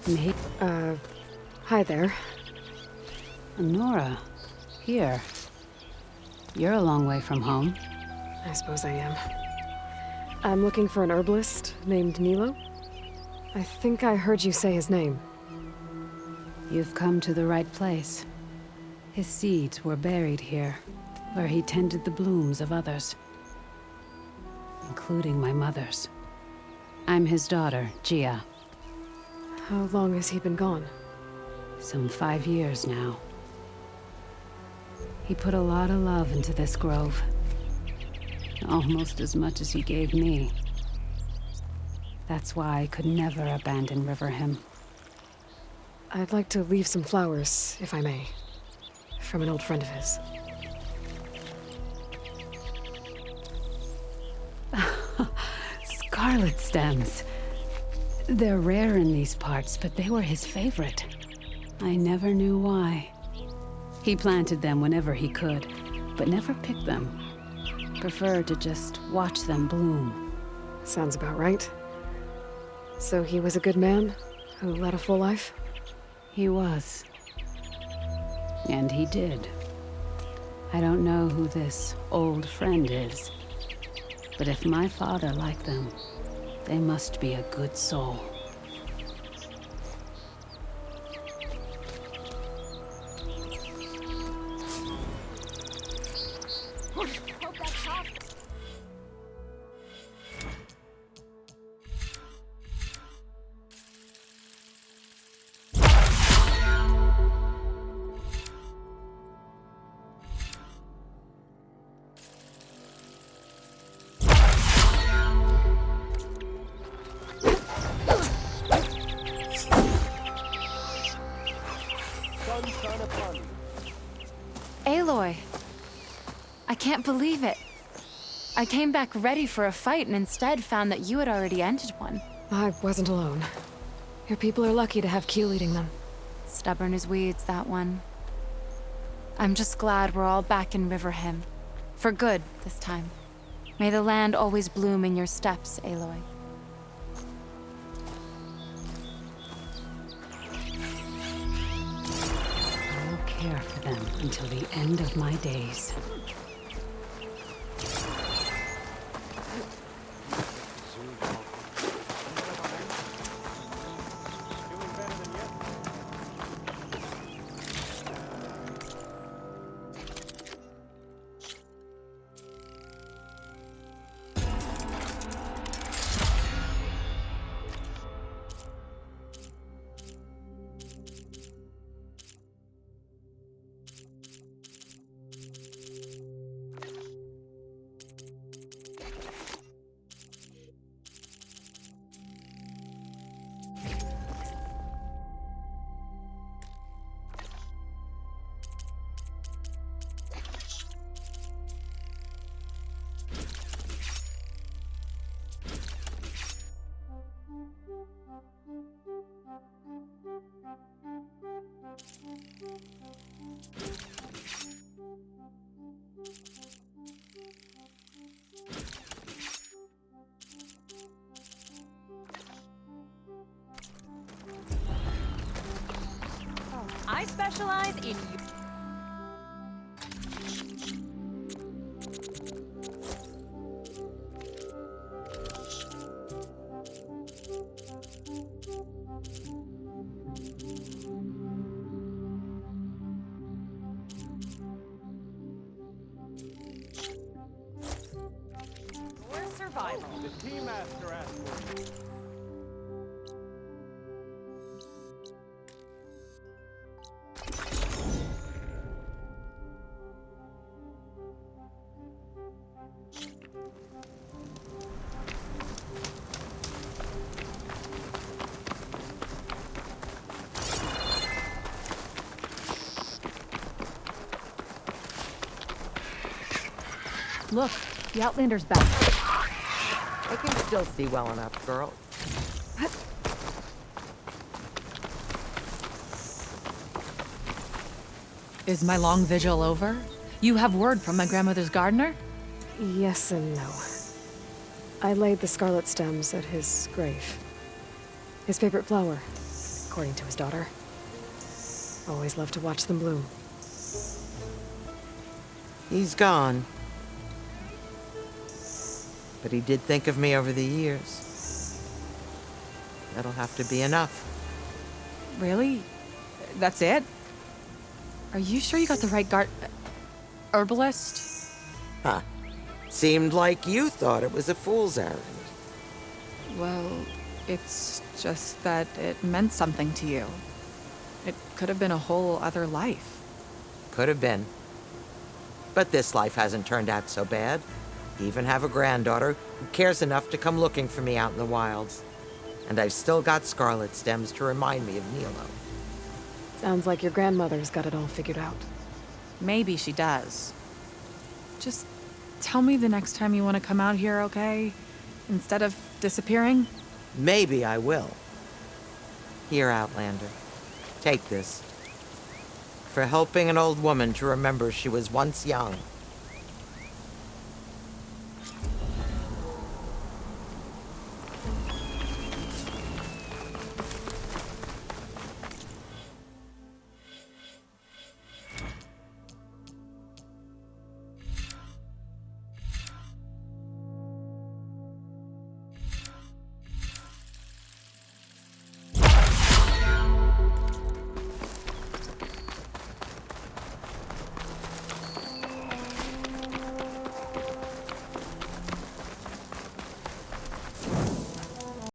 Mate? Hi there. Nora. Here. You're a long way from home. I suppose I am. I'm looking for an herbalist named Nilo. I think I heard you say his name. You've come to the right place. His seeds were buried here, where he tended the blooms of others. Including my mother's. I'm his daughter, Gia. How long has he been gone? Some 5 years now. He put a lot of love into this grove. Almost as much as he gave me. That's why I could never abandon Riverham. I'd like to leave some flowers, if I may. From an old friend of his. Scarlet stems. They're rare in these parts, but they were his favorite. I never knew why. He planted them whenever he could, but never picked them. Preferred to just watch them bloom. Sounds about right. So he was a good man who led a full life? He was. And he did. I don't know who this old friend is, but if my father liked them, they must be a good soul. Aloy! I can't believe it. I came back ready for a fight and instead found that you had already ended one. I wasn't alone. Your people are lucky to have Q leading them. Stubborn as weeds, that one. I'm just glad we're all back in Riverham. For good, this time. May the land always bloom in your steps, Aloy. I'll care for them until the end of my days. I specialize in. Your survival. The tea master asked for you. Look, the Outlander's back. I can still see well enough, girl. Is my long vigil over? You have word from my grandmother's gardener? Yes and no. I laid the scarlet stems at his grave. His favorite flower, according to his daughter. Always loved to watch them bloom. He's gone. But he did think of me over the years. That'll have to be enough. Really? That's it? Are you sure you got the right herbalist? Huh. Seemed like you thought it was a fool's errand. Well, it's just that it meant something to you. It could have been a whole other life. Could have been. But this life hasn't turned out so bad. Even have a granddaughter who cares enough to come looking for me out in the wilds. And I've still got scarlet stems to remind me of Nilo. Sounds like your grandmother's got it all figured out. Maybe she does. Just tell me the next time you want to come out here, okay? Instead of disappearing? Maybe I will. Here, Outlander. Take this. For helping an old woman to remember she was once young.